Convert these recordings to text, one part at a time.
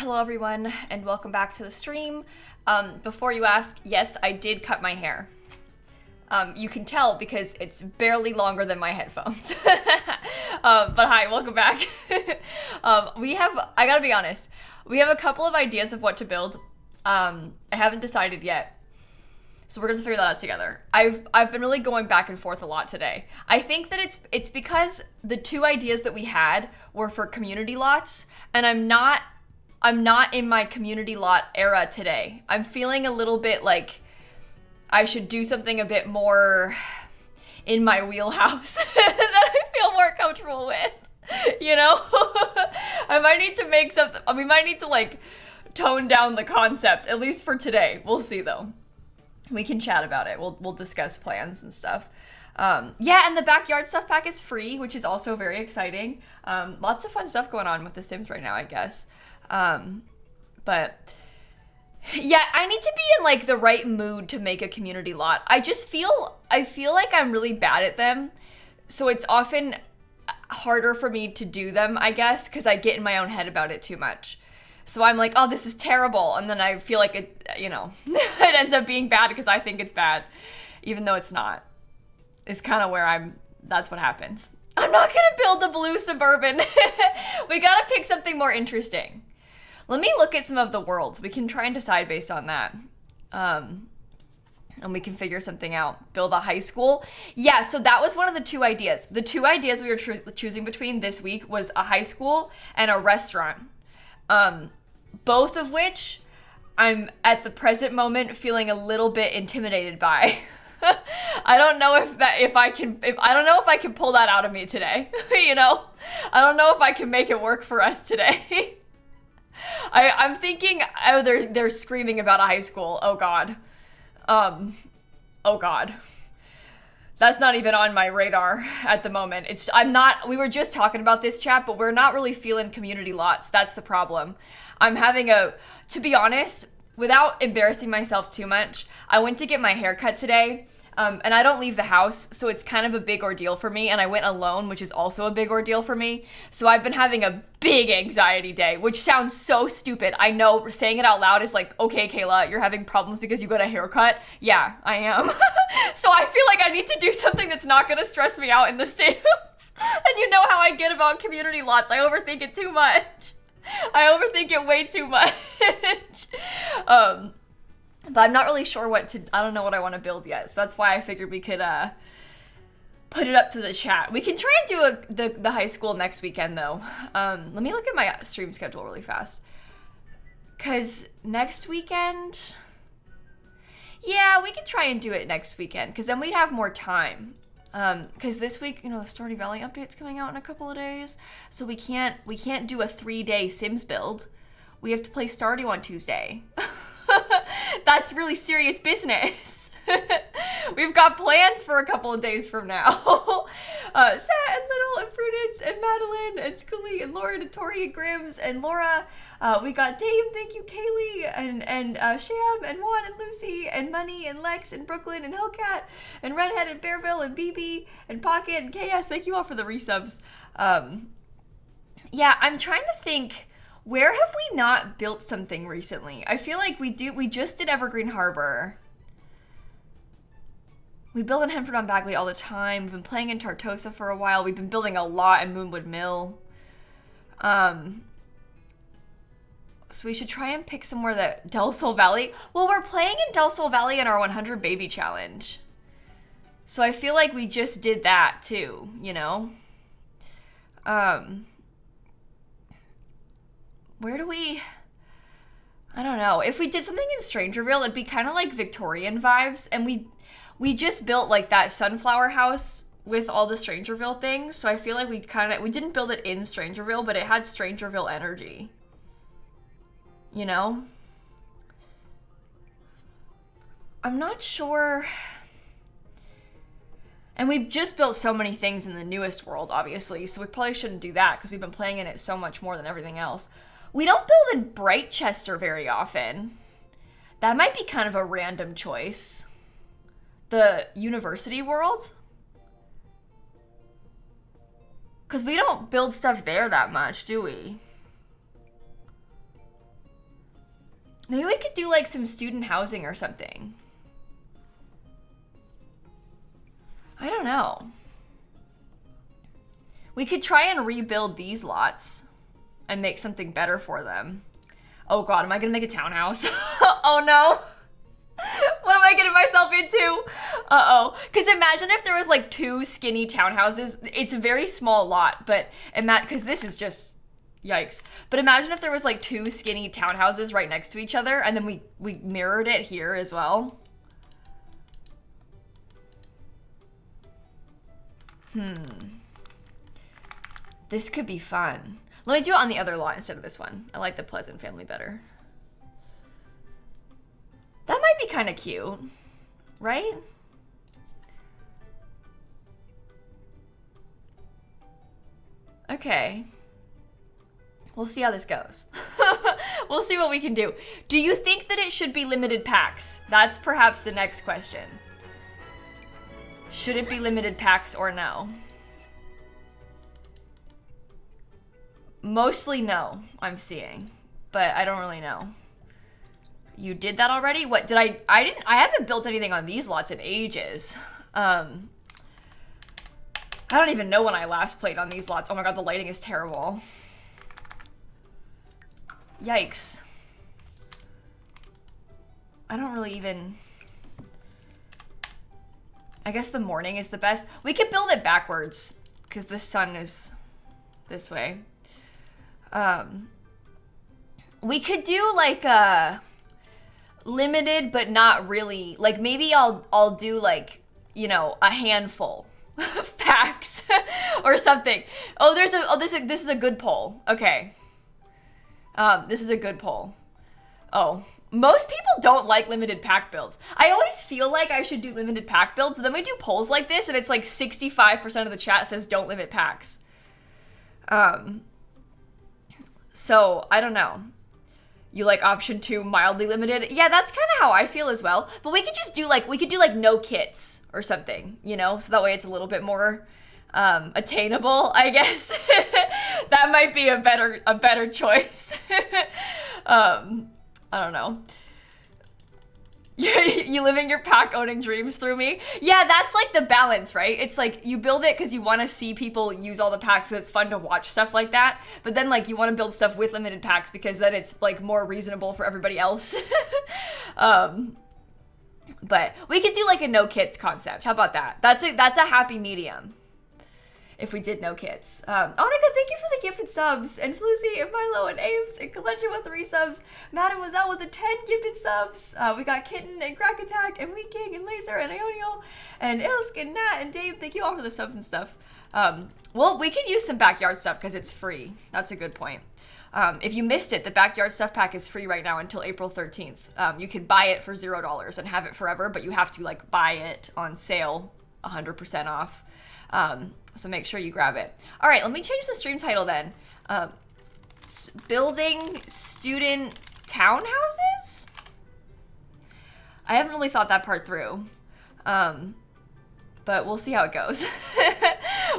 Hello everyone, and welcome back to the stream. Before you ask, yes, I did cut my hair. You can tell because it's barely longer than my headphones. But hi, welcome back. I gotta be honest, we have a couple of ideas of what to build. I haven't decided yet. So we're gonna figure that out together. I've been really going back and forth a lot today. I think that it's because the two ideas that we had were for community lots, and I'm not in my community lot era today. I'm feeling a little bit like I should do something a bit more in my wheelhouse that I feel more comfortable with. You know? I might need to make something, we might need to like tone down the concept, at least for today. We'll see though. We can chat about it. We'll discuss plans and stuff. Yeah, and the backyard stuff pack is free, which is also very exciting. Lots of fun stuff going on with The Sims right now, I guess. But yeah, I need to be in like the right mood to make a community lot. I feel like I'm really bad at them. So it's often harder for me to do them, I guess, because I get in my own head about it too much. So I'm like, oh, this is terrible. And then I feel like it, you know, it ends up being bad because I think it's bad, even though it's not. It's kind of where that's what happens. I'm not going to build the blue Suburban. We got to pick something more interesting. Let me look at some of the worlds. We can try and decide based on that. And we can figure something out. Build a high school. Yeah, so that was one of the two ideas. The two ideas we were choosing between this week was a high school and a restaurant. Both of which I'm at the present moment feeling a little bit intimidated by. I don't know if I can pull that out of me today. You know? I don't know if I can make it work for us today. I'm thinking, oh, they're screaming about a high school. Oh God. Oh God. That's not even on my radar at the moment. We were just talking about this, chat, but we're not really feeling community lots. That's the problem. To be honest, without embarrassing myself too much, I went to get my hair cut today, and I don't leave the house, so it's kind of a big ordeal for me, and I went alone, which is also a big ordeal for me. So I've been having a big anxiety day, which sounds so stupid. I know saying it out loud is like, okay, Kayla, you're having problems because you got a haircut. Yeah, I am. So I feel like I need to do something that's not going to stress me out in the Sims. And you know how I get about community lots. I overthink it too much. I overthink it way too much. But I'm not really sure I don't know what I want to build yet. So that's why I figured we could put it up to the chat. We can try and do the high school next weekend though. Let me look at my stream schedule really fast. Cause next weekend, yeah, we could try and do it next weekend because then we'd have more time. Because this week, you know, the Stardew Valley update's coming out in a couple of days. So we can't do a 3-day Sims build. We have to play Stardew on Tuesday. That's really serious business. We've got plans for a couple of days from now. Sat and Little and Prudence and Madeline and Scully and Lauren and Tori and Grims and Laura. We got Dave, thank you, Kaylee, and Sham and Juan and Lucy and Money and Lex and Brooklyn and Hellcat and Redhead and Bearville and BB and Pocket and Chaos. Thank you all for the resubs. Yeah, I'm trying to think. Where have we not built something recently? I feel like we just did Evergreen Harbor. We build in Henford on Bagley all the time. We've been playing in Tartosa for a while. We've been building a lot in Moonwood Mill. So we should try and pick somewhere that Del Sol Valley. Well, we're playing in Del Sol Valley in our 100 baby challenge. So I feel like we just did that too, you know? Where do we... I don't know. If we did something in Strangerville, it'd be kind of like Victorian vibes. And we just built like that sunflower house with all the Strangerville things. So I feel like we didn't build it in Strangerville, but it had Strangerville energy. You know? I'm not sure. And we've just built so many things in the newest world, obviously. So we probably shouldn't do that because we've been playing in it so much more than everything else. We don't build in Brightchester very often. That might be kind of a random choice. The university world? Because we don't build stuff there that much, do we? Maybe we could do like some student housing or something. I don't know. We could try and rebuild these lots and make something better for them. Oh God, am I gonna make a townhouse? Oh no. What am I getting myself into? Uh-oh. Because imagine if there was like 2 skinny townhouses. It's a very small lot, but because this is just yikes. But imagine if there was like 2 skinny townhouses right next to each other, and then we mirrored it here as well. This could be fun. Let me do it on the other lot instead of this one. I like the Pleasant family better. That might be kind of cute, right? Okay. We'll see how this goes. We'll see what we can do. Do you think that it should be limited packs? That's perhaps the next question. Should it be limited packs or no? Mostly no, I'm seeing, but I don't really know. You did that already? What did I haven't built anything on these lots in ages. I don't even know when I last played on these lots. Oh my God, the lighting is terrible. Yikes. I don't really even... I guess the morning is the best. We could build it backwards because the sun is this way. We could do like a limited but not really, like maybe I'll do like, you know, a handful of packs or something. Oh, this is a good poll. Okay. This is a good poll. Oh, most people don't like limited pack builds. I always feel like I should do limited pack builds, but then we do polls like this and it's like 65% of the chat says don't limit packs. So I don't know. You like option 2, mildly limited? Yeah, that's kind of how I feel as well. But we could just do like, no kits or something, you know? So that way it's a little bit more attainable, I guess. That might be a better choice. I don't know. You living your pack owning dreams through me? Yeah, that's like the balance, right? It's like you build it because you want to see people use all the packs because it's fun to watch stuff like that. But then like you want to build stuff with limited packs because then it's like more reasonable for everybody else. But we could do like a no kits concept. How about that? That's a happy medium. If we did no kits. Oh my God, thank you for the gifted subs. And Flucy and Milo and Ames and Kalenja with 3 subs. Mademoiselle with the 10 gifted subs. We got Kitten and Crack Attack and Wheat King and Laser and Ioniel and Ilsk and Nat and Dave. Thank you all for the subs and stuff. Well, we can use some backyard stuff because it's free. That's a good point. If you missed it, the backyard stuff pack is free right now until April 13th. You can buy it for $0 and have it forever, but you have to like buy it on sale 100% off. So make sure you grab it. All right, let me change the stream title then. Building student townhouses? I haven't really thought that part through. But we'll see how it goes.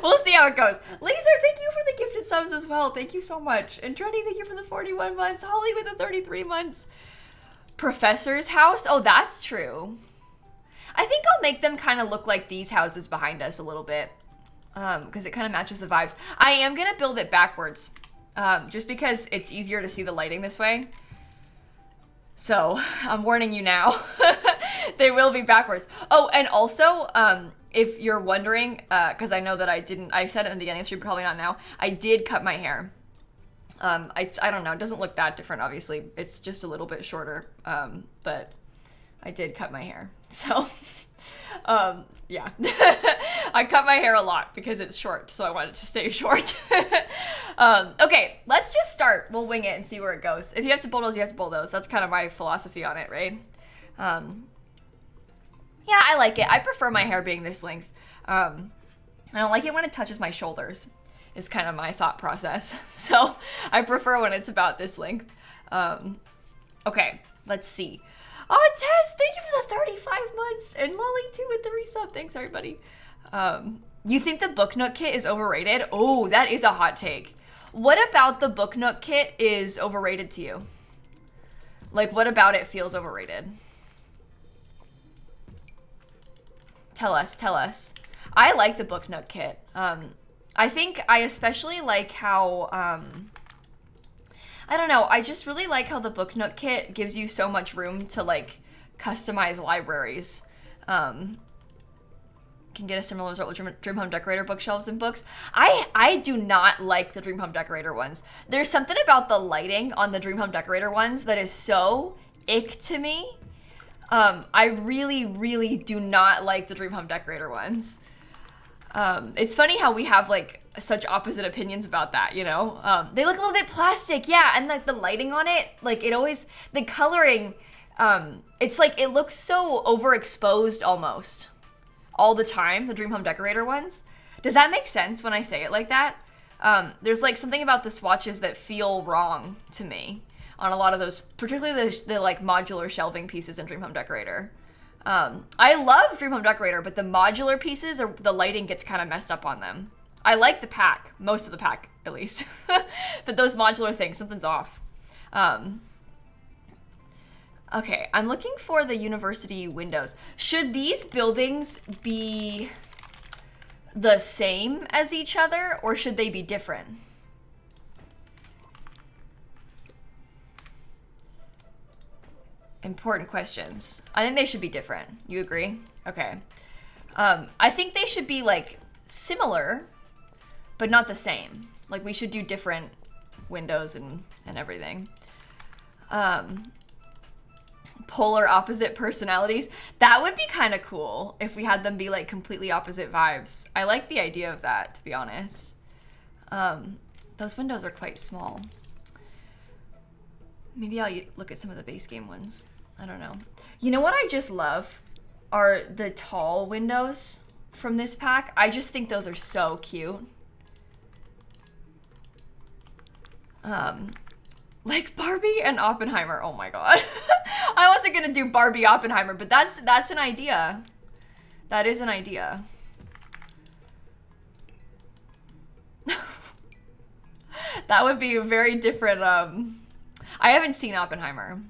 We'll see how it goes. Laser, thank you for the gifted subs as well. Thank you so much. And Dreddy, thank you for the 41 months. Holly with the 33 months. Professor's house? Oh, that's true. I think I'll make them kind of look like these houses behind us a little bit. Because it kind of matches the vibes. I am going to build it backwards. Just because it's easier to see the lighting this way. So, I'm warning you now. They will be backwards. Oh, and also, if you're wondering, because I know that I said it in the beginning of the stream, probably not now. I did cut my hair. I don't know, it doesn't look that different, obviously. It's just a little bit shorter, but I did cut my hair. So, yeah. I cut my hair a lot because it's short, so I want it to stay short. Okay, let's just start. We'll wing it and see where it goes. If you have to bulldoze, you have to bulldoze. That's kind of my philosophy on it, right? Yeah, I like it. I prefer my hair being this length. I don't like it when it touches my shoulders, is kind of my thought process. So I prefer when it's about this length. Okay, let's see. Oh, Tess, thank you for the 35 months. And Molly, too, with 3 subs. Thanks, everybody. You think the Book Nook kit is overrated? Oh, that is a hot take. What about the Book Nook kit is overrated to you? Like, what about it feels overrated? Tell us, tell us. I like the Book Nook kit. I think I especially like how, I don't know, I just really like how the Book Nook kit gives you so much room to, like, customize libraries. Can get a similar result with Dream Home Decorator bookshelves and books. I do not like the Dream Home Decorator ones. There's something about the lighting on the Dream Home Decorator ones that is so ick to me. I really, really do not like the Dream Home Decorator ones. It's funny how we have, like, such opposite opinions about that, you know? They look a little bit plastic, yeah, and, like, the lighting on it, like, it always, the coloring, it's like, it looks so overexposed almost. All the time, the Dream Home Decorator ones. Does that make sense when I say it like that? There's like something about the swatches that feel wrong to me on a lot of those, particularly the like modular shelving pieces in Dream Home Decorator. I love Dream Home Decorator, but the modular pieces, or the lighting gets kind of messed up on them. I like the pack, most of the pack at least, but those modular things, something's off. Okay, I'm looking for the university windows. Should these buildings be the same as each other, or should they be different? Important questions. I think they should be different. You agree? Okay. I think they should be, like, similar, but not the same. Like, we should do different windows and everything. Polar opposite personalities. That would be kind of cool if we had them be like completely opposite vibes. I like the idea of that, to be honest. Those windows are quite small. Maybe I'll look at some of the base game ones. I don't know. You know what I just love are the tall windows from this pack. I just think those are so cute. Like Barbie and Oppenheimer. Oh my god. I wasn't gonna do Barbie Oppenheimer, but that's an idea. That is an idea. That would be a very different, I haven't seen Oppenheimer,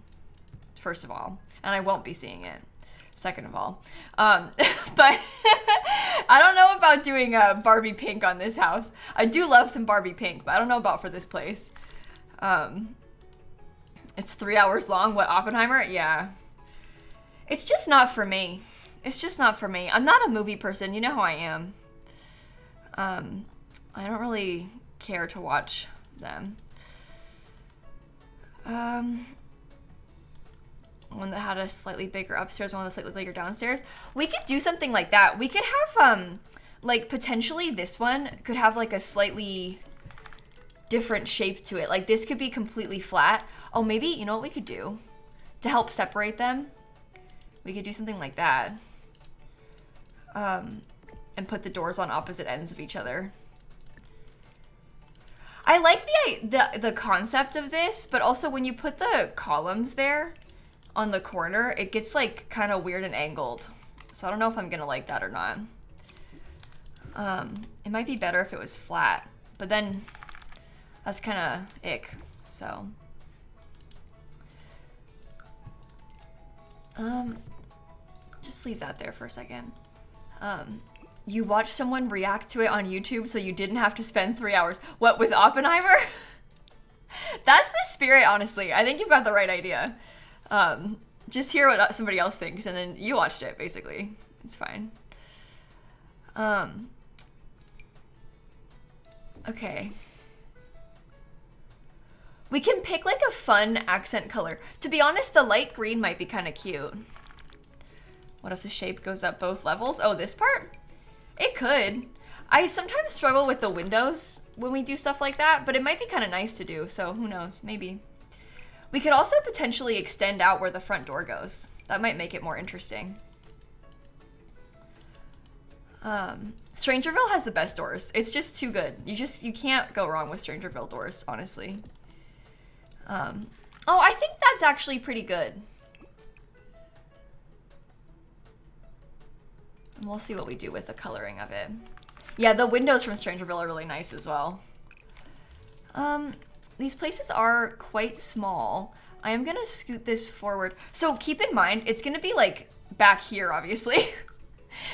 first of all, and I won't be seeing it, second of all. But I don't know about doing a Barbie pink on this house. I do love some Barbie pink, but I don't know about for this place. It's 3 hours long. What, Oppenheimer? Yeah. It's just not for me. It's just not for me. I'm not a movie person. You know how I am. I don't really care to watch them. One that had a slightly bigger upstairs, one with a slightly bigger downstairs. We could do something like that. We could have, like, potentially this one could have, like, a slightly different shape to it. Like, this could be completely flat. Oh, maybe, you know what we could do? To help separate them, we could do something like that. And put the doors on opposite ends of each other. I like the concept of this, but also when you put the columns there on the corner, it gets, like, kind of weird and angled. So I don't know if I'm gonna like that or not. It might be better if it was flat, but then that's kind of ick, so. Just leave that there for a second. You watched someone react to it on YouTube so you didn't have to spend 3 hours. What, with Oppenheimer? That's the spirit, honestly. I think you've got the right idea. Just hear what somebody else thinks, and then you watched it, basically. It's fine. Okay. We can pick, like, a fun accent color. To be honest, the light green might be kind of cute. What if the shape goes up both levels? Oh, this part? It could. I sometimes struggle with the windows when we do stuff like that, but it might be kind of nice to do, so who knows, maybe. We could also potentially extend out where the front door goes. That might make it more interesting. Strangerville has the best doors. It's just too good. You can't go wrong with Strangerville doors, honestly. Oh, I think that's actually pretty good. And we'll see what we do with the coloring of it. Yeah, the windows from Strangerville are really nice as well. These places are quite small. I am gonna scoot this forward. So keep in mind, it's gonna be like back here, obviously.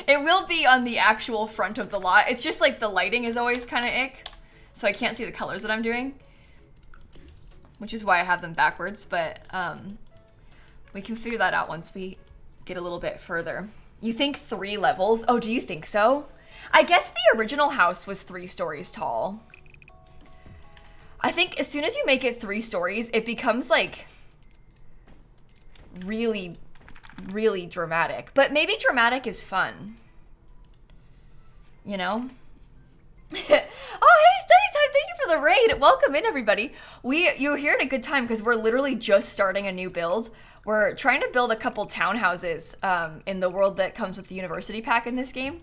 It will be on the actual front of the lot. It's just like the lighting is always kind of ick. So I can't see the colors that I'm doing, which is why I have them backwards, but we can figure that out once we get a little bit further. You think 3 levels? Oh, do you think so? I guess the original house was 3 stories tall. I think as soon as you make it 3 stories, it becomes like really, really dramatic. But maybe dramatic is fun. You know? Oh, hey, study time. Thank you for the raid. Welcome in, everybody. You're here at a good time because we're literally just starting a new build. We're trying to build a couple townhouses in the world that comes with the university pack in this game.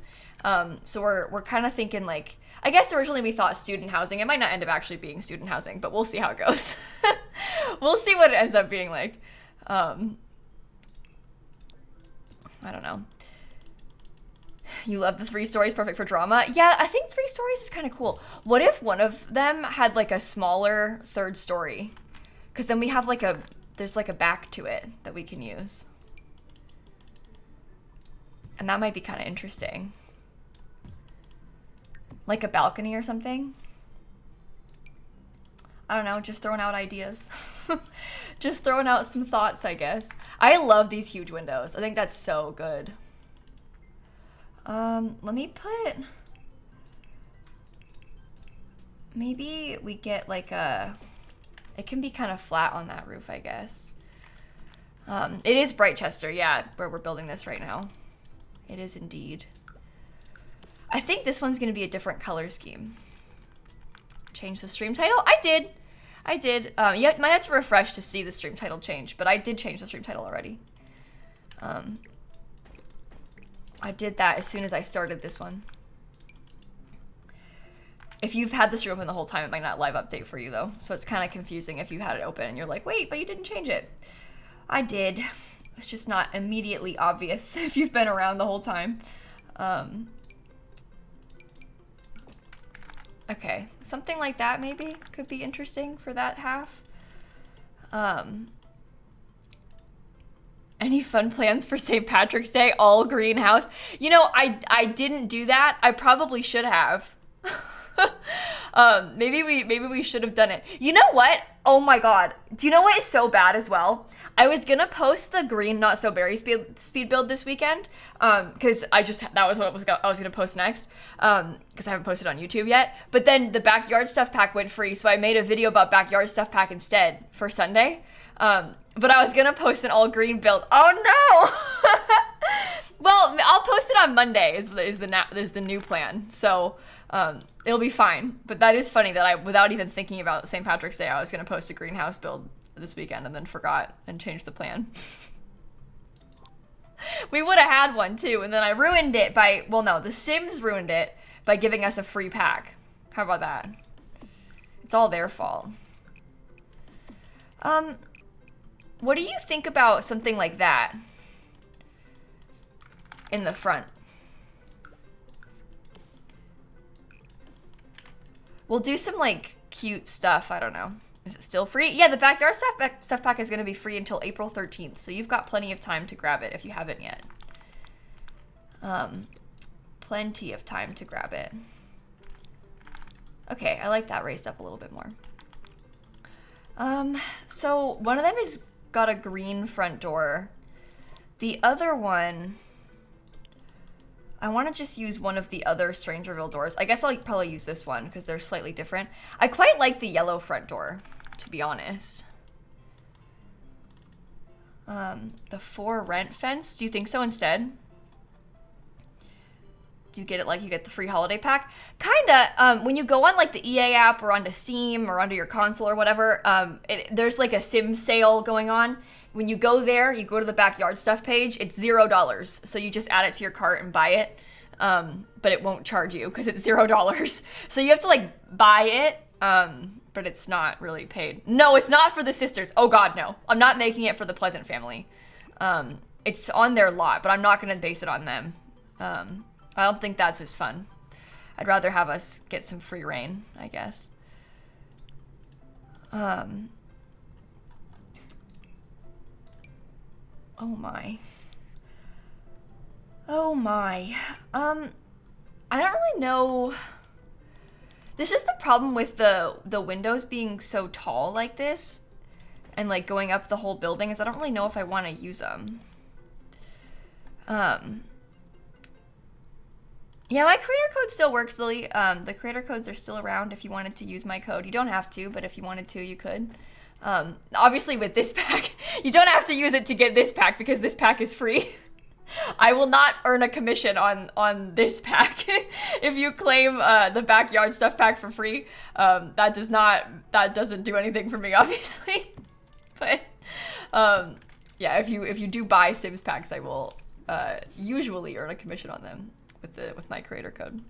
So we're kind of thinking like, I guess originally we thought student housing. It might not end up actually being student housing, but we'll see how it goes. We'll see what it ends up being like. I don't know. You love the 3 stories, perfect for drama. Yeah, I think 3 stories is kind of cool. What if one of them had like a smaller 3rd story? Because then we have like there's like a back to it that we can use. And that might be kind of interesting. Like a balcony or something. I don't know, just throwing out ideas. Just throwing out some thoughts, I guess. I love these huge windows. I think that's so good. Let me put... Maybe we get like a... It can be kind of flat on that roof, I guess. It is Brightchester, yeah, where we're building this right now. It is indeed. I think this one's gonna be a different color scheme. Change the stream title? I did. You might have to refresh to see the stream title change, but I did change the stream title already. I did that as soon as I started this one. If you've had this room open the whole time, it might not live update for you though. So it's kind of confusing if you had it open and you're like, wait, but you didn't change it. I did. It's just not immediately obvious if you've been around the whole time. Okay, something like that maybe could be interesting for that half. Any fun plans for St. Patrick's Day? All greenhouse. You know, I didn't do that. I probably should have. Maybe we should have done it. You know what? Oh my god. Do you know what is so bad as well? I was gonna post the green not so berry speed build this weekend, because that was what I was gonna post next, because I haven't posted on YouTube yet. But then the backyard stuff pack went free, so I made a video about backyard stuff pack instead for Sunday. But I was gonna post an all green build. Oh no! Well, I'll post it on Monday. Is the new plan. So it'll be fine. But that is funny that I, without even thinking about St. Patrick's Day, I was gonna post a greenhouse build this weekend and then forgot and changed the plan. We would have had one too, and then I ruined it by, well no, The Sims ruined it by giving us a free pack. How about that? It's all their fault. What do you think about something like that in the front? We'll do some like cute stuff, I don't know. Is it still free? Yeah, the backyard stuff pack is going to be free until April 13th, so you've got plenty of time to grab it if you haven't yet. Plenty of time to grab it. Okay, I like that raised up a little bit more. So one of them is got a green front door. The other one, I want to just use one of the other Strangerville doors. I guess I'll probably use this one because they're slightly different. I quite like the yellow front door, to be honest. The for rent fence, do you think so instead? Do you get it like you get the free holiday pack? Kinda. When you go on like the EA app or onto Steam or onto your console or whatever, there's like a sim sale going on. When you go there, you go to the backyard stuff page, it's $0. So you just add it to your cart and buy it. But it won't charge you because it's $0. So you have to like buy it, but it's not really paid. No, it's not for the sisters. Oh god, no. I'm not making it for the Pleasant family. It's on their lot, but I'm not gonna base it on them. I don't think that's as fun. I'd rather have us get some free reign, I guess. Oh my. Oh my. I don't really know. This is the problem with the windows being so tall like this and like going up the whole building, is I don't really know if I want to use them. Yeah, my creator code still works, Lily. The creator codes are still around if you wanted to use my code. You don't have to, but if you wanted to, you could. Obviously with this pack, you don't have to use it to get this pack because this pack is free. I will not earn a commission on this pack. If you claim the backyard stuff pack for free, that doesn't do anything for me, obviously. But yeah, if you do buy Sims packs, I will usually earn a commission on them with my creator code.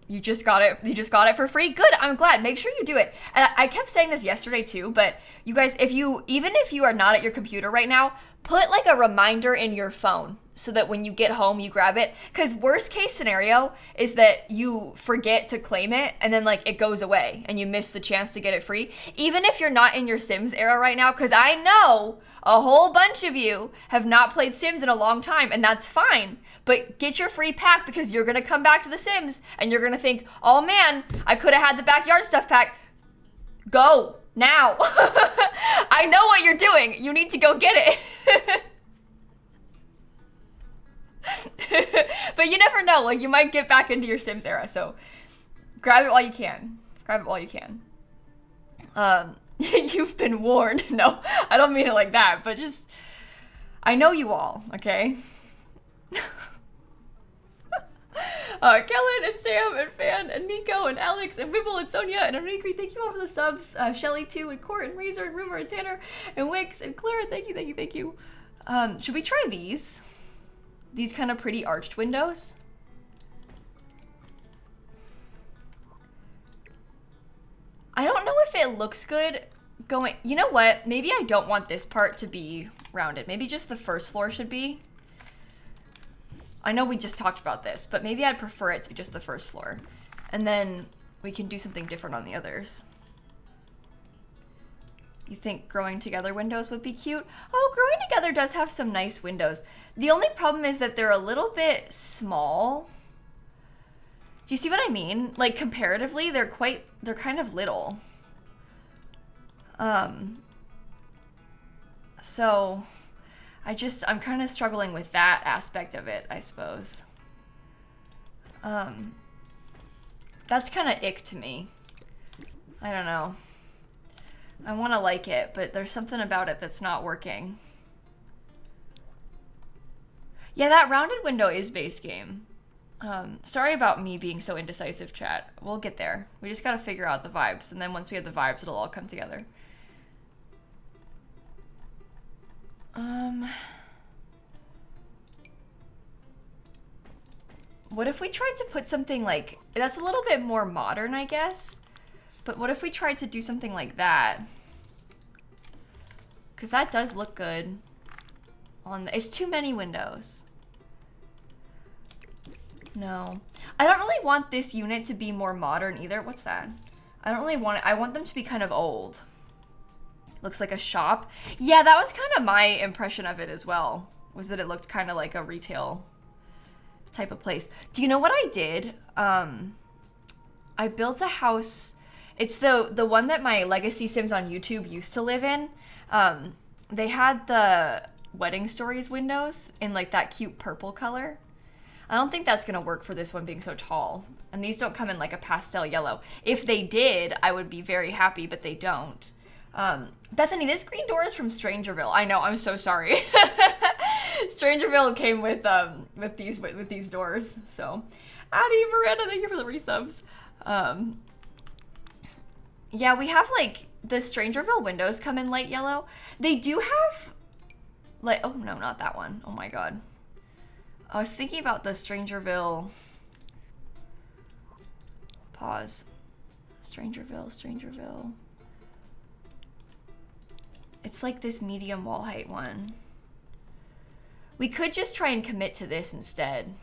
You just got it for free. Good, I'm glad. Make sure you do it. And I kept saying this yesterday too, but you guys, even if you are not at your computer right now, put like a reminder in your phone so that when you get home, you grab it. Because worst case scenario is that you forget to claim it and then like it goes away and you miss the chance to get it free. Even if you're not in your Sims era right now, because I know a whole bunch of you have not played Sims in a long time, and that's fine. But get your free pack because you're going to come back to The Sims and you're going to think, oh man, I could have had the backyard stuff pack. Go now. I know what you're doing. You need to go get it. But you never know. Like, you might get back into your Sims era. So grab it while you can. Grab it while you can. You've been warned. No, I don't mean it like that. But just, I know you all, okay? Kellen and Sam and Fan and Nico and Alex and Wibble and Sonia and Enrique, thank you all for the subs. Shelly too, and Court and Razor and Rumor and Tanner and Wix and Clara, thank you. Should we try these? These kind of pretty arched windows? I don't know if it looks good going, you know what? Maybe I don't want this part to be rounded. Maybe just the first floor should be. I know we just talked about this, but maybe I'd prefer it to be just the first floor. And then we can do something different on the others. You think growing together windows would be cute? Oh, growing together does have some nice windows. The only problem is that they're a little bit small. Do you see what I mean? Like comparatively, they're kind of little. So I'm kind of struggling with that aspect of it, I suppose. That's kind of ick to me. I don't know. I want to like it, but there's something about it that's not working. Yeah, that rounded window is base game. Sorry about me being so indecisive, chat. We'll get there. We just gotta figure out the vibes, and then once we have the vibes, it'll all come together. What if we tried to put something like, that's a little bit more modern, I guess, but what if we tried to do something like that? Because that does look good. It's too many windows. No. I don't really want this unit to be more modern either. What's that? I don't really want it. I want them to be kind of old. Looks like a shop. Yeah, that was kind of my impression of it as well, was that it looked kind of like a retail type of place. Do you know what I did? I built a house. It's the one that my Legacy Sims on YouTube used to live in. They had the Wedding Stories windows in like that cute purple color. I don't think that's gonna work for this one being so tall. And these don't come in like a pastel yellow. If they did, I would be very happy, but they don't. Bethany, this green door is from Strangerville. I know, I'm so sorry. Strangerville came with these doors. So, Addie, Miranda, thank you for the resubs. Yeah, we have like the Strangerville windows come in light yellow. They do have like, oh no, not that one. Oh my god. I was thinking about the Strangerville. Pause. Strangerville. It's like this medium wall height one. We could just try and commit to this instead.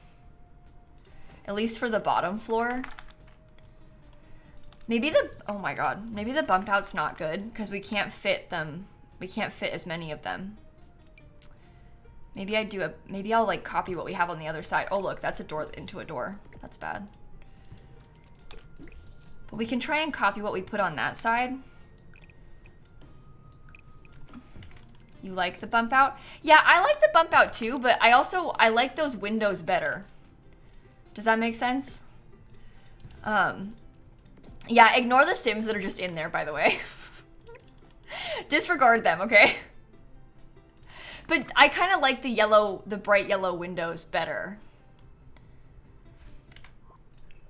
At least for the bottom floor. Maybe oh my god, maybe the bump out's not good because we can't fit them We can't fit as many of them. Maybe I'll like copy what we have on the other side. Oh look, that's a door into a door. That's bad. But we can try and copy what we put on that side. You like the bump out? Yeah, I like the bump out too, but I like those windows better. Does that make sense? Yeah, ignore the Sims that are just in there, by the way. Disregard them, okay? But I kind of like the bright yellow windows better.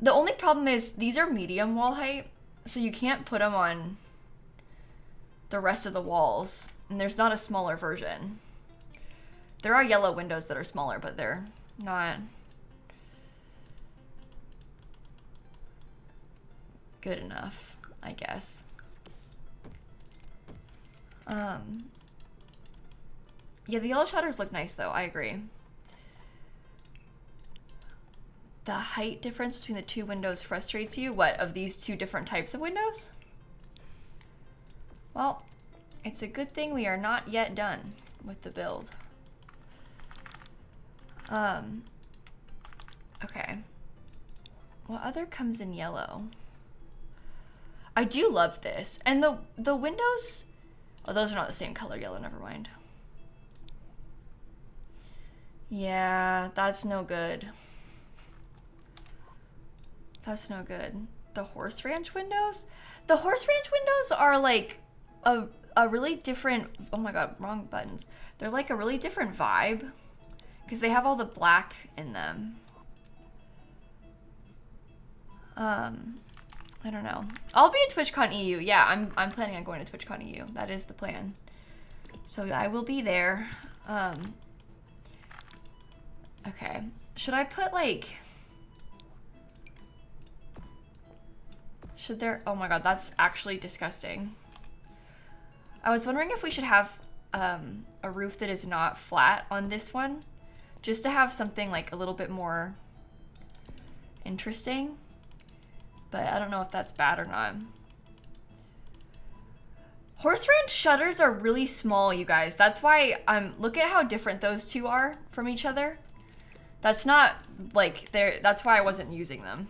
The only problem is these are medium wall height, so you can't put them on the rest of the walls, and there's not a smaller version. There are yellow windows that are smaller, but they're not good enough, I guess. Yeah, the yellow shutters look nice though, I agree. The height difference between the two windows frustrates you? What, of these two different types of windows? Well, it's a good thing we are not yet done with the build. Okay. What other comes in yellow? I do love this. And the windows, oh, those are not the same color yellow, never mind. Yeah, that's no good. That's no good. The horse ranch windows? The horse ranch windows are like a really different, oh my god, wrong buttons. They're like a really different vibe because they have all the black in them. I don't know. I'll be at TwitchCon EU. Yeah, I'm planning on going to TwitchCon EU. That is the plan. So I will be there. Okay. Should I put like... Should there... Oh my god, that's actually disgusting. I was wondering if we should have a roof that is not flat on this one. Just to have something like a little bit more interesting. But I don't know if that's bad or not. Horse ranch shutters are really small, you guys. That's why look at how different those two are from each other. That's not like that's why I wasn't using them.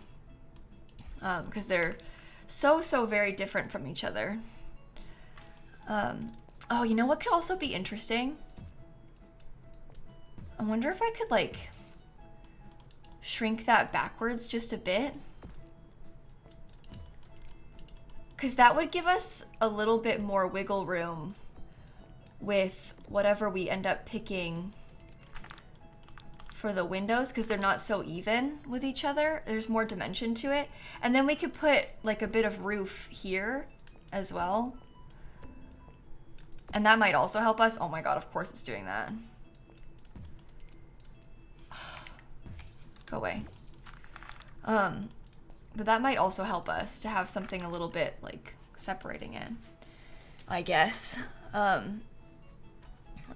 Because they're so very different from each other. Oh, you know what could also be interesting? I wonder if I could like shrink that backwards just a bit. Because that would give us a little bit more wiggle room with whatever we end up picking for the windows, because they're not so even with each other. There's more dimension to it. And then we could put like a bit of roof here as well. And that might also help us. Oh my god, of course it's doing that. Go away. But that might also help us to have something a little bit like separating it, I guess.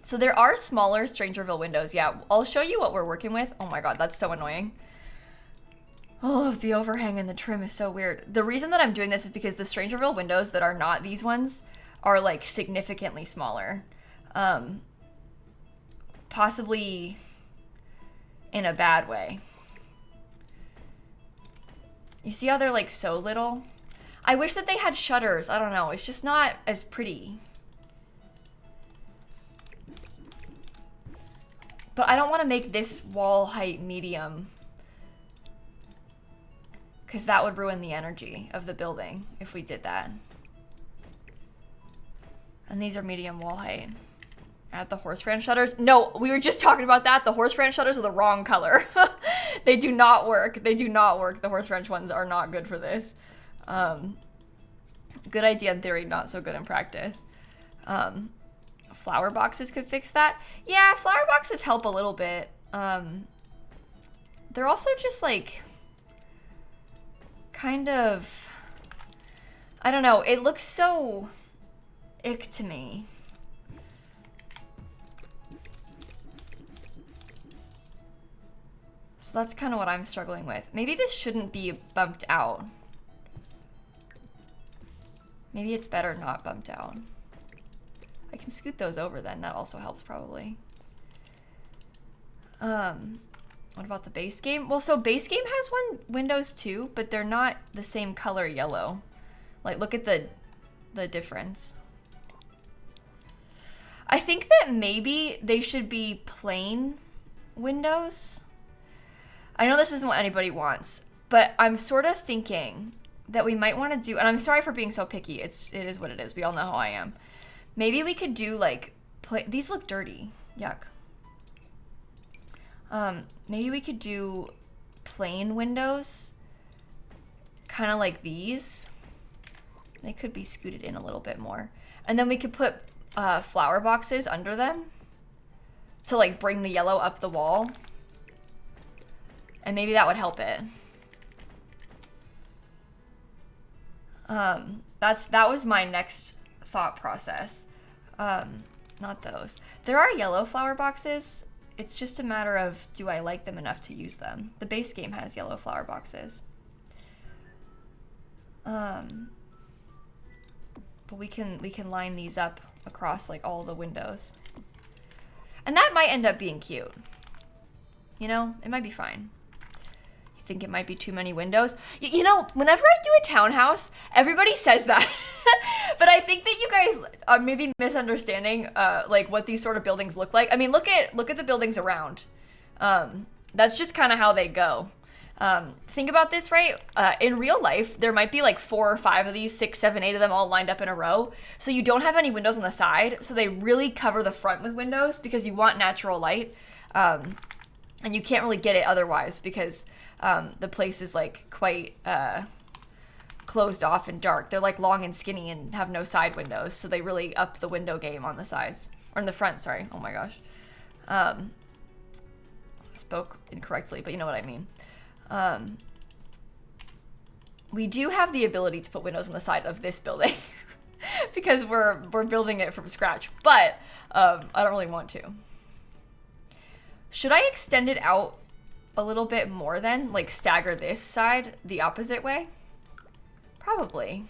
So there are smaller Strangerville windows. Yeah, I'll show you what we're working with. Oh my god, that's so annoying. Oh, the overhang and the trim is so weird. The reason that I'm doing this is because the Strangerville windows that are not these ones are like significantly smaller. Possibly in a bad way. You see how they're like so little? I wish that they had shutters. I don't know. It's just not as pretty. But I don't want to make this wall height medium, because that would ruin the energy of the building if we did that. And these are medium wall height. Add the horse ranch shutters. No, we were just talking about that. The horse ranch shutters are the wrong color. They do not work. They do not work. The horse ranch ones are not good for this. Good idea in theory, not so good in practice. Flower boxes could fix that. Yeah, flower boxes help a little bit. They're also just like kind of, I don't know. It looks so ick to me. So that's kind of what I'm struggling with. Maybe this shouldn't be bumped out. Maybe it's better not bumped out. I can scoot those over then. That also helps probably. What about the base game? Well, so base game has windows too, but they're not the same color yellow. Like, look at the difference. I think that maybe they should be plain windows. I know this isn't what anybody wants, but I'm sort of thinking that we might want to do, and I'm sorry for being so picky. It is what it is. We all know how I am. Maybe we could do like, these look dirty. Yuck. Maybe we could do plain windows, kind of like these. They could be scooted in a little bit more. And then we could put flower boxes under them to like bring the yellow up the wall. And maybe that would help it. That was my next thought process. Not those. There are yellow flower boxes. It's just a matter of, do I like them enough to use them? The base game has yellow flower boxes. But we can line these up across like all the windows. And that might end up being cute. You know, it might be fine. You think it might be too many windows? You know, whenever I do a townhouse, everybody says that. But I think that you guys are maybe misunderstanding like what these sort of buildings look like. I mean, look at the buildings around. That's just kind of how they go. Think about this, right? In real life, there might be like 4 or 5 of these, 6, 7, 8 of them all lined up in a row. So you don't have any windows on the side. So they really cover the front with windows because you want natural light. And you can't really get it otherwise because the place is like quite closed off and dark. They're like long and skinny and have no side windows. So they really up the window game on the sides. Or in the front, sorry. Oh my gosh. Spoke incorrectly, but you know what I mean. We do have the ability to put windows on the side of this building because we're building it from scratch, but I don't really want to. Should I extend it out a little bit more then? Like stagger this side the opposite way? Probably.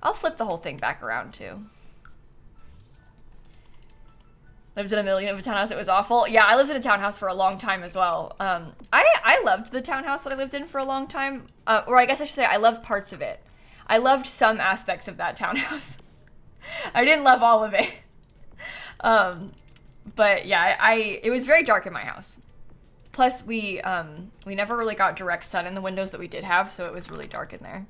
I'll flip the whole thing back around too. Lived in a million of a townhouse. It was awful. Yeah, I lived in a townhouse for a long time as well. I loved the townhouse that I lived in for a long time. Or I guess I should say I loved parts of it. I loved some aspects of that townhouse. I didn't love all of it. But yeah, it was very dark in my house. Plus, we never really got direct sun in the windows that we did have, so it was really dark in there.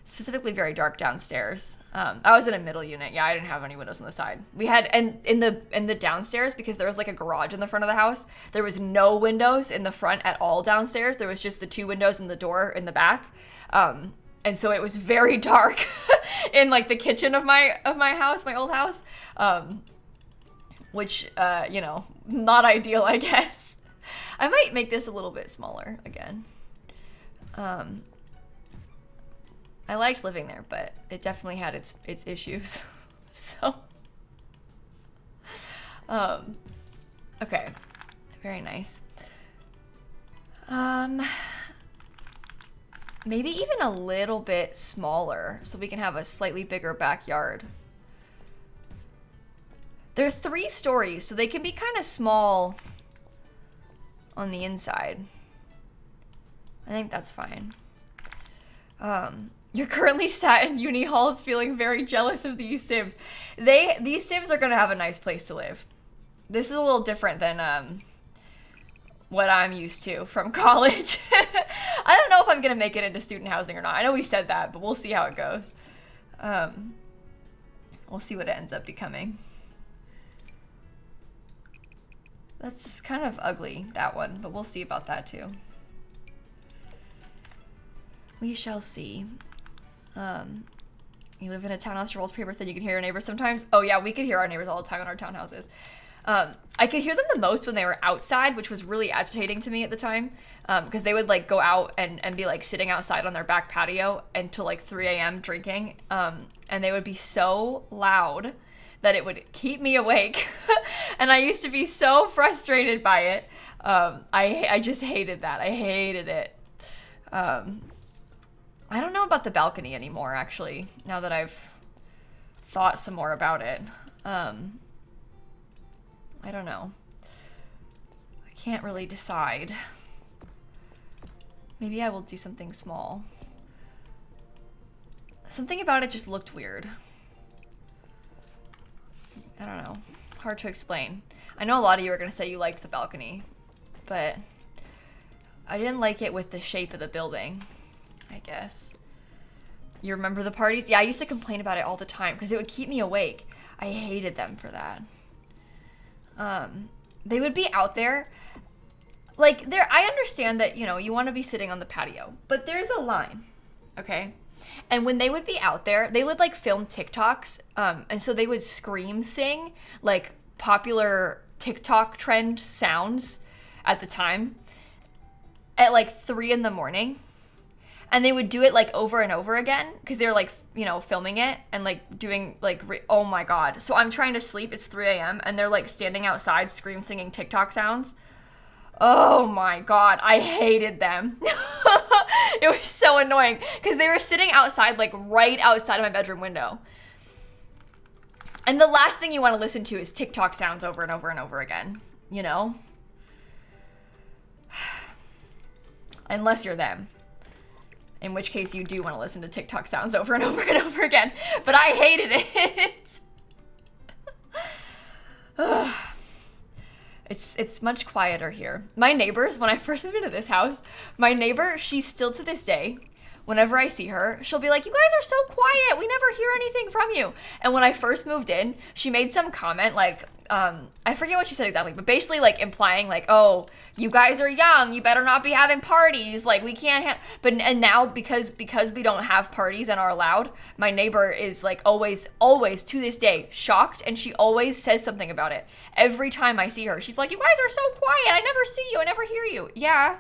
Specifically very dark downstairs. I was in a middle unit. Yeah, I didn't have any windows on the side. We had, and in the downstairs, because there was like a garage in the front of the house, there was no windows in the front at all downstairs. There was just the 2 windows and the door in the back. And so it was very dark in like the kitchen of my house, my old house. Which, you know, not ideal, I guess. I might make this a little bit smaller again. I liked living there, but it definitely had its issues. So, okay, very nice. Maybe even a little bit smaller so we can have a slightly bigger backyard. They're 3 stories, so they can be kind of small on the inside. I think that's fine. You're currently sat in uni halls feeling very jealous of these Sims. These Sims are gonna have a nice place to live. This is a little different than what I'm used to from college. I don't know if I'm gonna make it into student housing or not. I know we said that, but we'll see how it goes. We'll see what it ends up becoming. That's kind of ugly, that one, but we'll see about that too. We shall see. You live in a townhouse, your walls paper thin, you can hear your neighbors sometimes. Oh yeah, we could hear our neighbors all the time in our townhouses. I could hear them the most when they were outside, which was really agitating to me at the time, because they would like go out and be like sitting outside on their back patio until like 3 a.m. drinking, and they would be so loud that it would keep me awake. And I used to be so frustrated by it. I just hated that. I hated it. I don't know about the balcony anymore, actually, now that I've thought some more about it. I don't know. I can't really decide. Maybe I will do something small. Something about it just looked weird. I don't know. Hard to explain. I know a lot of you are going to say you liked the balcony, but I didn't like it with the shape of the building, I guess. You remember the parties? Yeah, I used to complain about it all the time because it would keep me awake. I hated them for that. They would be out there. Like, I understand that, you know, you want to be sitting on the patio, but there's a line, okay? And when they would be out there, they would, like, film TikToks, and so they would scream sing, like, popular TikTok trend sounds at the time at, like, 3 in the morning. And they would do it, like, over and over again because they were, like, you know, filming it and, like, doing, like, oh, my God. So I'm trying to sleep. It's 3 a.m. and they're, like, standing outside scream singing TikTok sounds. Oh, my God. I hated them. It was so annoying because they were sitting outside, like, right outside of my bedroom window. And the last thing you want to listen to is TikTok sounds over and over and over again, you know? Unless you're them. In which case you do want to listen to TikTok sounds over and over and over again. But I hated it. It's much quieter here. My neighbors, when I first moved into this house, my neighbor, she's still to this day, whenever I see her, she'll be like, you guys are so quiet. We never hear anything from you. And when I first moved in, she made some comment like, I forget what she said exactly, but basically like implying like, oh, you guys are young. You better not be having parties. Like we can't and now because we don't have parties and are allowed, my neighbor is like always to this day shocked. And she always says something about it. Every time I see her, she's like, you guys are so quiet. I never see you. I never hear you. Yeah,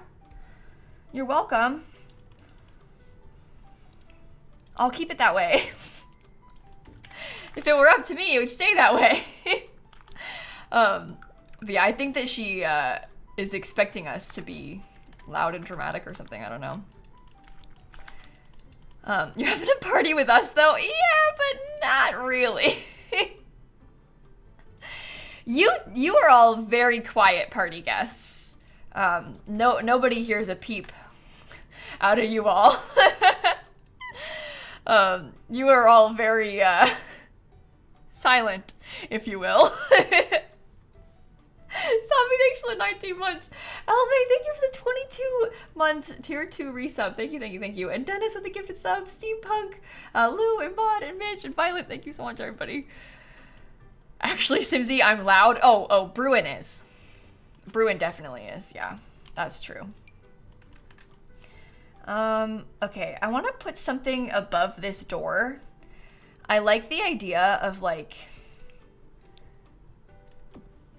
you're welcome. I'll keep it that way. If it were up to me, it would stay that way. But yeah, I think that she is expecting us to be loud and dramatic or something. I don't know. You're having a party with us though? Yeah, but not really. You are all very quiet party guests. Nobody hears a peep out of you all. You are all very silent, if you will. Zombie, thanks for the 19 months. Elmay, thank you for the 22 months tier 2 resub. Thank you. And Dennis with the gifted sub. Steampunk, Lou, and Mod, and Mitch, and Violet. Thank you so much, everybody. Actually, Simsy, I'm loud. Oh, Bruin is. Bruin definitely is, yeah. That's true. Okay, I want to put something above this door. I like the idea of like,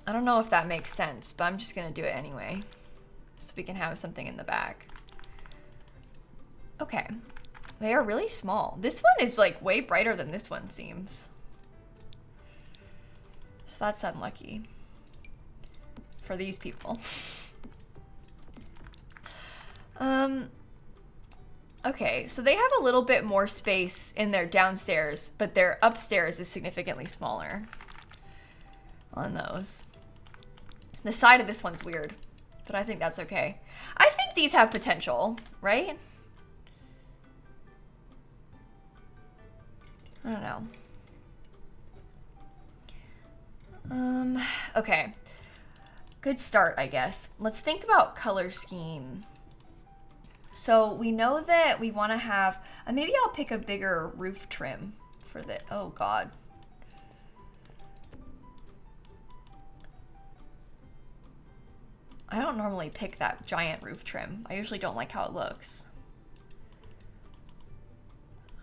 I don't know if that makes sense, but I'm just gonna do it anyway. So we can have something in the back. Okay, they are really small. This one is like way brighter than this one seems. So that's unlucky for these people. Okay, so they have a little bit more space in their downstairs, but their upstairs is significantly smaller on those. The side of this one's weird, but I think that's okay. I think these have potential, right? I don't know. Okay. Good start, I guess. Let's think about color scheme. So we know that we want to have, maybe I'll pick a bigger roof trim for the, oh God. I don't normally pick that giant roof trim. I usually don't like how it looks.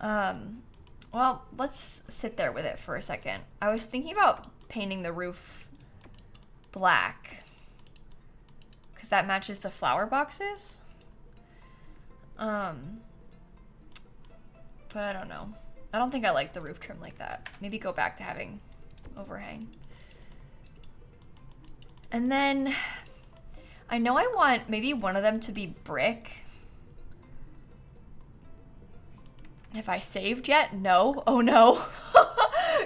Well, let's sit there with it for a second. I was thinking about painting the roof black because that matches the flower boxes. But I don't know. I don't think I like the roof trim like that. Maybe go back to having overhang. And then I know I want maybe one of them to be brick. Have I saved yet? No. Oh no.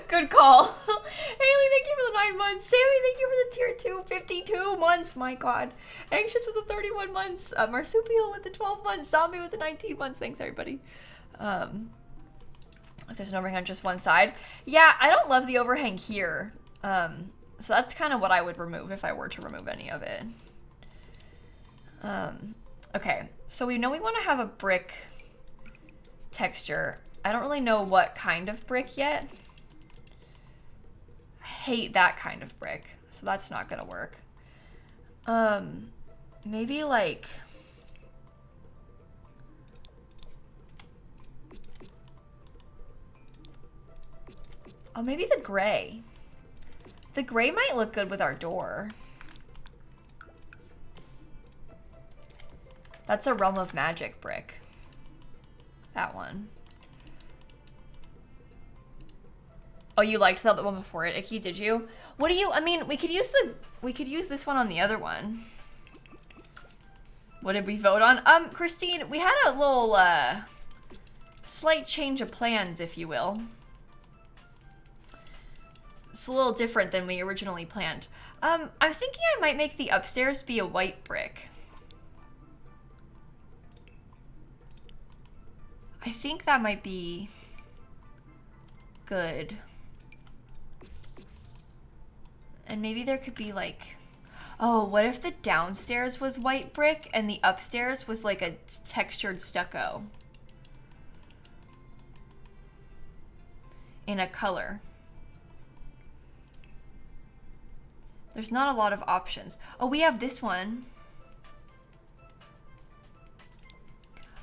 Good call. Hey 29 months. Sammy, thank you for the tier 2. 52 months. My God. Anxious with the 31 months. Marsupial with the 12 months. Zombie with the 19 months. Thanks, everybody. If there's an overhang on just one side. Yeah, I don't love the overhang here. So that's kind of what I would remove if I were to remove any of it. Okay, so we know we want to have a brick texture. I don't really know what kind of brick yet. I hate that kind of brick, so that's not gonna work. Maybe like... Oh, maybe the gray. The gray might look good with our door. That's a Realm of Magic brick. That one. Oh, you liked the other one before it, Icky, did you? What do you, I mean, we could use this one on the other one. What did we vote on? Christine, we had a little, slight change of plans, if you will. It's a little different than we originally planned. I'm thinking I might make the upstairs be a white brick. I think that might be good. And maybe there could be like, oh, what if the downstairs was white brick and the upstairs was like a textured stucco in a color? There's not a lot of options. Oh, we have this one.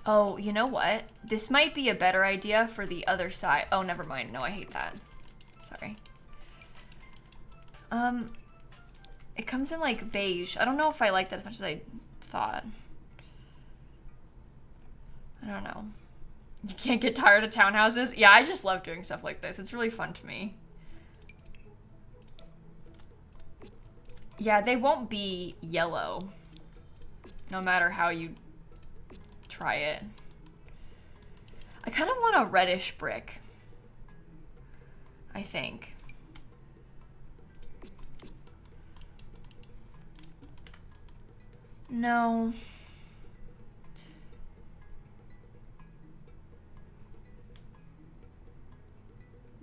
Oh, you know what? This might be a better idea for the other side. Oh, never mind. No, I hate that. Sorry. It comes in like beige. I don't know if I like that as much as I thought. I don't know. You can't get tired of townhouses? Yeah, I just love doing stuff like this. It's really fun to me. Yeah, they won't be yellow, no matter how you try it. I kind of want a reddish brick, I think. No.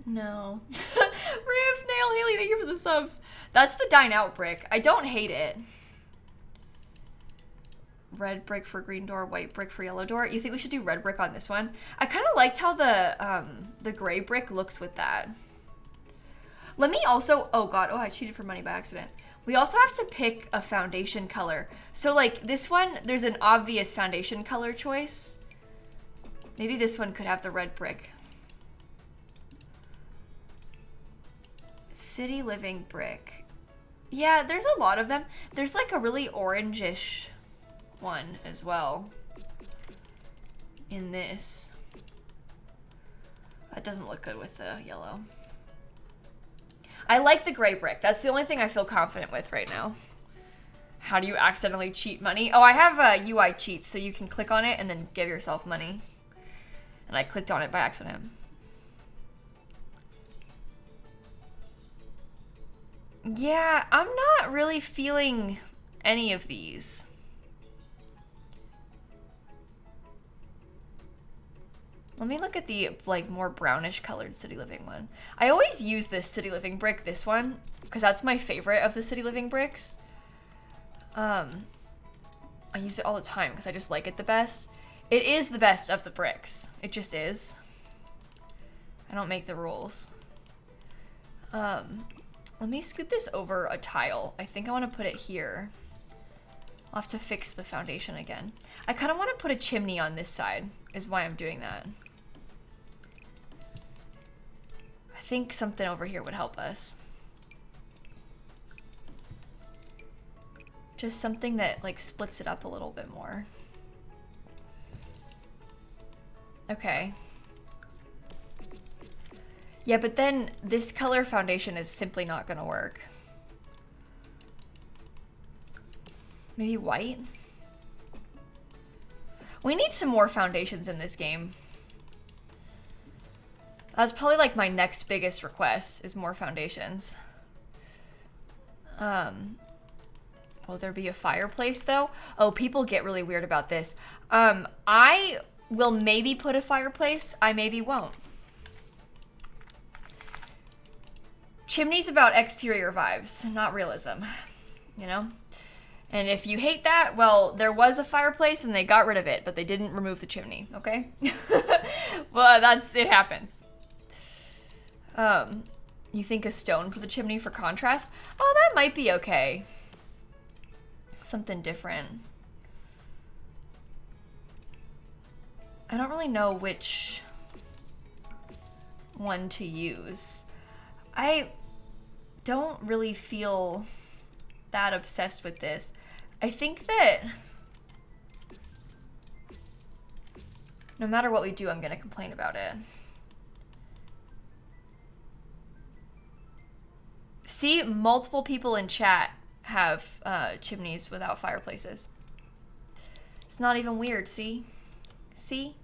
No. Riff, Nail, Haley, thank you for the subs. That's the dine out brick. I don't hate it. Red brick for green door, white brick for yellow door. You think we should do red brick on this one? I kind of liked how the gray brick looks with that. Let me also, oh God, oh, I cheated for money by accident. We also have to pick a foundation color. So like this one, there's an obvious foundation color choice. Maybe this one could have the red brick. City living brick. Yeah, there's a lot of them. There's like a really orangish one as well in this. That doesn't look good with the yellow. I like the gray brick. That's the only thing I feel confident with right now. How do you accidentally cheat money? Oh, I have UI cheats, so you can click on it and then give yourself money. And I clicked on it by accident. Yeah, I'm not really feeling any of these. Let me look at the like more brownish colored City Living one. I always use this City Living brick, this one, because that's my favorite of the City Living bricks. I use it all the time because I just like it the best. It is the best of the bricks. It just is. I don't make the rules. Let me scoot this over a tile. I think I want to put it here. I'll have to fix the foundation again. I kind of want to put a chimney on this side, is why I'm doing that. I think something over here would help us. Just something that like splits it up a little bit more. Okay. Yeah, but then this color foundation is simply not gonna work. Maybe white? We need some more foundations in this game. That's probably like my next biggest request, is more foundations. Will there be a fireplace though? Oh, people get really weird about this. I will maybe put a fireplace. I maybe won't. Chimney's about exterior vibes, not realism, you know? And if you hate that, well, there was a fireplace and they got rid of it, but they didn't remove the chimney, okay? Well, it happens. You think a stone for the chimney for contrast? Oh, that might be okay. Something different. I don't really know which one to use. I don't really feel that obsessed with this. I think that no matter what we do, I'm gonna complain about it. See, multiple people in chat have chimneys without fireplaces. It's not even weird, see? See?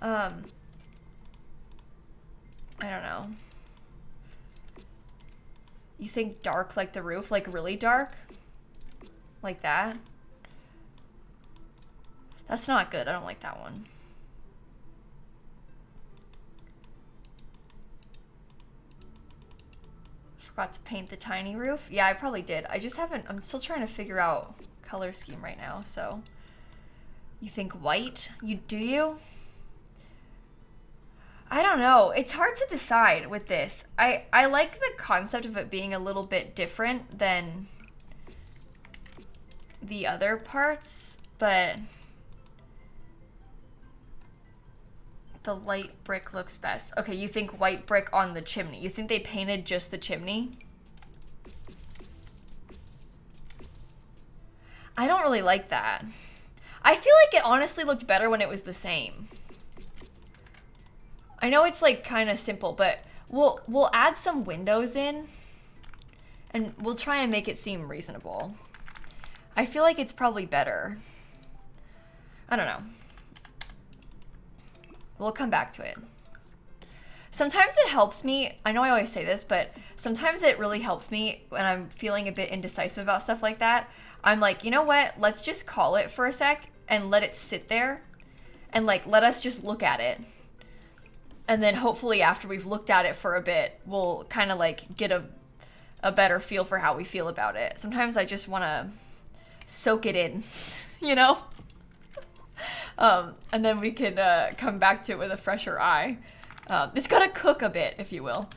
I don't know. You think dark like the roof? Like really dark? Like that? That's not good. I don't like that one. Forgot to paint the tiny roof. Yeah, I probably did. I just haven't, I'm still trying to figure out color scheme right now, so. You think white? Do you? I don't know. It's hard to decide with this. I like the concept of it being a little bit different than the other parts, but the light brick looks best. Okay, you think white brick on the chimney. You think they painted just the chimney? I don't really like that. I feel like it honestly looked better when it was the same. I know it's like kind of simple, but we'll add some windows in and we'll try and make it seem reasonable. I feel like it's probably better. I don't know. We'll come back to it. Sometimes it helps me, I know I always say this, but sometimes it really helps me when I'm feeling a bit indecisive about stuff like that. I'm like, you know what? Let's just call it for a sec and let it sit there and like let us just look at it. And then hopefully after we've looked at it for a bit, we'll kind of like get a better feel for how we feel about it. Sometimes I just want to soak it in, you know? And then we can come back to it with a fresher eye. It's gotta cook a bit, if you will.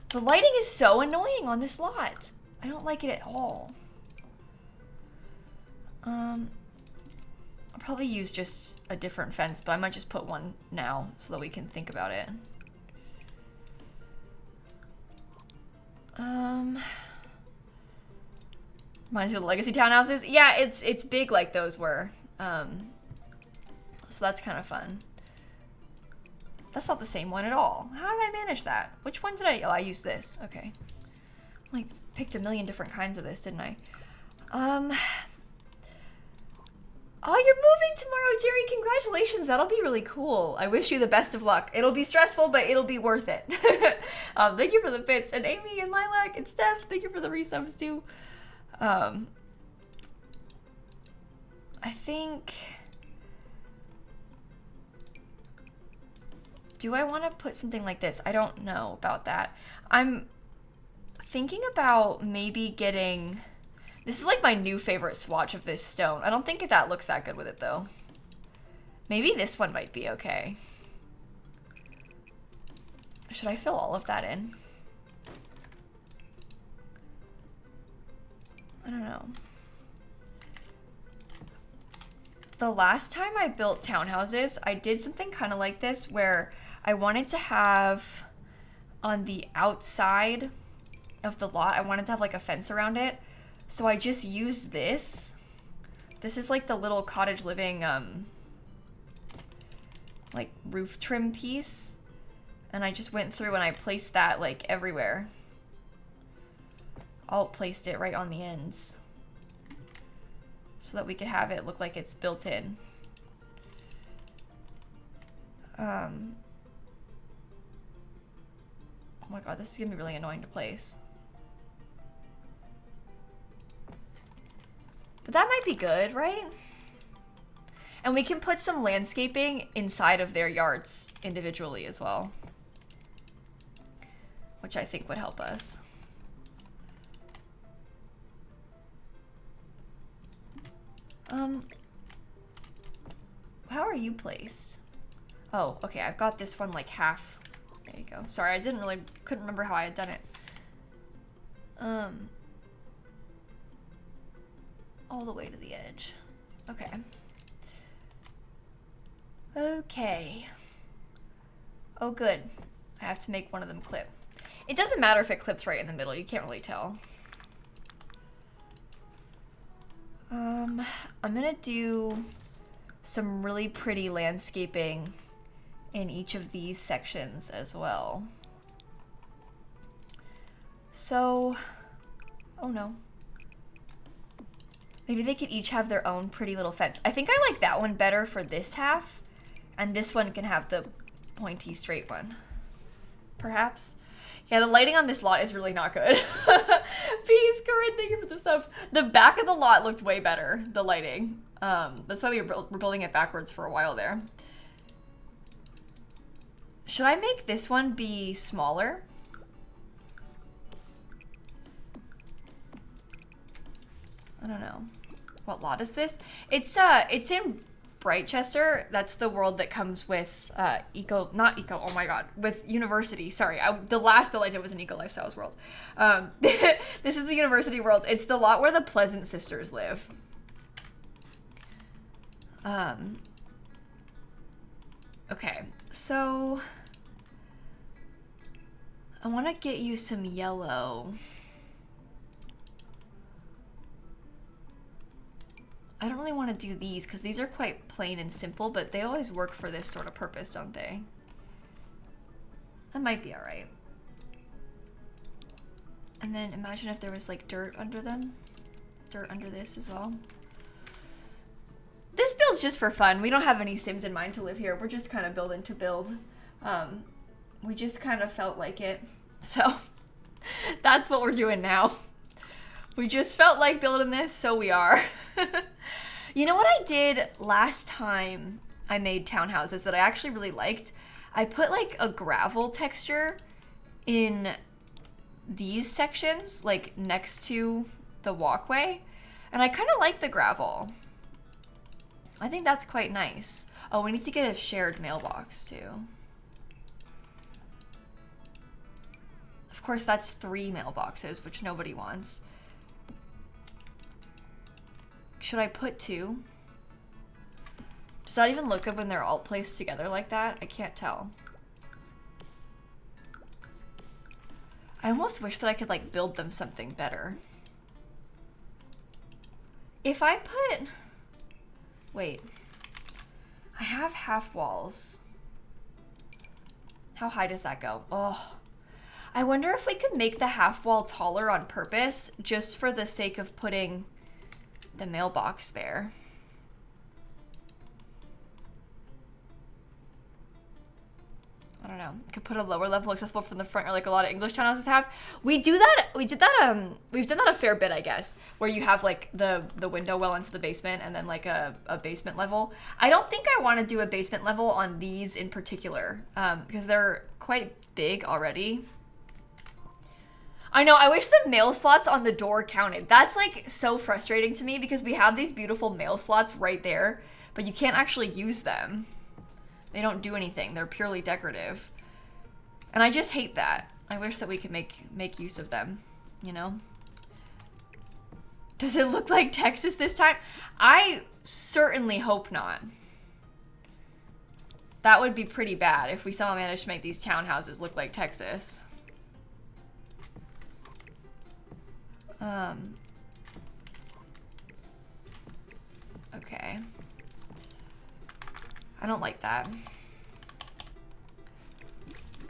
The lighting is so annoying on this lot. I don't like it at all. I'll probably use just a different fence, but I might just put one now so that we can think about it. Reminds you of the legacy townhouses? Yeah, it's big like those were. So that's kind of fun. That's not the same one at all. How did I manage that? Which one did I used this. Okay. Like, picked a million different kinds of this, didn't I? Oh, you're moving tomorrow, Jerry. Congratulations. That'll be really cool. I wish you the best of luck. It'll be stressful, but it'll be worth it. Thank you for the bits. And Amy and Lilac and Steph, thank you for the resubs too. I think... Do I want to put something like this? I don't know about that. I'm thinking about maybe getting... This is like my new favorite swatch of this stone. I don't think that looks that good with it though. Maybe this one might be okay. Should I fill all of that in? I don't know. The last time I built townhouses, I did something kind of like this where I wanted to have on the outside of the lot, I wanted to have like a fence around it. So I just used this. This is like the little cottage living, like roof trim piece. And I just went through and I placed that like everywhere. I'll placed it right on the ends. So that we could have it look like it's built in. Oh my god, this is gonna be really annoying to place. But that might be good, right? And we can put some landscaping inside of their yards individually as well, which I think would help us. How are you placed? Oh, okay, I've got this one like half. There you go. Sorry, couldn't remember how I had done it. All the way to the edge. Okay. Okay. Oh, good. I have to make one of them clip. It doesn't matter if it clips right in the middle. You can't really tell. I'm gonna do some really pretty landscaping in each of these sections as well. So, oh no. Maybe they could each have their own pretty little fence. I think I like that one better for this half, and this one can have the pointy straight one. Perhaps? Yeah, the lighting on this lot is really not good. Peace, Corinne, thank you for the subs. The back of the lot looked way better, the lighting. That's why we were building it backwards for a while there. Should I make this one be smaller? I don't know. What lot is this? It's in Brightchester. That's the world that comes with oh my god, with university. Sorry, the last build I did was an Eco Lifestyles world. This is the university world. It's the lot where the Pleasant sisters live. Okay, so I want to get you some yellow. I don't really want to do these because these are quite plain and simple, but they always work for this sort of purpose, don't they? That might be all right. And then imagine if there was like dirt under them. Dirt under this as well. This build's just for fun. We don't have any Sims in mind to live here. We're just kind of building to build. We just kind of felt like it. So that's what we're doing now. We just felt like building this, so we are. You know what I did last time I made townhouses that I actually really liked? I put like a gravel texture in these sections, like next to the walkway. And I kind of like the gravel. I think that's quite nice. Oh, we need to get a shared mailbox too. Of course, that's 3 mailboxes, which nobody wants. Should I put 2? Does that even look good when they're all placed together like that? I can't tell. I almost wish that I could like build them something better. If I put... Wait. I have half walls. How high does that go? Oh. I wonder if we could make the half wall taller on purpose just for the sake of putting the mailbox there. I don't know. Could put a lower level accessible from the front, or like a lot of English townhouses have. We do that. We did that. We've done that a fair bit, I guess, where you have like the window well into the basement and then like a basement level. I don't think I want to do a basement level on these in particular because they're quite big already. I know, I wish the mail slots on the door counted. That's like so frustrating to me because we have these beautiful mail slots right there, but you can't actually use them. They don't do anything. They're purely decorative. And I just hate that. I wish that we could make use of them, you know? Does it look like Texas this time? I certainly hope not. That would be pretty bad if we somehow managed to make these townhouses look like Texas. Okay. I don't like that.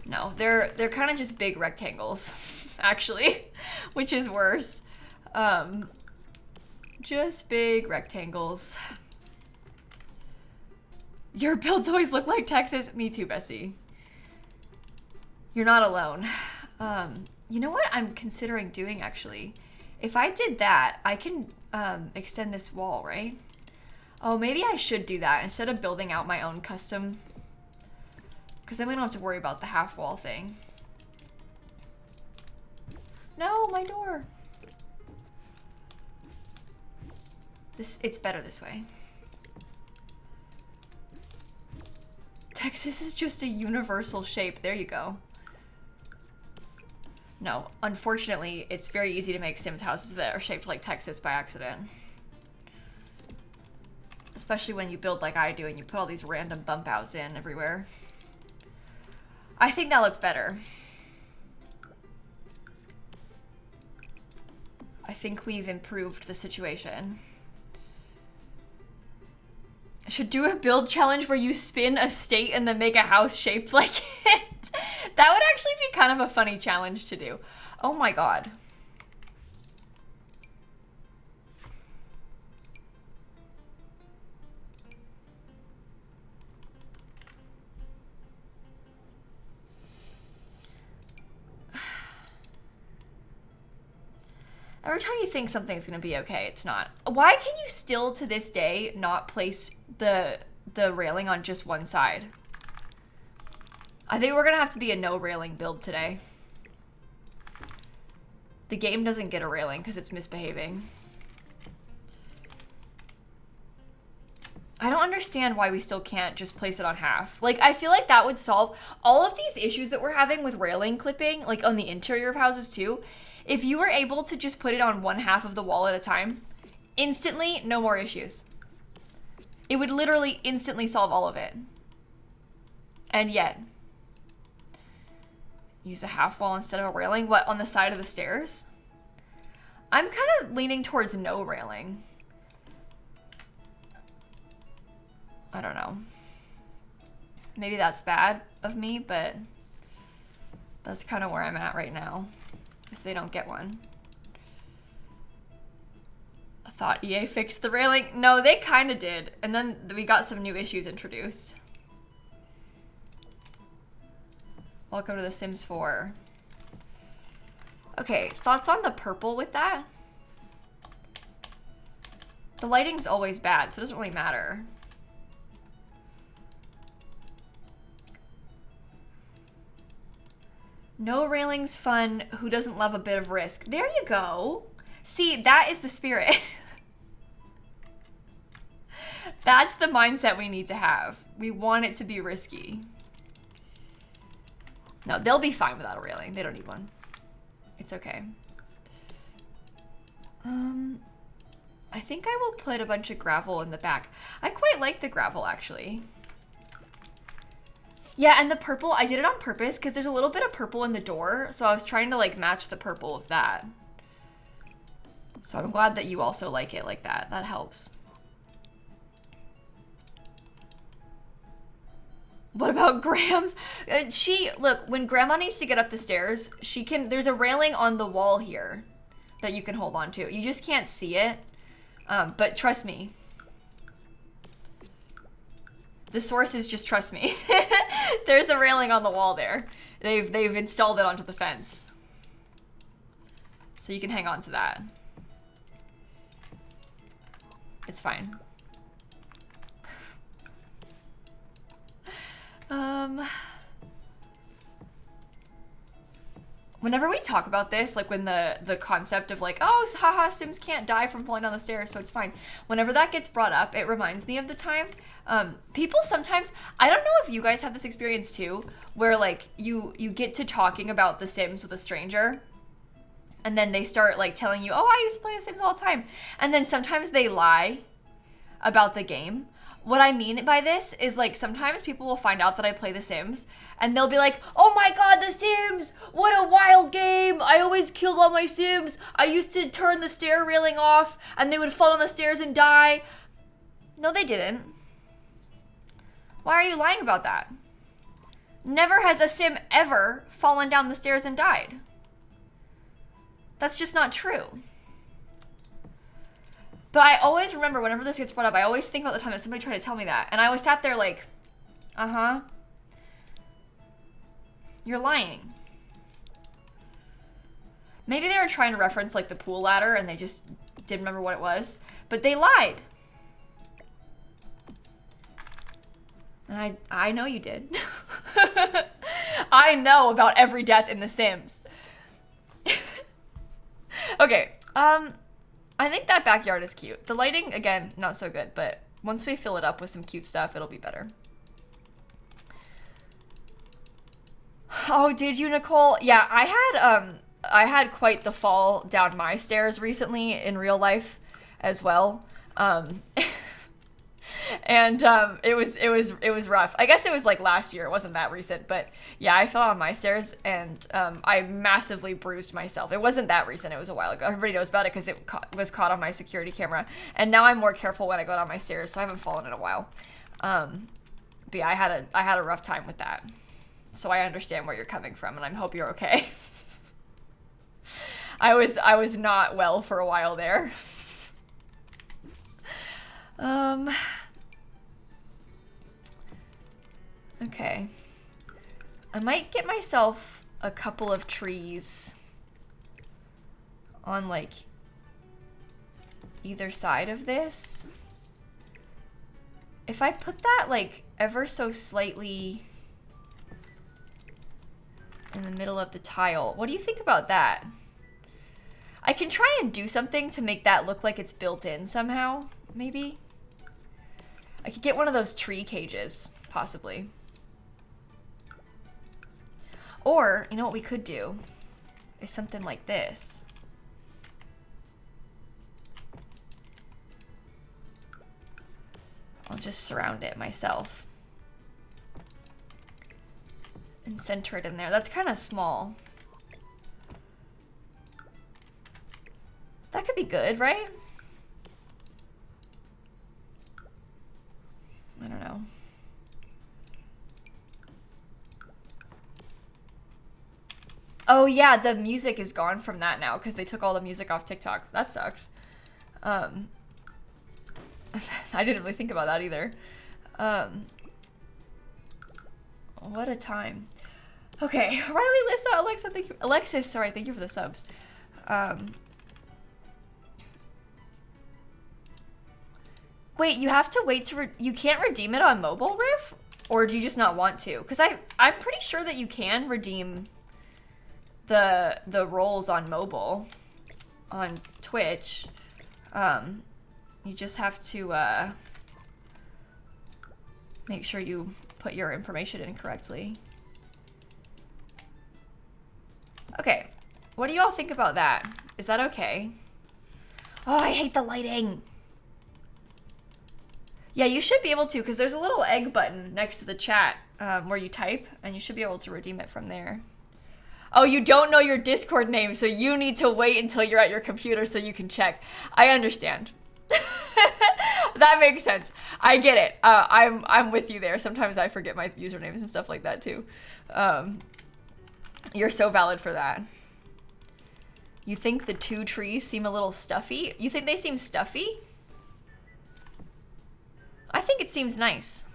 No, they're kind of just big rectangles, actually, which is worse. Just big rectangles. Your builds always look like Texas. Me too, Bessie. You're not alone. You know what I'm considering doing, actually? If I did that, I can extend this wall, right? Oh, maybe I should do that instead of building out my own custom. Because then we don't have to worry about the half wall thing. No, my door. It's better this way. Texas is just a universal shape. There you go. No, unfortunately, it's very easy to make Sims houses that are shaped like Texas by accident. Especially when you build like I do and you put all these random bump outs in everywhere. I think that looks better. I think we've improved the situation. I should do a build challenge where you spin a state and then make a house shaped like it. That would actually be kind of a funny challenge to do. Oh my god. Every time you think something's gonna be okay, it's not. Why can you still, to this day, not place the railing on just one side? I think we're gonna have to be a no railing build today. The game doesn't get a railing because it's misbehaving. I don't understand why we still can't just place it on half. Like, I feel like that would solve all of these issues that we're having with railing clipping, like on the interior of houses too. If you were able to just put it on one half of the wall at a time, instantly, no more issues. It would literally instantly solve all of it. And yet, use a half wall instead of a railing? What, on the side of the stairs? I'm kind of leaning towards no railing. I don't know. Maybe that's bad of me, but that's kind of where I'm at right now. If they don't get one. I thought EA fixed the railing. No, they kind of did. And then we got some new issues introduced. Welcome to The Sims 4. Okay, thoughts on the purple with that? The lighting's always bad, so it doesn't really matter. No railings fun. Who doesn't love a bit of risk? There you go. See, that is the spirit. That's the mindset we need to have. We want it to be risky. No, they'll be fine without a railing. They don't need one. It's okay. I think I will put a bunch of gravel in the back. I quite like the gravel, actually. Yeah, and the purple, I did it on purpose because there's a little bit of purple in the door, so I was trying to like match the purple of that. So I'm glad that you also like it like that. That helps. What about Grams? Look, when Grandma needs to get up the stairs, there's a railing on the wall here that you can hold on to. You just can't see it, but trust me. The source is just trust me. There's a railing on the wall there. They've installed it onto the fence. So you can hang on to that. It's fine. Whenever we talk about this, like when the concept of like, oh, haha, Sims can't die from falling down the stairs, so it's fine. Whenever that gets brought up, it reminds me of the time. People sometimes, I don't know if you guys have this experience too, where like you get to talking about The Sims with a stranger, and then they start like telling you, oh, I used to play The Sims all the time. And then sometimes they lie about the game. What I mean by this is like sometimes people will find out that I play The Sims and they'll be like, oh my god, The Sims, what a wild game. I always killed all my Sims. I used to turn the stair railing off and they would fall on the stairs and die. No, they didn't. Why are you lying about that? Never has a Sim ever fallen down the stairs and died. That's just not true. But I always remember whenever this gets brought up, I always think about the time that somebody tried to tell me that. And I was sat there like, uh-huh. You're lying. Maybe they were trying to reference like the pool ladder and they just didn't remember what it was, but they lied. And I know you did. I know about every death in The Sims. Okay, I think that backyard is cute. The lighting, again, not so good, but once we fill it up with some cute stuff, it'll be better. Oh, did you, Nicole? Yeah, I had quite the fall down my stairs recently in real life as well. And it was rough. I guess it was like last year. It wasn't that recent, but yeah, I fell on my stairs and I massively bruised myself. It wasn't that recent. It was a while ago. Everybody knows about it because it was caught on my security camera. And now I'm more careful when I go down my stairs, so I haven't fallen in a while. But yeah, I had a rough time with that. So I understand where you're coming from, and I hope you're okay. I was not well for a while there. Okay. I might get myself a couple of trees on like either side of this. If I put that like ever so slightly in the middle of the tile, what do you think about that? I can try and do something to make that look like it's built in somehow, maybe. I could get one of those tree cages, possibly. Or, you know what we could do? Is something like this. I'll just surround it myself. And center it in there. That's kind of small. That could be good, right? I don't know. Oh yeah, the music is gone from that now because they took all the music off TikTok. That sucks. I didn't really think about that either. What a time. Okay, Riley, Lissa, Alexa, thank you. Alexis, sorry, thank you for the subs. Wait, you have to wait to you can't redeem it on mobile, Riff? Or do you just not want to? Because I'm pretty sure that you can redeem the roles on mobile on Twitch. You just have to make sure you put your information in correctly. Okay, what do you all think about that? Is that okay? Oh, I hate the lighting. Yeah, you should be able to, because there's a little egg button next to the chat where you type, and you should be able to redeem it from there. Oh, you don't know your Discord name, so you need to wait until you're at your computer so you can check. I understand. That makes sense. I get it. I'm with you there. Sometimes I forget my usernames and stuff like that too. You're so valid for that. You think the two trees seem a little stuffy? You think they seem stuffy? I think it seems nice.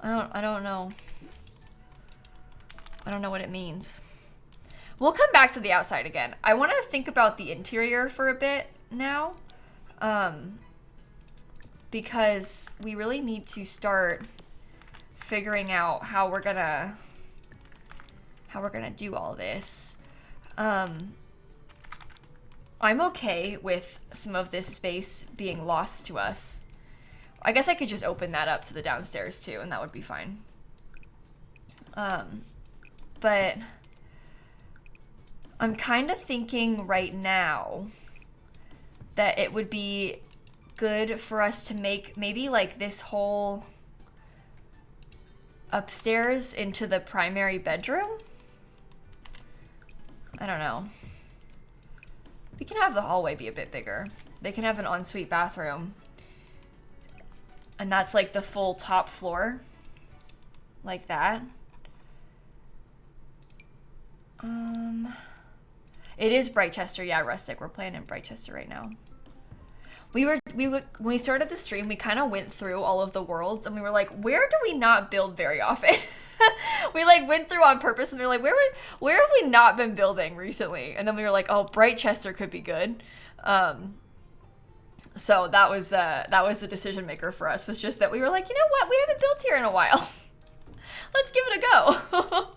I don't know. I don't know what it means. We'll come back to the outside again. I want to think about the interior for a bit now. Because we really need to start figuring out how we're gonna do all this. I'm okay with some of this space being lost to us. I guess I could just open that up to the downstairs too, and that would be fine. But I'm kind of thinking right now that it would be good for us to make maybe like this whole upstairs into the primary bedroom. I don't know. We can have the hallway be a bit bigger. They can have an ensuite bathroom. And that's like the full top floor. Like that. It is Brightchester. Yeah, Rustic. We're playing in Brightchester right now. When we started the stream, we kind of went through all of the worlds and we were like, where do we not build very often? We like went through on purpose and we were like, where have we not been building recently? And then we were like, oh, Brightchester could be good. So that was the decision maker for us, was just that we were like, you know what, we haven't built here in a while. Let's give it a go.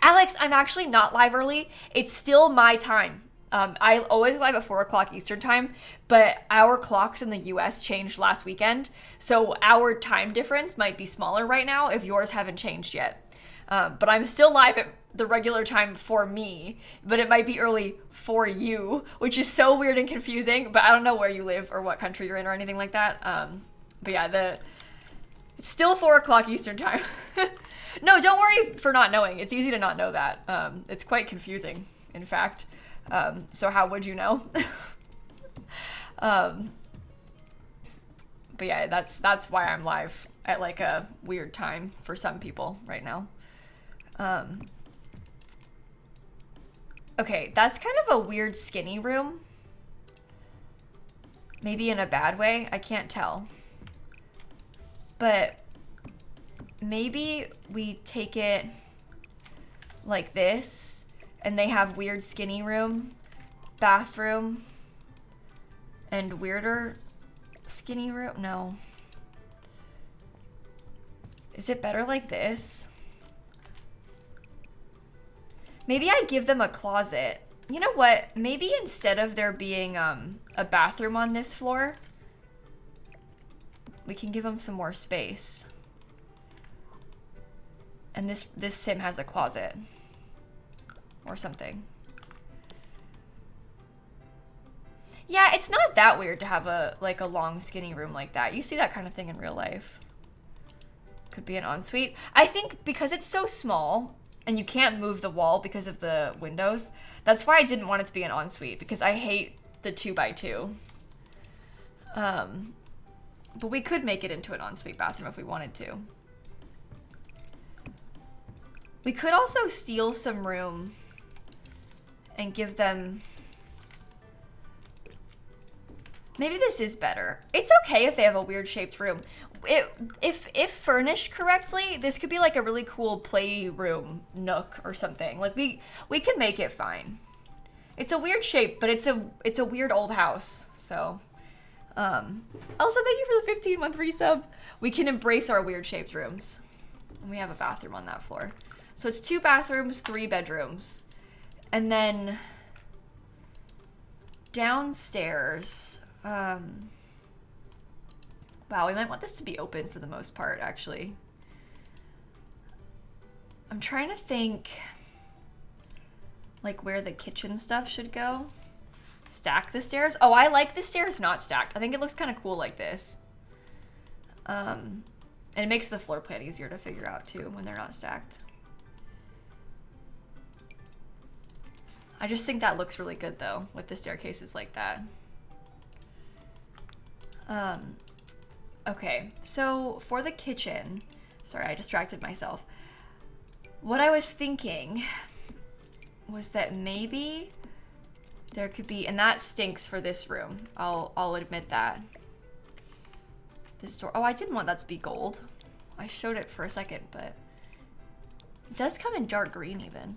Alex, I'm actually not live early. It's still my time. I always live at 4 o'clock Eastern time, but our clocks in the US changed last weekend. So our time difference might be smaller right now if yours haven't changed yet. But I'm still live at the regular time for me, but it might be early for you, which is so weird and confusing, but I don't know where you live or what country you're in or anything like that. But yeah, it's still 4 o'clock Eastern time. No, don't worry for not knowing. It's easy to not know that. It's quite confusing, in fact. So how would you know? But yeah, that's why I'm live at like a weird time for some people right now. Okay, that's kind of a weird skinny room. Maybe in a bad way, I can't tell. But maybe we take it like this, and they have weird skinny room, bathroom, and weirder skinny room. No. Is it better like this? Maybe I give them a closet. You know what? Maybe instead of there being a bathroom on this floor, we can give them some more space. And this sim has a closet or something. Yeah, it's not that weird to have a long skinny room like that. You see that kind of thing in real life. Could be an ensuite. I think because it's so small and you can't move the wall because of the windows, that's why I didn't want it to be an ensuite, because I hate the 2x2. But we could make it into an ensuite bathroom if we wanted to. We could also steal some room and give them... Maybe this is better. It's okay if they have a weird shaped room. If furnished correctly, this could be like a really cool playroom nook or something. Like we could make it fine. It's a weird shape, but it's a weird old house. So, also thank you for the 15-month resub. We can embrace our weird shaped rooms. And we have a bathroom on that floor. So it's 2 bathrooms, 3 bedrooms. And then downstairs, wow, we might want this to be open for the most part, actually. I'm trying to think like where the kitchen stuff should go. Stack the stairs. Oh, I like the stairs not stacked. I think it looks kind of cool like this. And it makes the floor plan easier to figure out too when they're not stacked. I just think that looks really good though with the staircases like that. Okay, so for the kitchen, sorry, I distracted myself. What I was thinking was that maybe there could be, and that stinks for this room. I'll admit that. This door, oh, I didn't want that to be gold. I showed it for a second, but it does come in dark green even.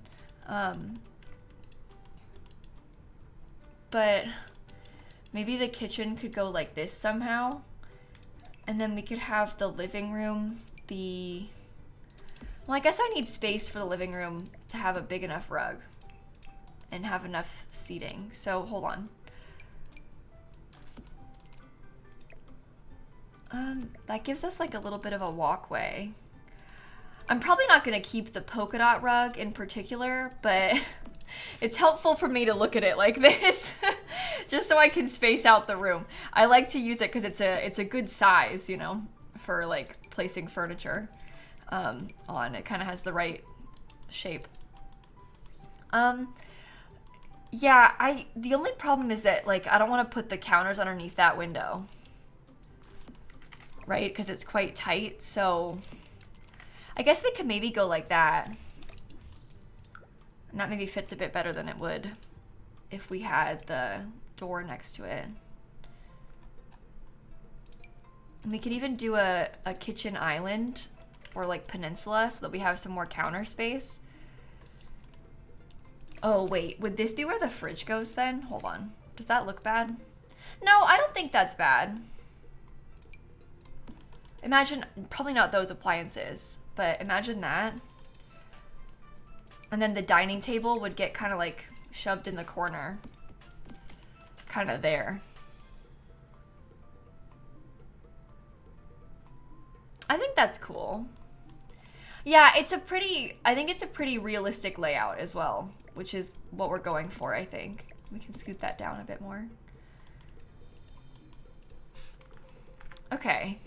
But maybe the kitchen could go like this somehow. And then we could have the living room be... Well, I guess I need space for the living room to have a big enough rug and have enough seating. So hold on. That gives us like a little bit of a walkway. I'm probably not gonna keep the polka dot rug in particular, but it's helpful for me to look at it like this, just so I can space out the room. I like to use it because it's a good size, you know, for like placing furniture on. It kind of has the right shape. Yeah, the only problem is that like I don't want to put the counters underneath that window, right? Because it's quite tight. So I guess they could maybe go like that. And that maybe fits a bit better than it would if we had the door next to it. And we could even do a kitchen island or like peninsula so that we have some more counter space. Oh wait, would this be where the fridge goes then? Hold on. Does that look bad? No, I don't think that's bad. Imagine, probably not those appliances, but imagine that. And then the dining table would get kind of like shoved in the corner. Kind of there. I think that's cool. Yeah, I think it's a pretty realistic layout as well, which is what we're going for, I think. We can scoot that down a bit more. Okay.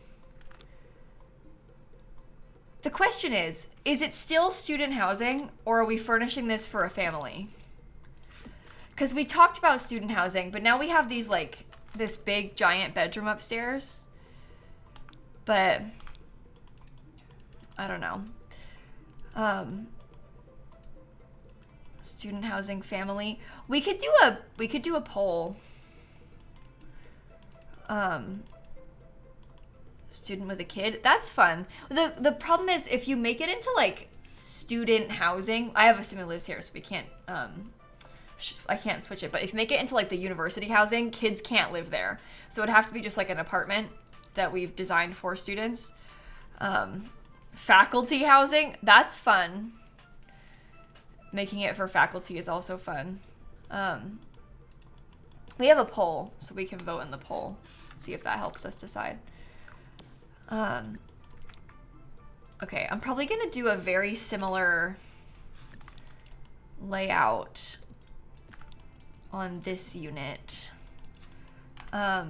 The question is it still student housing or are we furnishing this for a family? Because we talked about student housing, but now we have these like, this big giant bedroom upstairs. But I don't know. Student housing family. We could do a poll. Student with a kid. That's fun. The problem is if you make it into like student housing, I have a sibling lives here, so we can't I can't switch it, but if you make it into like the university housing, kids can't live there. So it'd have to be just like an apartment that we've designed for students. Faculty housing, that's fun. Making it for faculty is also fun. We have a poll, so we can vote in the poll. See if that helps us decide. Okay, I'm probably gonna do a very similar layout on this unit. Oh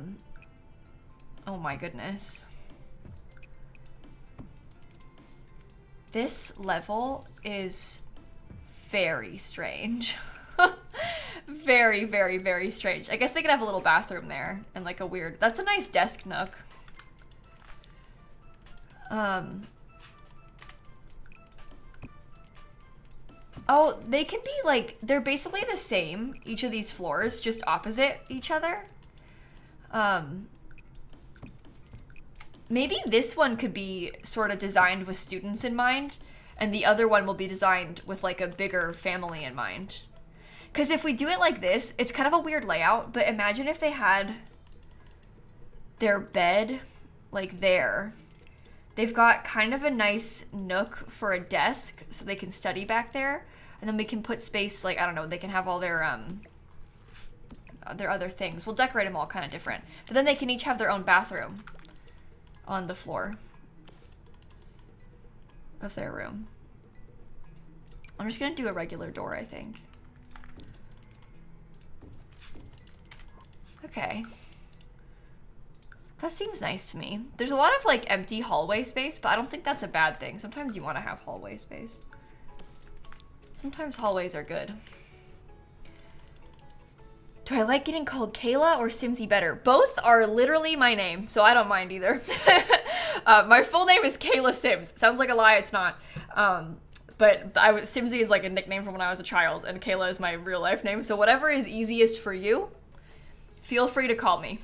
my goodness. This level is very strange. Very, very, very strange. I guess they could have a little bathroom there and like a weird, that's a nice desk nook. Oh, they can be like, they're basically the same, each of these floors, just opposite each other. Maybe this one could be sort of designed with students in mind, and the other one will be designed with like a bigger family in mind. Because if we do it like this, it's kind of a weird layout, but imagine if they had their bed like there. They've got kind of a nice nook for a desk so they can study back there. And then we can put space, like, I don't know, they can have all their other things. We'll decorate them all kind of different. But then they can each have their own bathroom on the floor of their room. I'm just gonna do a regular door, I think. Okay. That seems nice to me. There's a lot of like empty hallway space, but I don't think that's a bad thing. Sometimes you want to have hallway space. Sometimes hallways are good. Do I like getting called Kayla or Simsie better? Both are literally my name, so I don't mind either. My full name is Kayla Sims. Sounds like a lie, it's not. But Simsie is like a nickname from when I was a child, and Kayla is my real life name. So whatever is easiest for you, feel free to call me.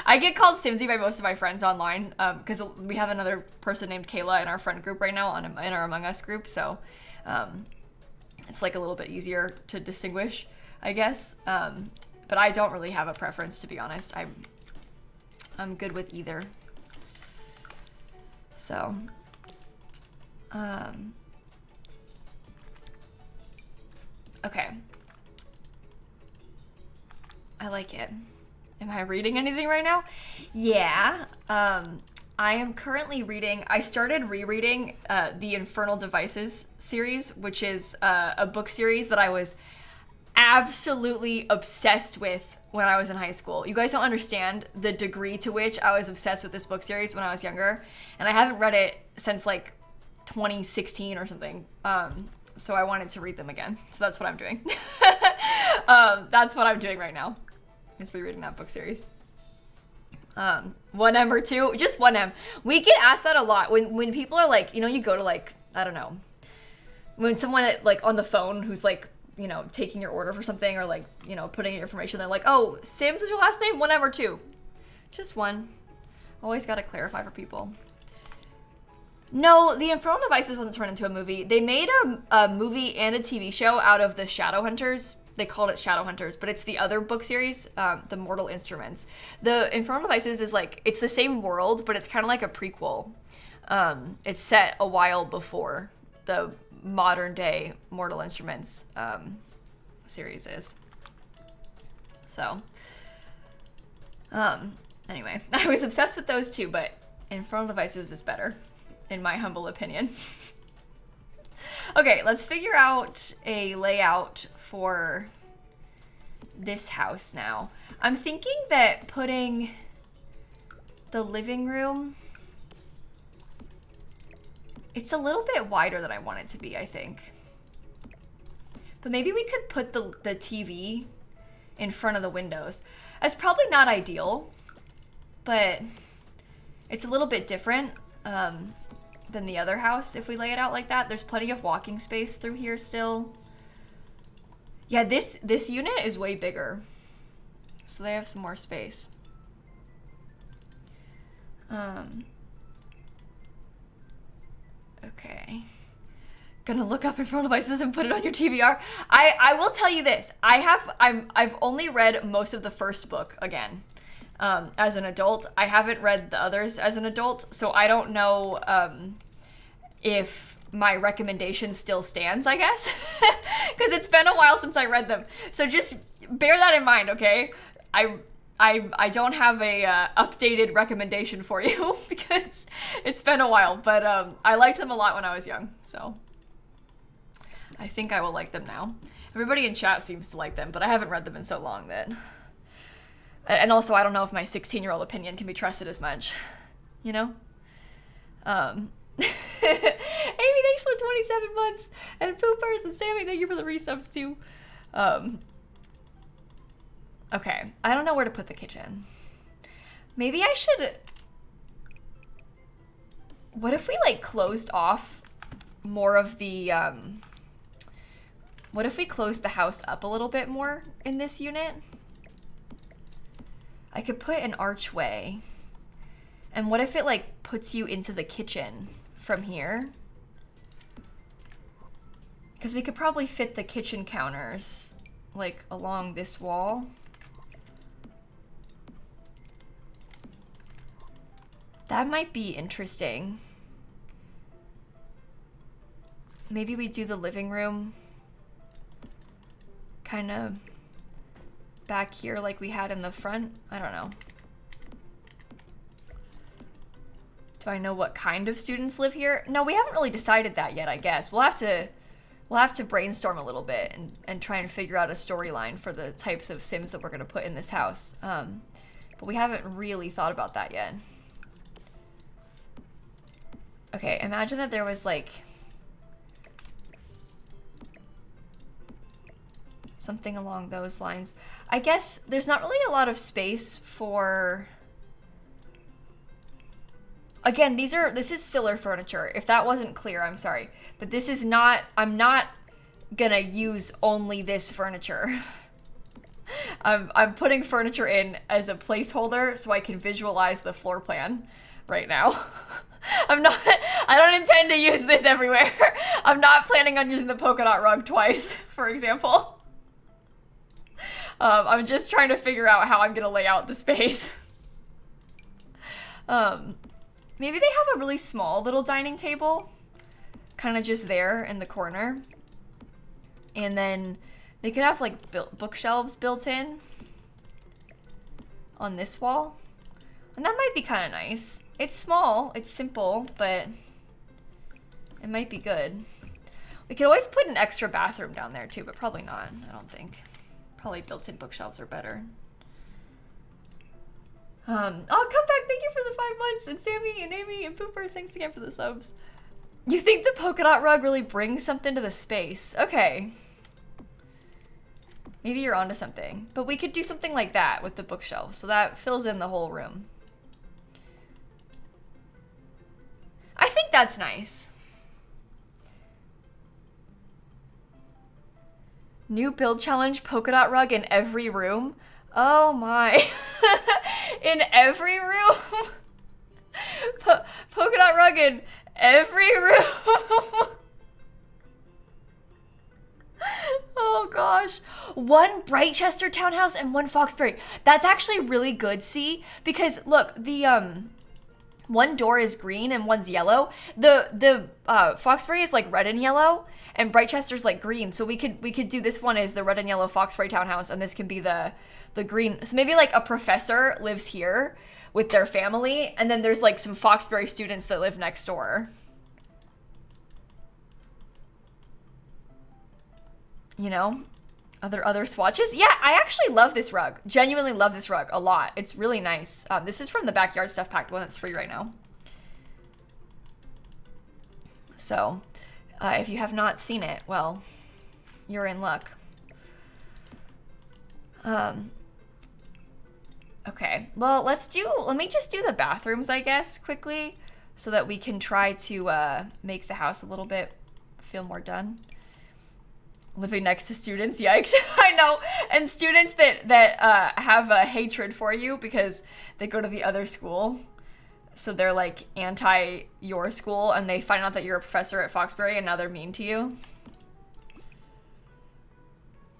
I get called Simsie by most of my friends online because we have another person named Kayla in our friend group right now, in our Among Us group. So it's like a little bit easier to distinguish, I guess. But I don't really have a preference, to be honest. I'm good with either. So, okay. I like it. Am I reading anything right now? Yeah. I am currently reading, I started rereading the Infernal Devices series, which is a book series that I was absolutely obsessed with when I was in high school. You guys don't understand the degree to which I was obsessed with this book series when I was younger. And I haven't read it since like 2016 or something. So I wanted to read them again. So that's what I'm doing. That's what I'm doing right now. Is rereading that book series. 1M or 2? Just 1M. We get asked that a lot when people are like, you know, you go to like, I don't know, when someone like on the phone who's like, you know, taking your order for something or like, you know, putting in your information, they're like, oh, Sims is your last name? 1M or 2? Just 1. Always gotta clarify for people. No, the Infernal Devices wasn't turned into a movie. They made a movie and a TV show out of the Shadowhunters. They called it Shadowhunters, but it's the other book series, the Mortal Instruments. The Infernal Devices is like, it's the same world, but it's kind of like a prequel. It's set a while before the modern day Mortal Instruments series is. So, anyway, I was obsessed with those two, but Infernal Devices is better, in my humble opinion. Okay, let's figure out a layout for this house now. I'm thinking that putting the living room, it's a little bit wider than I want it to be, I think. But maybe we could put the TV in front of the windows. That's probably not ideal, but it's a little bit different than the other house if we lay it out like that. There's plenty of walking space through here still. Yeah, this unit is way bigger, so they have some more space. Okay. Gonna look up Infernal Devices and put it on your TBR. I will tell you this. I've only read most of the first book again. As an adult. I haven't read the others as an adult, so I don't know if my recommendation still stands, I guess. Because it's been a while since I read them. So just bear that in mind, okay? I don't have a updated recommendation for you because it's been a while, but I liked them a lot when I was young, so I think I will like them now. Everybody in chat seems to like them, but I haven't read them in so long that... And also, I don't know if my 16-year-old opinion can be trusted as much, you know? Amy, thanks for the 27 months. And Poopers and Sammy, thank you for the resubs too. Okay, I don't know where to put the kitchen. Maybe I should... What if we, like, closed off more of the, What if we closed the house up a little bit more in this unit? I could put an archway. And what if it like puts you into the kitchen from here? Because we could probably fit the kitchen counters like along this wall. That might be interesting. Maybe we do the living room kind of back here like we had in the front. I don't know. Do I know what kind of students live here? No, we haven't really decided that yet, I guess. We'll have to brainstorm a little bit and try and figure out a storyline for the types of Sims that we're gonna put in this house. But we haven't really thought about that yet. Okay, imagine that there was like something along those lines. I guess there's not really a lot of space for... Again, this is filler furniture. If that wasn't clear, I'm sorry. But this is not... I'm not gonna use only this furniture. I'm putting furniture in as a placeholder so I can visualize the floor plan right now. I don't intend to use this everywhere. I'm not planning on using the polka dot rug twice, for example. I'm just trying to figure out how I'm gonna lay out the space. Maybe they have a really small little dining table, kind of just there in the corner. And then they could have like bookshelves built in on this wall. And that might be kind of nice. It's small, it's simple, but it might be good. We could always put an extra bathroom down there too, but probably not, I don't think. Probably built-in bookshelves are better. Oh, come back, thank you for the 5 months, and Sammy and Amy and Poopers, thanks again for the subs. You think the polka dot rug really brings something to the space? Okay. Maybe you're onto something. But we could do something like that with the bookshelves, so that fills in the whole room. I think that's nice. New build challenge, polka dot rug in every room. Oh my. In every room? Polka dot rug in Every room. Oh gosh. One Brightchester townhouse and one Foxbury. That's actually really good, see? Because look, the one door is green and one's yellow. The Foxbury is like red and yellow, and Brightchester's like green. So we could do this one as the red and yellow Foxbury townhouse, and this can be the green. So maybe like a professor lives here with their family, and then there's like some Foxbury students that live next door. You know, other swatches. Yeah, I actually love this rug. Genuinely love this rug a lot. It's really nice. This is from the Backyard Stuff Pack, the one that's free right now. So, if you have not seen it, well, you're in luck. Okay, well, let me just do the bathrooms, I guess, quickly, so that we can try to make the house a little bit feel more done. Living next to students, yikes. I know. And students that have a hatred for you because they go to the other school. So they're like anti your school, and they find out that you're a professor at Foxbury and now they're mean to you.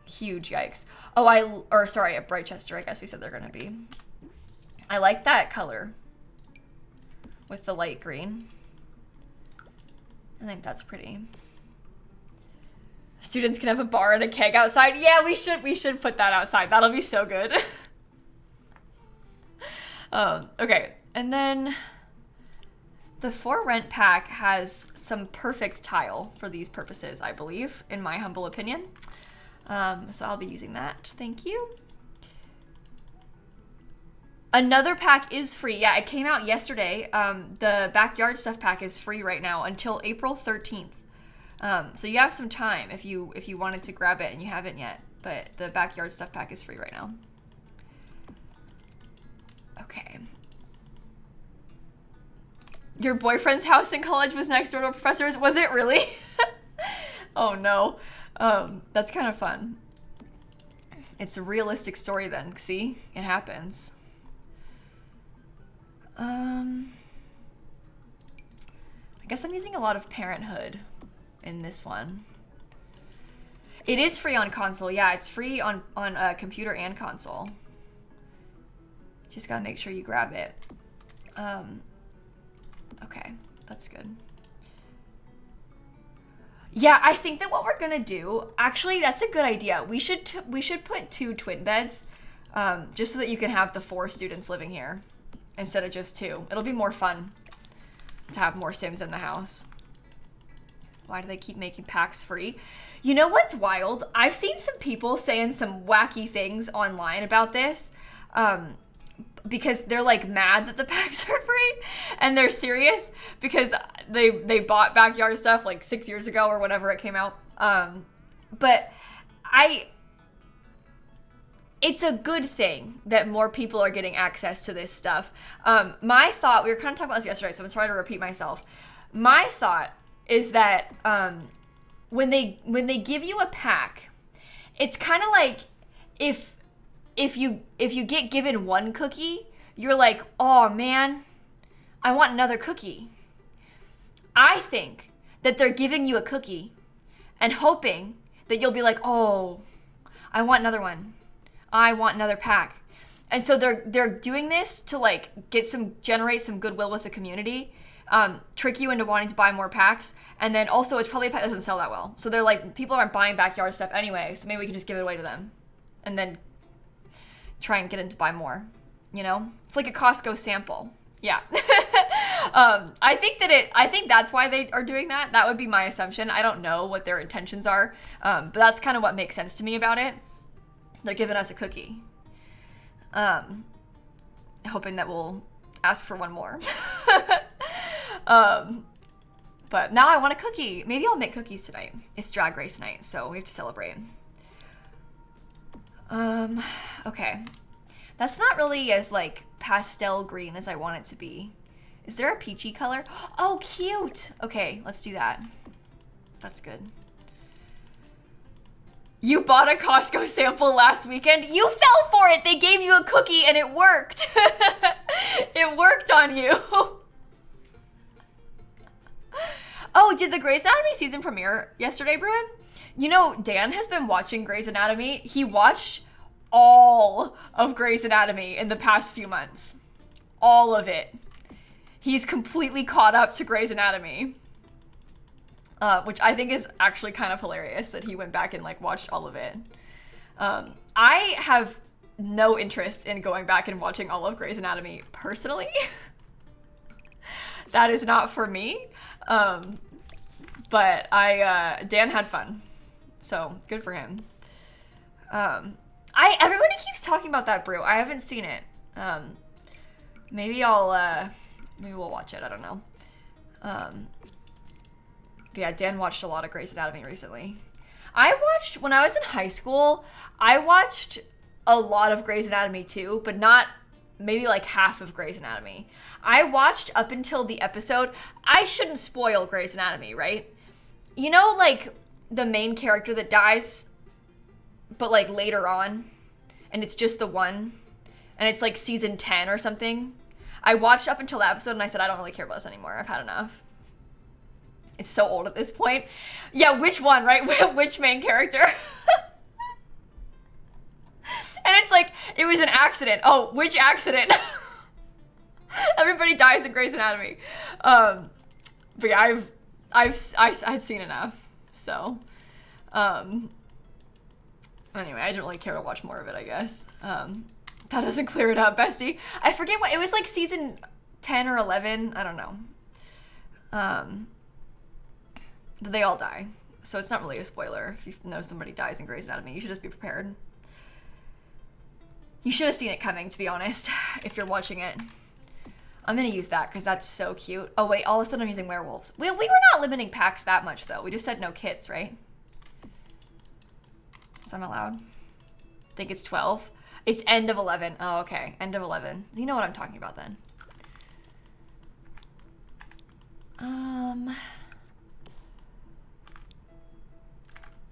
Huge yikes. Oh, at Brightchester, I guess we said they're gonna be. I like that color with the light green. I think that's pretty. Students can have a bar and a keg outside. Yeah, we should put that outside. That'll be so good. Okay, and then the For Rent pack has some perfect tile for these purposes, I believe, in my humble opinion. So I'll be using that. Thank you. Another pack is free. Yeah, it came out yesterday. The Backyard Stuff pack is free right now until April 13th. So you have some time if you wanted to grab it and you haven't yet, but the Backyard Stuff pack is free right now. Okay. Your boyfriend's house in college was next door to a professor's? Was it really? Oh no. That's kind of fun. It's a realistic story then. See? It happens. I guess I'm using a lot of Parenthood in this one. It is free on console. Yeah, it's free on computer and console. Just gotta make sure you grab it. Okay, that's good. Yeah, I think that what we're gonna do, actually, that's a good idea. We should put 2 twin beds, just so that you can have the 4 students living here instead of just 2. It'll be more fun to have more Sims in the house. Why do they keep making packs free? You know what's wild? I've seen some people saying some wacky things online about this, because they're like mad that the packs are free, and they're serious because they bought Backyard Stuff like 6 years ago or whenever it came out. But it's a good thing that more people are getting access to this stuff. My thought, we were kind of talking about this yesterday, so I'm sorry to repeat myself. My thought is that when they give you a pack, it's kind of like if you get given one cookie, you're like, oh man, I want another cookie. I think that they're giving you a cookie and hoping that you'll be like, oh, I want another one. I want another pack. And so they're doing this to like generate some goodwill with the community, trick you into wanting to buy more packs, and then also it's probably a pack that doesn't sell that well. So they're like, people aren't buying Backyard Stuff anyway, so maybe we can just give it away to them and then try and get them to buy more, you know? It's like a Costco sample. Yeah. I think that's why they are doing that. That would be my assumption. I don't know what their intentions are, but that's kind of what makes sense to me about it. They're giving us a cookie. Hoping that we'll ask for one more. But now I want a cookie. Maybe I'll make cookies tonight. It's Drag Race night, so we have to celebrate. Okay. That's not really as like pastel green as I want it to be. Is there a peachy color? Oh, cute. Okay, let's do that. That's good. You bought a Costco sample last weekend? You fell for it. They gave you a cookie and it worked. It worked on you. Oh, did the Grey's Anatomy season premiere yesterday, Bruin? You know, Dan has been watching Grey's Anatomy. He watched all of Grey's Anatomy in the past few months. All of it. He's completely caught up to Grey's Anatomy. Which I think is actually kind of hilarious that he went back and like watched all of it. I have no interest in going back and watching all of Grey's Anatomy personally. That is not for me. But Dan had fun. So good for him. Everybody keeps talking about that brew. I haven't seen it. Maybe we'll watch it. I don't know. But yeah, Dan watched a lot of Grey's Anatomy recently. When I was in high school, I watched a lot of Grey's Anatomy too, but not maybe like half of Grey's Anatomy. I watched up until the episode. I shouldn't spoil Grey's Anatomy, right? You know, like the main character that dies, but like later on, and it's just the one, and it's like season 10 or something. I watched up until that episode and I said, I don't really care about this anymore. I've had enough. It's so old at this point. Yeah, which one, right? Which main character? And it's like, it was an accident. Oh, which accident? Everybody dies in Grey's Anatomy. But yeah, I'd seen enough. So, anyway, I didn't really care to watch more of it, I guess. That doesn't clear it up, Bestie. I forget what, it was like season 10 or 11. I don't know. They all die. So it's not really a spoiler. If you know somebody dies in Grey's Anatomy, you should just be prepared. You should have seen it coming, to be honest, if you're watching it. I'm gonna use that because that's so cute. Oh wait, all of a sudden I'm using werewolves. We were not limiting packs that much though. We just said no kits, right? So I'm allowed. I think it's 12. It's end of 11. Oh, okay. End of 11. You know what I'm talking about then.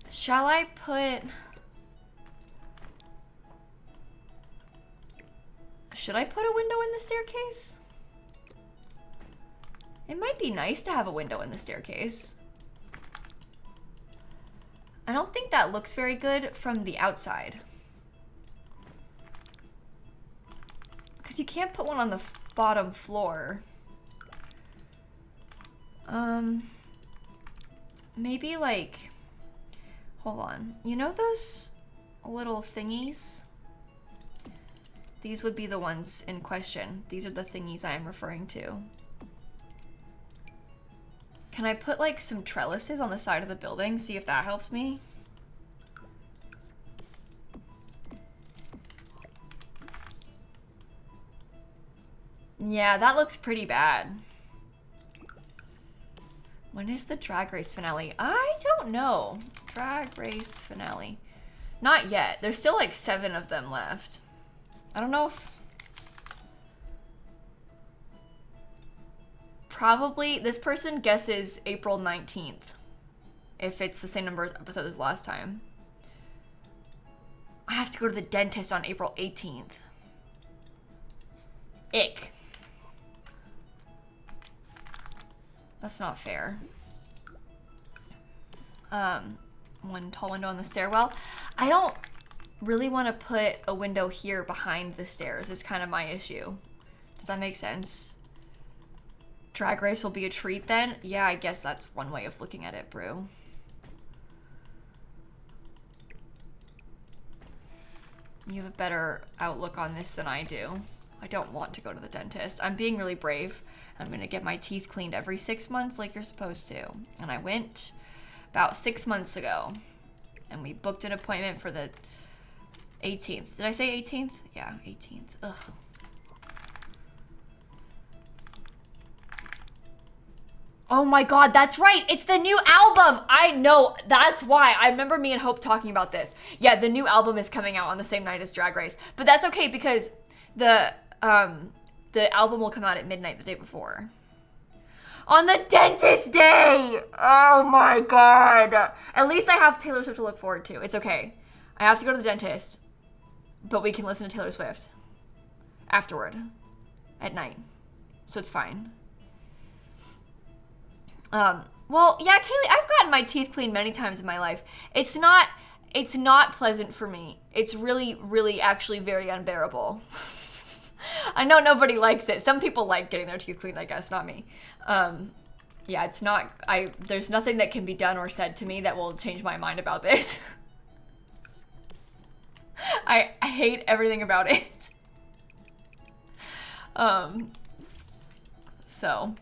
Shall I put... Should I put a window in the staircase? It might be nice to have a window in the staircase. I don't think that looks very good from the outside. Because you can't put one on the bottom floor. Maybe like... Hold on. You know those little thingies? These would be the ones in question. These are the thingies I am referring to. Can I put like some trellises on the side of the building? See if that helps me. Yeah, that looks pretty bad. When is the Drag Race finale? I don't know. Drag Race finale. Not yet. There's still like 7 of them left. I don't know if... Probably, this person guesses April 19th. If it's the same number of episodes as last time. I have to go to the dentist on April 18th. Ick. That's not fair. One tall window on the stairwell. I don't really want to put a window here behind the stairs is kind of my issue. Does that make sense? Drag Race will be a treat then? Yeah, I guess that's one way of looking at it, Brew. You have a better outlook on this than I do. I don't want to go to the dentist. I'm being really brave. I'm gonna get my teeth cleaned every 6 months like you're supposed to. And I went about 6 months ago. And we booked an appointment for the 18th. Did I say 18th? Yeah, 18th. Ugh. Oh my god, that's right. It's the new album. I know. That's why. I remember me and Hope talking about this. Yeah, the new album is coming out on the same night as Drag Race. But that's okay because the album will come out at midnight the day before. On the dentist day! Oh my god. At least I have Taylor Swift to look forward to. It's okay. I have to go to the dentist, but we can listen to Taylor Swift afterward at night. So it's fine. Well, yeah, Kaylee, I've gotten my teeth cleaned many times in my life. It's not pleasant for me. It's really, really actually very unbearable. I know nobody likes it. Some people like getting their teeth cleaned, I guess, not me. Yeah, it's not, there's nothing that can be done or said to me that will change my mind about this. I hate everything about it. So.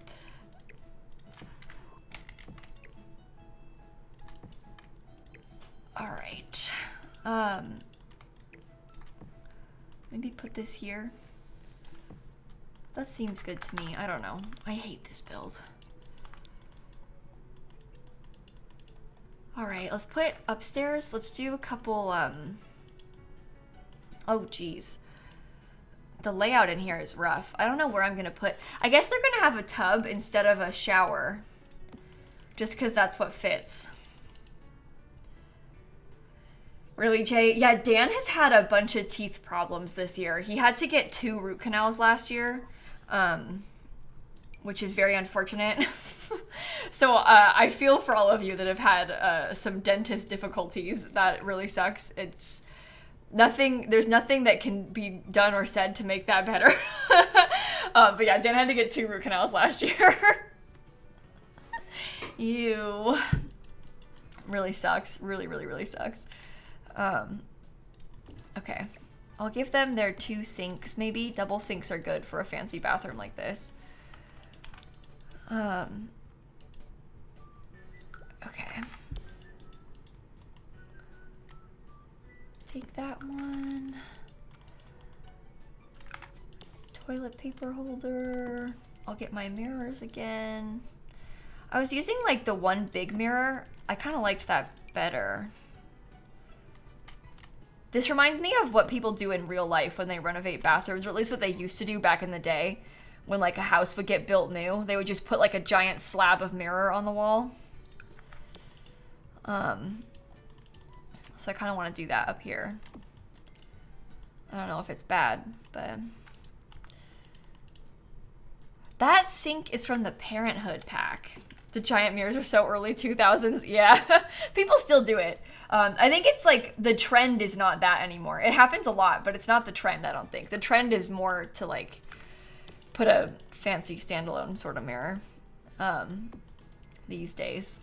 All right. Maybe put this here. That seems good to me. I don't know. I hate this build. All right, let's put upstairs. Let's do a couple, oh geez. The layout in here is rough. I don't know where I'm gonna put, I guess they're gonna have a tub instead of a shower. Just because that's what fits. Really, Jay? Yeah, Dan has had a bunch of teeth problems this year. He had to get 2 root canals last year, which is very unfortunate. So I feel for all of you that have had some dentist difficulties. That really sucks. It's nothing, there's nothing that can be done or said to make that better. But yeah, Dan had to get 2 root canals last year. Ew. Really sucks. Really, really, really sucks. Okay. I'll give them their 2 sinks, maybe. Double sinks are good for a fancy bathroom like this. Okay. Take that one. Toilet paper holder. I'll get my mirrors again. I was using like the one big mirror. I kind of liked that better. This reminds me of what people do in real life when they renovate bathrooms, or at least what they used to do back in the day when like a house would get built new. They would just put like a giant slab of mirror on the wall. So I kind of want to do that up here. I don't know if it's bad, but that sink is from the Parenthood pack. The giant mirrors are so early 2000s. Yeah, people still do it. I think it's like the trend is not that anymore. It happens a lot, but it's not the trend, I don't think. The trend is more to like put a fancy standalone sort of mirror these days.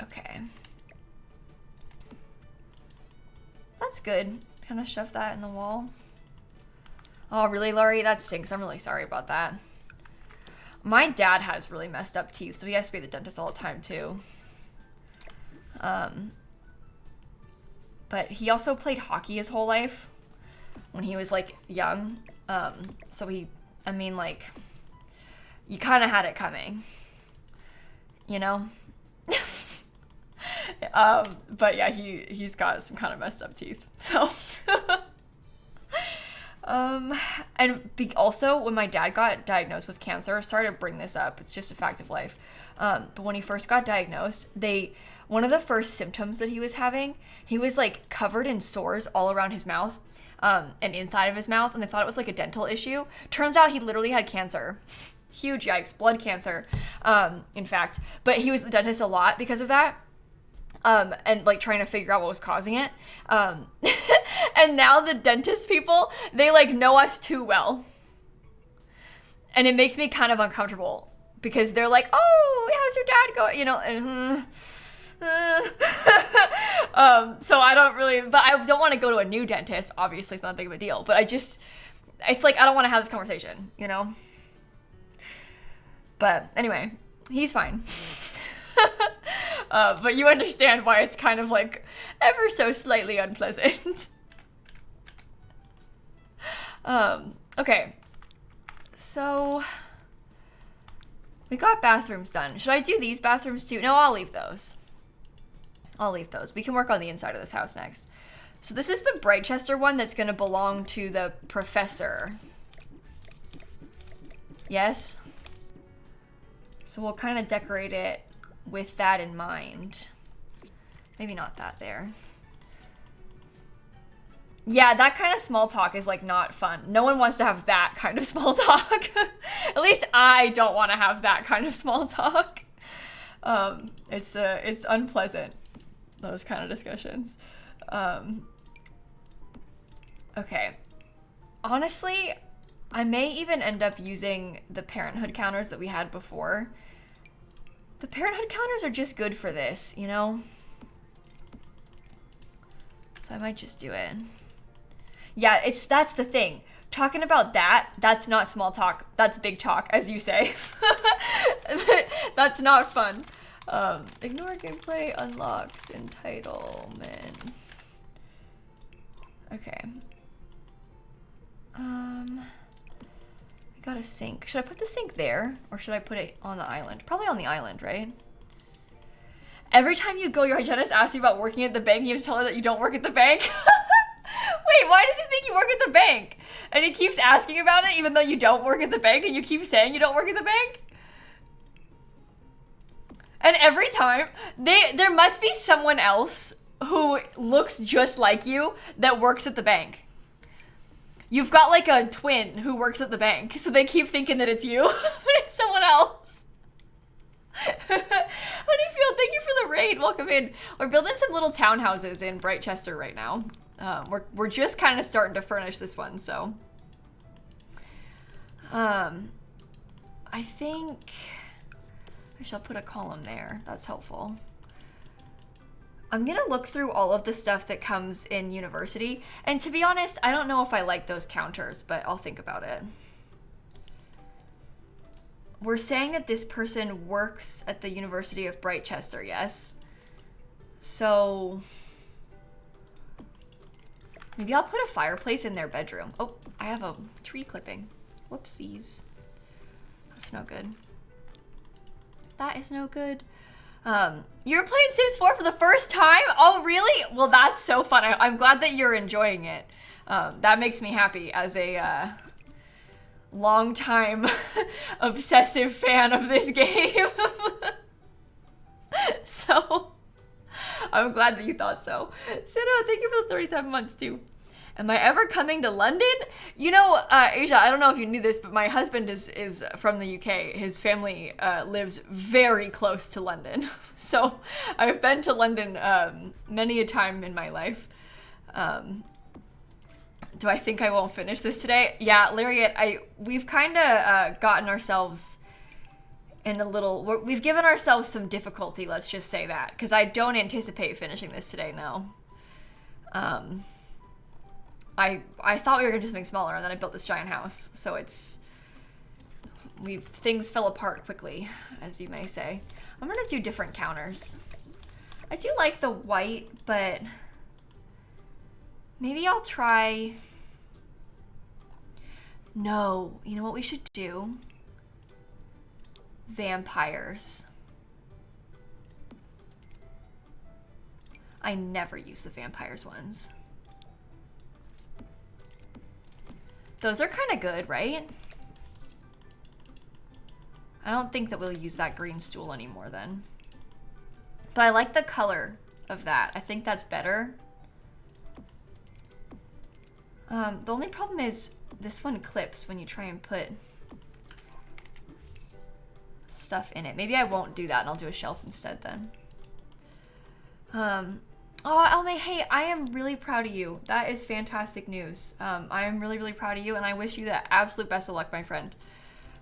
Okay. That's good. Kind of shove that in the wall. Oh, really, Laurie? That stinks. I'm really sorry about that. My dad has really messed up teeth, so he has to be at the dentist all the time, too. But he also played hockey his whole life when he was, like, young. So I mean, like, you kind of had it coming. You know? But yeah, he's got some kind of messed up teeth, so. Also, when my dad got diagnosed with cancer, sorry to bring this up, it's just a fact of life. But when he first got diagnosed, one of the first symptoms that he was having, he was like covered in sores all around his mouth, and inside of his mouth, and they thought it was like a dental issue. Turns out he literally had cancer. Huge yikes, blood cancer, in fact. But he was at the dentist a lot because of that. And like trying to figure out what was causing it. And now the dentist people, they like know us too well. And it makes me kind of uncomfortable because they're like, oh, how's your dad going? You know, so I don't really, but I don't want to go to a new dentist. Obviously it's not that big of a deal, but it's like, I don't want to have this conversation, you know? But anyway, he's fine. But you understand why it's kind of like ever so slightly unpleasant. Okay. So we got bathrooms done. Should I do these bathrooms too? No, I'll leave those. We can work on the inside of this house next. So this is the Brightchester one that's going to belong to the professor. Yes? So we'll kind of decorate it with that in mind. Maybe not that there. Yeah, that kind of small talk is like not fun. No one wants to have that kind of small talk. At least I don't want to have that kind of small talk. It's unpleasant, those kind of discussions. Okay. Honestly, I may even end up using the parenthood counters that we had before. The parenthood counters are just good for this, you know? So I might just do it. Yeah, that's the thing. Talking about that's not small talk. That's big talk, as you say. That's not fun. Ignore gameplay unlocks entitlement. Okay. I got a sink. Should I put the sink there? Or should I put it on the island? Probably on the island, right? Every time you go, your hygienist asks you about working at the bank, you have to tell her that you don't work at the bank. Wait, why does he think you work at the bank? And he keeps asking about it even though you don't work at the bank and you keep saying you don't work at the bank? And every time, there must be someone else who looks just like you that works at the bank. You've got like a twin who works at the bank, so they keep thinking that it's you, but it's someone else. How do you feel? Thank you for the raid. Welcome in. We're building some little townhouses in Brightchester right now. We're just kind of starting to furnish this one, so. I think I shall put a column there. That's helpful. I'm gonna look through all of the stuff that comes in university, and to be honest, I don't know if I like those counters, but I'll think about it. We're saying that this person works at the University of Brightchester, yes? So maybe I'll put a fireplace in their bedroom. Oh, I have a tree clipping. Whoopsies. That's no good. That is no good. You're playing Sims 4 for the first time? Oh, really? Well, that's so fun. I'm glad that you're enjoying it. That makes me happy as a long-time obsessive fan of this game. So, I'm glad that you thought so. Sino, thank you for the 37 months, too. Am I ever coming to London? You know, Asia, I don't know if you knew this, but my husband is from the UK. His family lives very close to London. So I've been to London many a time in my life. Do I think I won't finish this today? Yeah, Lariat, we've kind of gotten ourselves in a little... We've given ourselves some difficulty, let's just say that. Because I don't anticipate finishing this today, no. I thought we were gonna do something smaller, and then I built this giant house. So things fell apart quickly, as you may say. I'm gonna do different counters. I do like the white, but maybe I'll try. No, you know what we should do? Vampires. I never use the vampires ones. Those are kind of good, right? I don't think that we'll use that green stool anymore then. But I like the color of that. I think that's better. The only problem is this one clips when you try and put stuff in it. Maybe I won't do that and I'll do a shelf instead then. Oh, Elme, hey, I am really proud of you. That is fantastic news. I am really, really proud of you, and I wish you the absolute best of luck, my friend.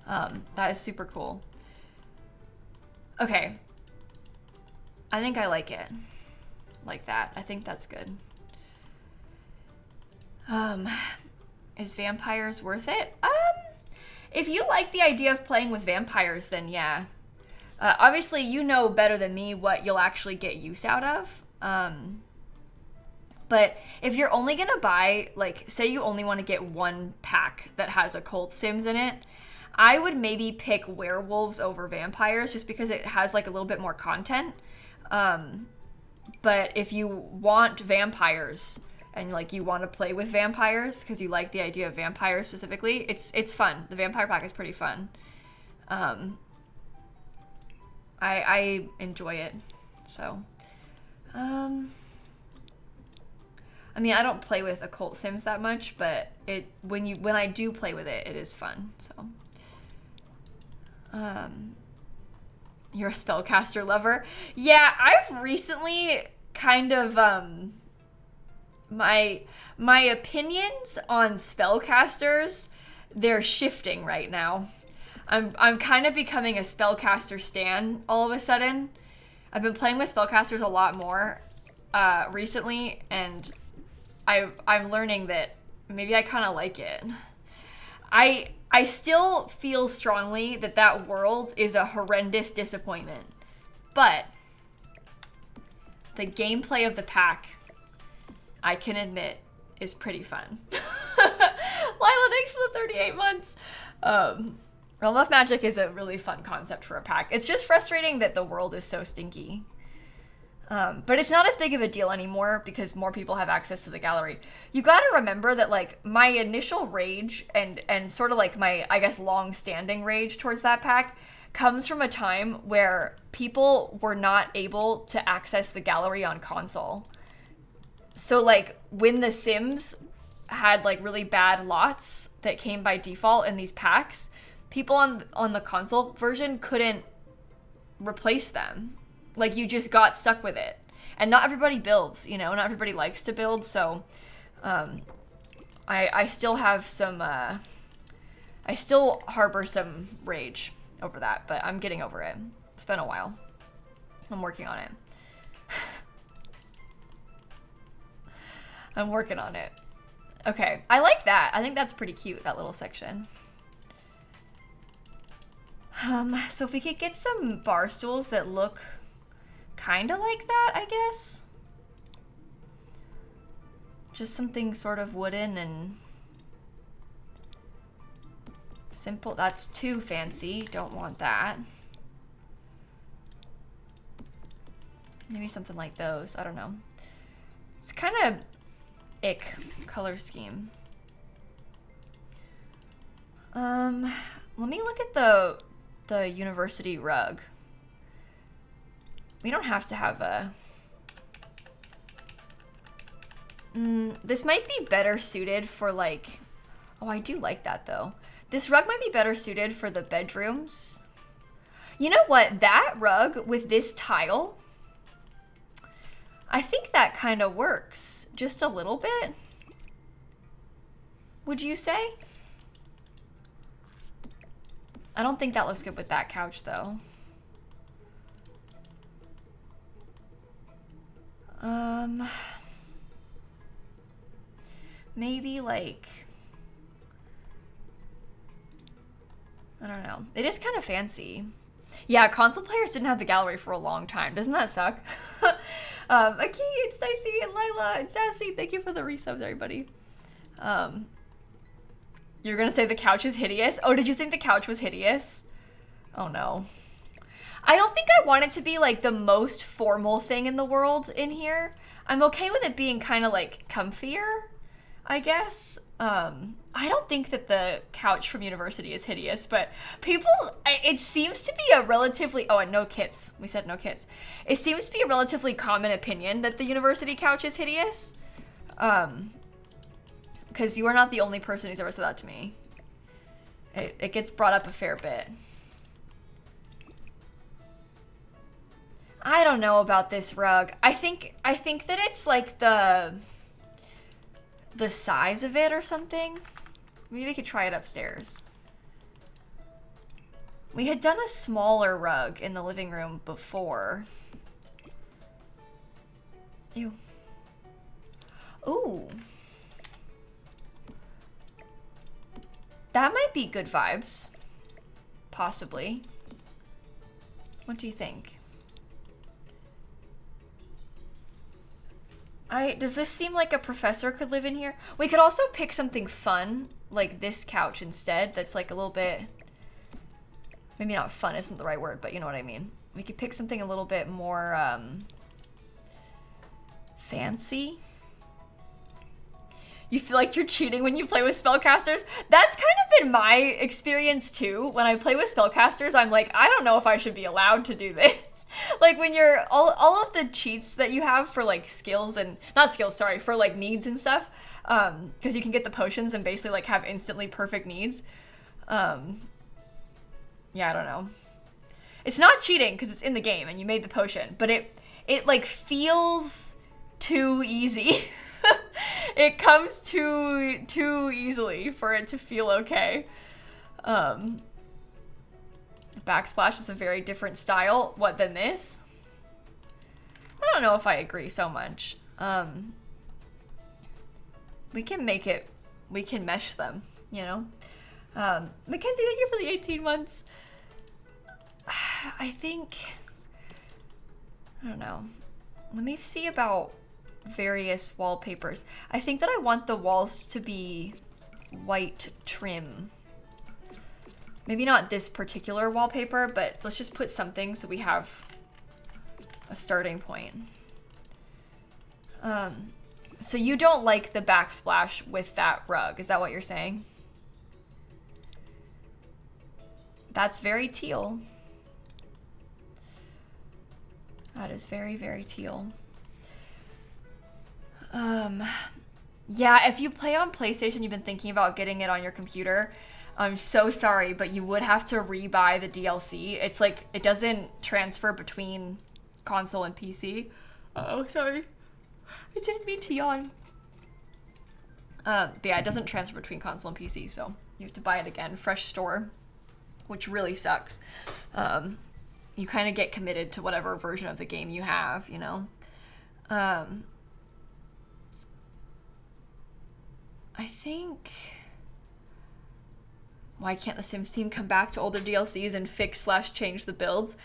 That is super cool. Okay. I think I like it. Like that. I think that's good. Is vampires worth it? If you like the idea of playing with vampires, then yeah. Obviously, you know better than me what you'll actually get use out of. But if you're only gonna buy, like, say you only want to get one pack that has a cult Sims in it, I would maybe pick werewolves over vampires just because it has like a little bit more content. But if you want vampires and like you want to play with vampires because you like the idea of vampires specifically, it's fun. The vampire pack is pretty fun. I enjoy it. So I mean, I don't play with occult sims that much, but when I do play with it, it is fun. So, you're a spellcaster lover. Yeah, I've recently kind of my opinions on spellcasters, they're shifting right now. I'm kind of becoming a spellcaster stan all of a sudden. I've been playing with spellcasters a lot more recently, and I'm learning that maybe I kind of like it. I still feel strongly that that world is a horrendous disappointment, but the gameplay of the pack, I can admit, is pretty fun. Lila, thanks for the 38 months. Realm of Magic is a really fun concept for a pack. It's just frustrating that the world is so stinky. But it's not as big of a deal anymore because more people have access to the gallery. You gotta remember that, like, my initial rage and sort of like my, I guess, long-standing rage towards that pack comes from a time where people were not able to access the gallery on console. So, like, when the Sims had, like, really bad lots that came by default in these packs, people on the console version couldn't replace them. Like, you just got stuck with it. And not everybody builds, you know? Not everybody likes to build, so I still have some... I still harbor some rage over that, but I'm getting over it. It's been a while. I'm working on it. I'm working on it. Okay, I like that. I think that's pretty cute, that little section. So if we could get some bar stools that look kind of like that, I guess. Just something sort of wooden and simple. That's too fancy. Don't want that. Maybe something like those. I don't know. It's kind of ick color scheme. Let me look at the university rug. We don't have to have a... this might be better suited for, like... Oh, I do like that, though. This rug might be better suited for the bedrooms. You know what? That rug with this tile, I think that kind of works. Just a little bit. Would you say? I don't think that looks good with that couch, though. Maybe like, I don't know. It is kind of fancy. Yeah, console players didn't have the gallery for a long time. Doesn't that suck? Aki, it's Dicey, and Lila, and Sassy. Thank you for the resubs, everybody. You're gonna say the couch is hideous? Oh, did you think the couch was hideous? Oh no. I don't think I want it to be like the most formal thing in the world in here. I'm okay with it being kind of like comfier, I guess. I don't think that the couch from university is hideous, but people, it seems to be a relatively, oh, and no kits. We said no kits. It seems to be a relatively common opinion that the university couch is hideous. Because you are not the only person who's ever said that to me. It gets brought up a fair bit. I don't know about this rug. I think that it's like the size of it or something. Maybe we could try it upstairs. We had done a smaller rug in the living room before. Ew. Ooh. That might be good vibes. Possibly. What do you think? Does this seem like a professor could live in here? We could also pick something fun, like this couch instead, that's like a little bit... Maybe not fun isn't the right word, but you know what I mean. We could pick something a little bit more, fancy. you feel like you're cheating when you play with spellcasters. That's kind of been my experience too. When I play with spellcasters, I'm like, I don't know if I should be allowed to do this. Like when you're all of the cheats that you have for like skills and not skills, sorry, for like needs and stuff, because you can get the potions and basically like have instantly perfect needs. Yeah, I don't know. It's not cheating because it's in the game and you made the potion, but it like feels too easy. It comes too easily for it to feel okay. Backsplash is a very different style. What, than this? I don't know if I agree so much. We can make it, we can mesh them, you know? Mackenzie, thank you for the 18 months. I think, I don't know. Let me see about various wallpapers. I think that I want the walls to be white trim. Maybe not this particular wallpaper, but let's just put something so we have a starting point. So you don't like the backsplash with that rug, is that what you're saying? That's very teal. That is very, very teal. Yeah, if you play on PlayStation, you've been thinking about getting it on your computer, I'm so sorry, but you would have to re-buy the DLC. It's like, it doesn't transfer between console and PC. Oh, sorry. I didn't mean to yawn. But yeah, it doesn't transfer between console and PC, so you have to buy it again. Fresh store, which really sucks. You kind of get committed to whatever version of the game you have, you know? I think... Why can't the Sims team come back to older DLCs and fix/change the builds?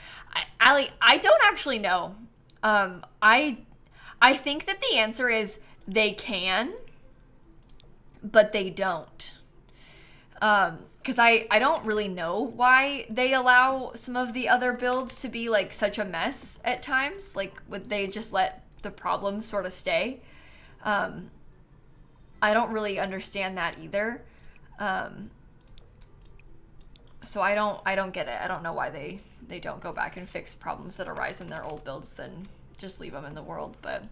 Allie, I don't actually know. I think that the answer is they can, but they don't. Because I don't really know why they allow some of the other builds to be like such a mess at times. Like, would they just let the problems sort of stay? I don't really understand that either. So I don't get it. I don't know why they don't go back and fix problems that arise in their old builds, then just leave them in the world. But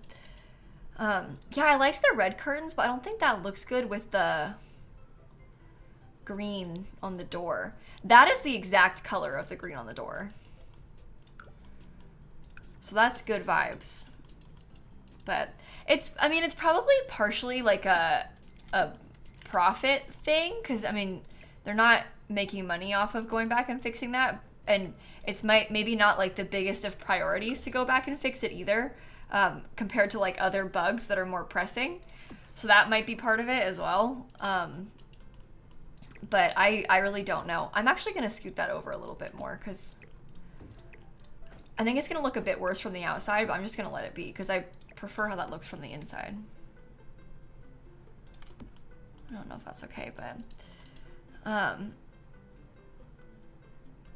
yeah, I liked the red curtains, but I don't think that looks good with the green on the door. That is the exact color of the green on the door. So that's good vibes. But it's, I mean, it's probably partially like a profit thing, because I mean, they're not making money off of going back and fixing that, and it's maybe not like the biggest of priorities to go back and fix it either, compared to like other bugs that are more pressing. So that might be part of it as well. But I really don't know. I'm actually gonna scoot that over a little bit more because I think it's gonna look a bit worse from the outside, but I'm just gonna let it be because I prefer how that looks from the inside. I don't know if that's okay, but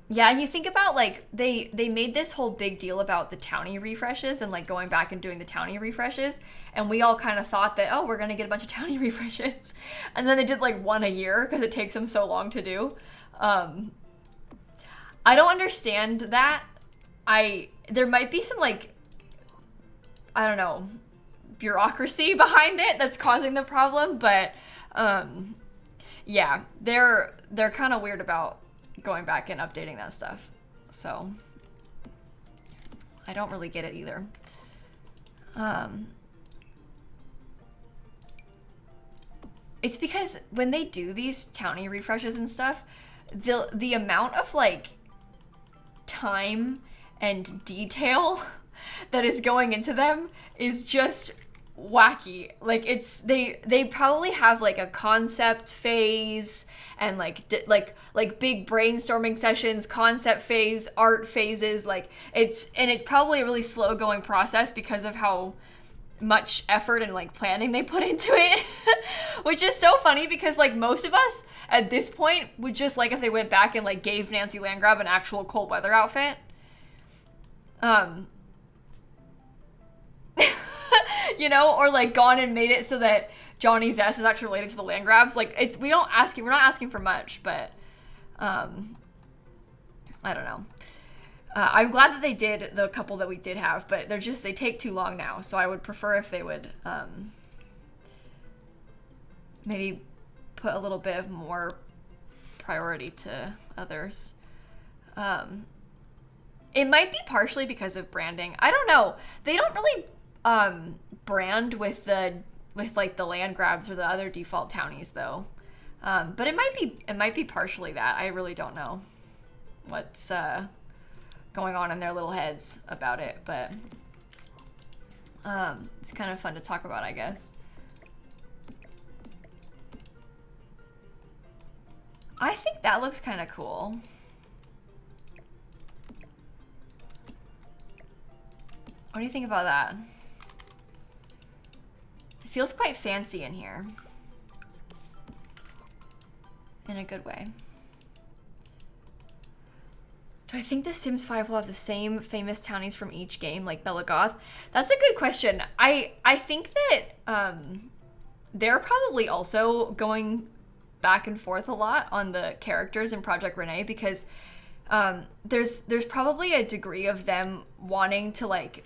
yeah, and you think about like they made this whole big deal about the townie refreshes and like going back and doing the townie refreshes, and we all kind of thought that, oh, we're gonna get a bunch of townie refreshes, and then they did like one a year because it takes them so long to do. I don't understand that. There might be some like, I don't know, bureaucracy behind it that's causing the problem, but yeah, they're kind of weird about going back and updating that stuff. So I don't really get it either. It's because when they do these townie refreshes and stuff, the amount of like time and detail that is going into them is just wacky. Like it's they probably have like a concept phase and like big brainstorming sessions, concept phase, art phases. Like it's probably a really slow going process because of how much effort and like planning they put into it. Which is so funny because like most of us at this point would just like if they went back and like gave Nancy Landgrab an actual cold weather outfit. You know, or like gone and made it so that Johnny Zest is actually related to the land grabs. Like, we're not asking for much, but I don't know. I'm glad that they did the couple that we did have, but they take too long now. So I would prefer if they would maybe put a little bit of more priority to others. It might be partially because of branding. I don't know. They don't really brand with like the land grabs or the other default townies though. But it might be partially that. I really don't know what's going on in their little heads about it, but it's kind of fun to talk about, I guess. I think that looks kind of cool. What do you think about that? It feels quite fancy in here. In a good way. Do I think The Sims 5 will have the same famous townies from each game, like Bella Goth? That's a good question. I think that they're probably also going back and forth a lot on the characters in Project Renee, because there's probably a degree of them wanting to like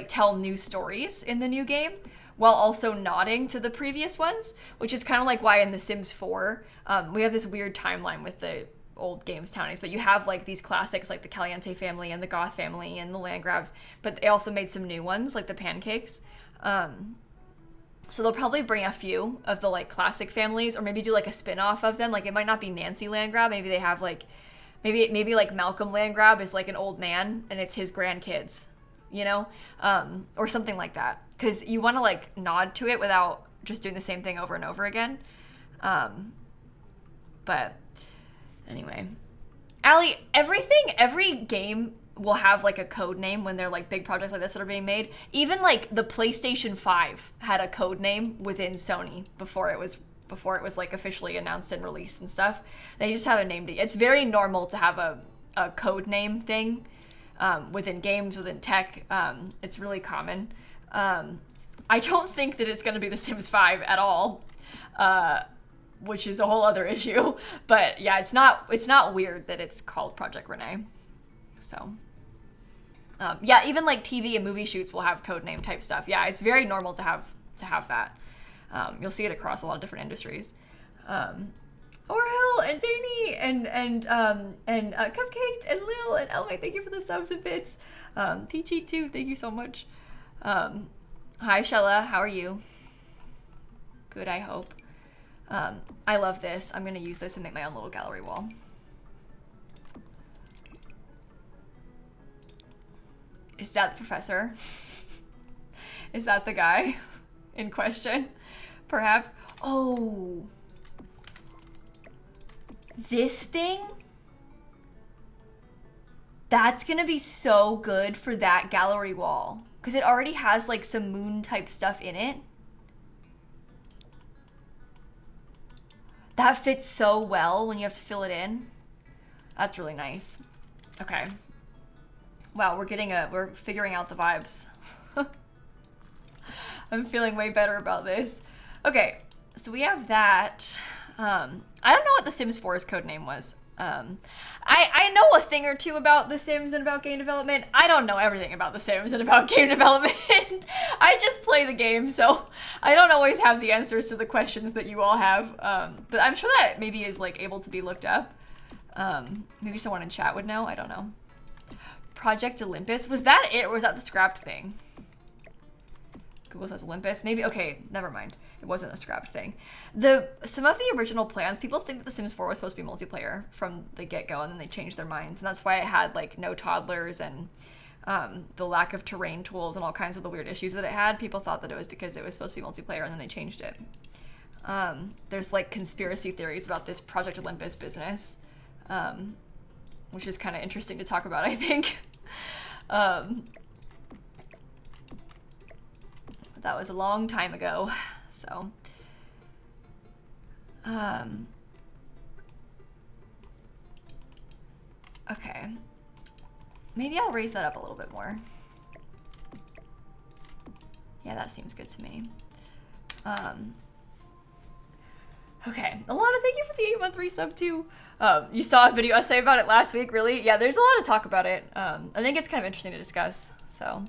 tell new stories in the new game while also nodding to the previous ones, which is kind of like why in The Sims 4 we have this weird timeline with the old games townies, but you have like these classics like the Caliente family and the Goth family and the land grabs, but they also made some new ones like the pancakes. So they'll probably bring a few of the like classic families, or maybe do like a spin-off of them. Like it might not be Nancy Landgrab. Maybe they have like, maybe like Malcolm Landgrab is like an old man and it's his grandkids, you know? Or something like that. Because you want to like nod to it without just doing the same thing over and over again. But anyway. Allie, every game will have like a code name when they're like big projects like this that are being made. Even like the PlayStation 5 had a code name within Sony before it was like officially announced and released and stuff. They just haven't named it. It's very normal to have a code name thing within games, within tech. It's really common. I don't think that it's going to be The Sims 5 at all, which is a whole other issue. But yeah, it's not weird that it's called Project Renee. So yeah, even like TV and movie shoots will have code name type stuff. Yeah, it's very normal to have that. You'll see it across a lot of different industries. Orel and Danny and Cupcaked and Lil and Elmay, thank you for the subs and bits. Peachy too, thank you so much. Hi Shella, how are you? Good, I hope. I love this. I'm gonna use this and make my own little gallery wall. Is that the professor? Is that the guy in question? Perhaps. Oh. This thing? That's gonna be so good for that gallery wall. Because it already has like some moon type stuff in it. That fits so well when you have to fill it in. That's really nice. Okay. Wow, we're figuring out the vibes. I'm feeling way better about this. Okay, so we have that. I don't know what The Sims 4's code name was. I know a thing or two about The Sims and about game development. I don't know everything about The Sims and about game development. I just play the game, so I don't always have the answers to the questions that you all have. But I'm sure that maybe is like able to be looked up. Maybe someone in chat would know. I don't know. Project Olympus. Was that it, or was that the scrapped thing? Google says Olympus. Maybe, okay, never mind. It wasn't a scrapped thing. Some of the original plans, people think that The Sims 4 was supposed to be multiplayer from the get-go, and then they changed their minds. And that's why it had, like, no toddlers and the lack of terrain tools and all kinds of the weird issues that it had. People thought that it was because it was supposed to be multiplayer, and then they changed it. There's, like, conspiracy theories about this Project Olympus business, which is kind of interesting to talk about, I think. That was a long time ago, so. Okay. Maybe I'll raise that up a little bit more. Yeah, that seems good to me. Um, okay, Alana, thank you for the 8-month resub too. You saw a video essay about it last week, really? Yeah, there's a lot to talk about it. I think it's kind of interesting to discuss, so.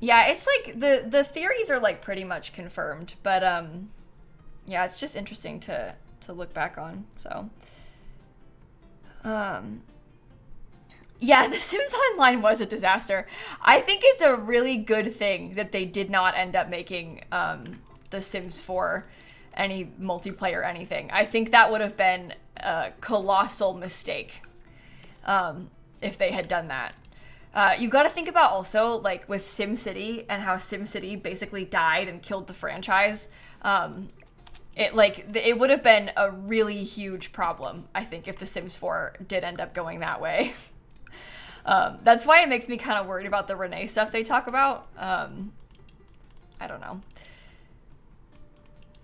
Yeah, it's like, the theories are like pretty much confirmed, but yeah, it's just interesting to look back on, so. Yeah, The Sims Online was a disaster. I think it's a really good thing that they did not end up making The Sims 4 any multiplayer anything. I think that would have been a colossal mistake if they had done that. You got to think about also, like, with SimCity and how SimCity basically died and killed the franchise. It would have been a really huge problem, I think, if The Sims 4 did end up going that way. That's why it makes me kind of worried about the Renee stuff they talk about. I don't know.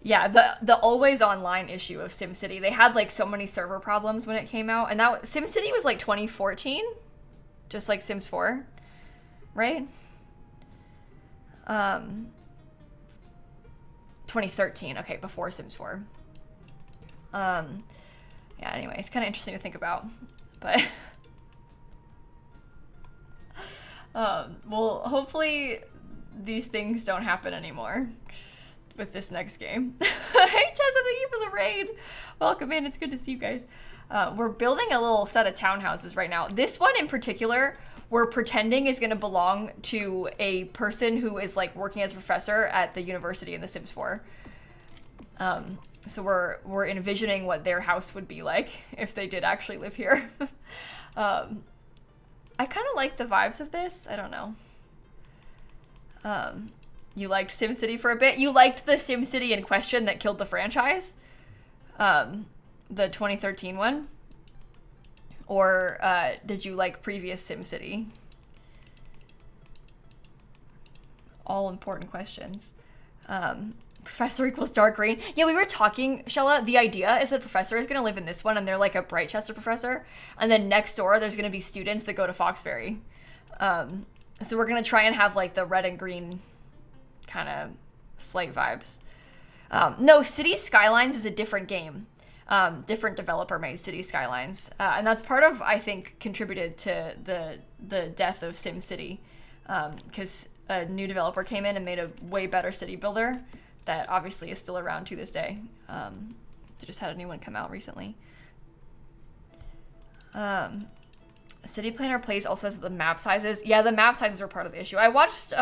Yeah, the always online issue of SimCity. They had like so many server problems when it came out, and that SimCity was like 2014, just like Sims 4, right? 2013. Okay, before Sims 4. Yeah. Anyway, it's kind of interesting to think about, but. Well, hopefully these things don't happen anymore with this next game. Hey, Chessa, thank you for the raid. Welcome in. It's good to see you guys. We're building a little set of townhouses right now. This one in particular, we're pretending is going to belong to a person who is like working as a professor at the university in The Sims 4. So we're envisioning what their house would be like if they did actually live here. I kind of like the vibes of this. I don't know. You liked SimCity for a bit. You liked the SimCity in question that killed the franchise? The 2013 one? Or did you like previous SimCity? All important questions. Professor equals dark green. Yeah, we were talking, Shella, the idea is that Professor is going to live in this one and they're like a Brightchester professor. And then next door, there's going to be students that go to Foxbury. So we're going to try and have like the red and green kind of slate vibes. No, City Skylines is a different game. Different developer made City Skylines. And that's part of, I think, contributed to the death of SimCity. Because a new developer came in and made a way better city builder that obviously is still around to this day. They just had a new one come out recently. City Planner Plays also has the map sizes. Yeah, the map sizes were part of the issue. I watched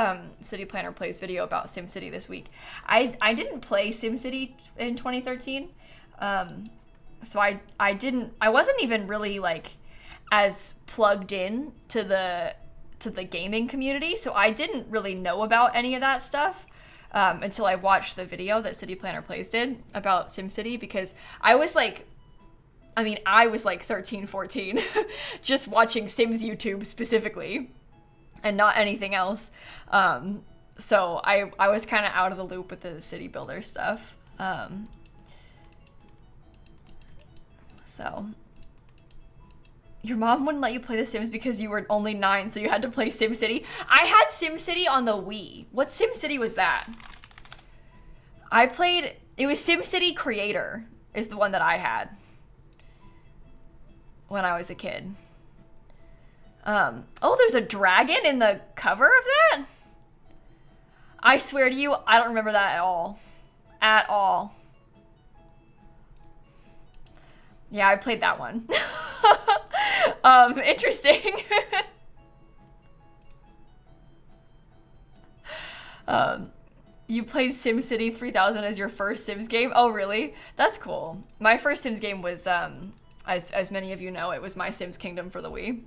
City Planner Plays video about SimCity this week. I didn't play SimCity in 2013. So I wasn't even really like as plugged in to the gaming community, so I didn't really know about any of that stuff. Until I watched the video that City Planner Plays did about SimCity, because I was like 13, 14, just watching Sims YouTube specifically, and not anything else. So I was kind of out of the loop with the city builder stuff. So your mom wouldn't let you play The Sims because you were only 9, so you had to play SimCity. I had SimCity on the Wii. What SimCity was that? It was SimCity Creator is the one that I had when I was a kid. Oh, there's a dragon in the cover of that? I swear to you, I don't remember that at all. At all. Yeah, I played that one. Interesting. You played SimCity 3000 as your first Sims game? Oh, really? That's cool. My first Sims game was, as many of you know, it was My Sims Kingdom for the Wii.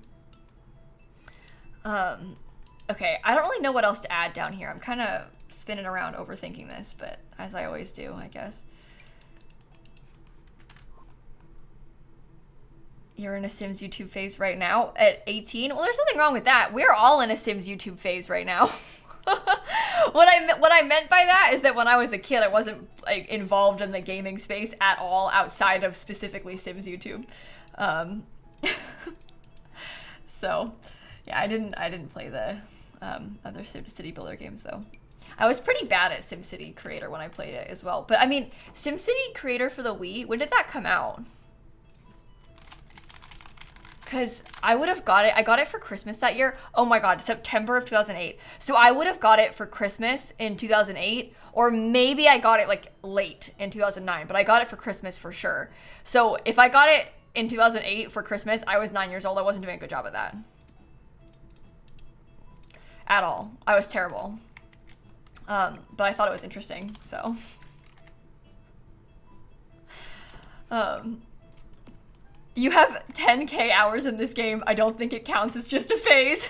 Okay, I don't really know what else to add down here. I'm kind of spinning around overthinking this, but as I always do, I guess. You're in a Sims YouTube phase right now at 18? Well, there's nothing wrong with that. We're all in a Sims YouTube phase right now. What I meant by that is that when I was a kid, I wasn't like involved in the gaming space at all outside of specifically Sims YouTube. So yeah, I didn't play the other city builder games though. I was pretty bad at SimCity Creator when I played it as well. But I mean, SimCity Creator for the Wii, when did that come out? Because I would have got it. I got it for Christmas that year. Oh my God, September of 2008. So I would have got it for Christmas in 2008, or maybe I got it like late in 2009, but I got it for Christmas for sure. So if I got it in 2008 for Christmas, I was 9 years old. I wasn't doing a good job at that. At all. I was terrible. But I thought it was interesting, so. You have 10K hours in this game. I don't think it counts. It's just a phase.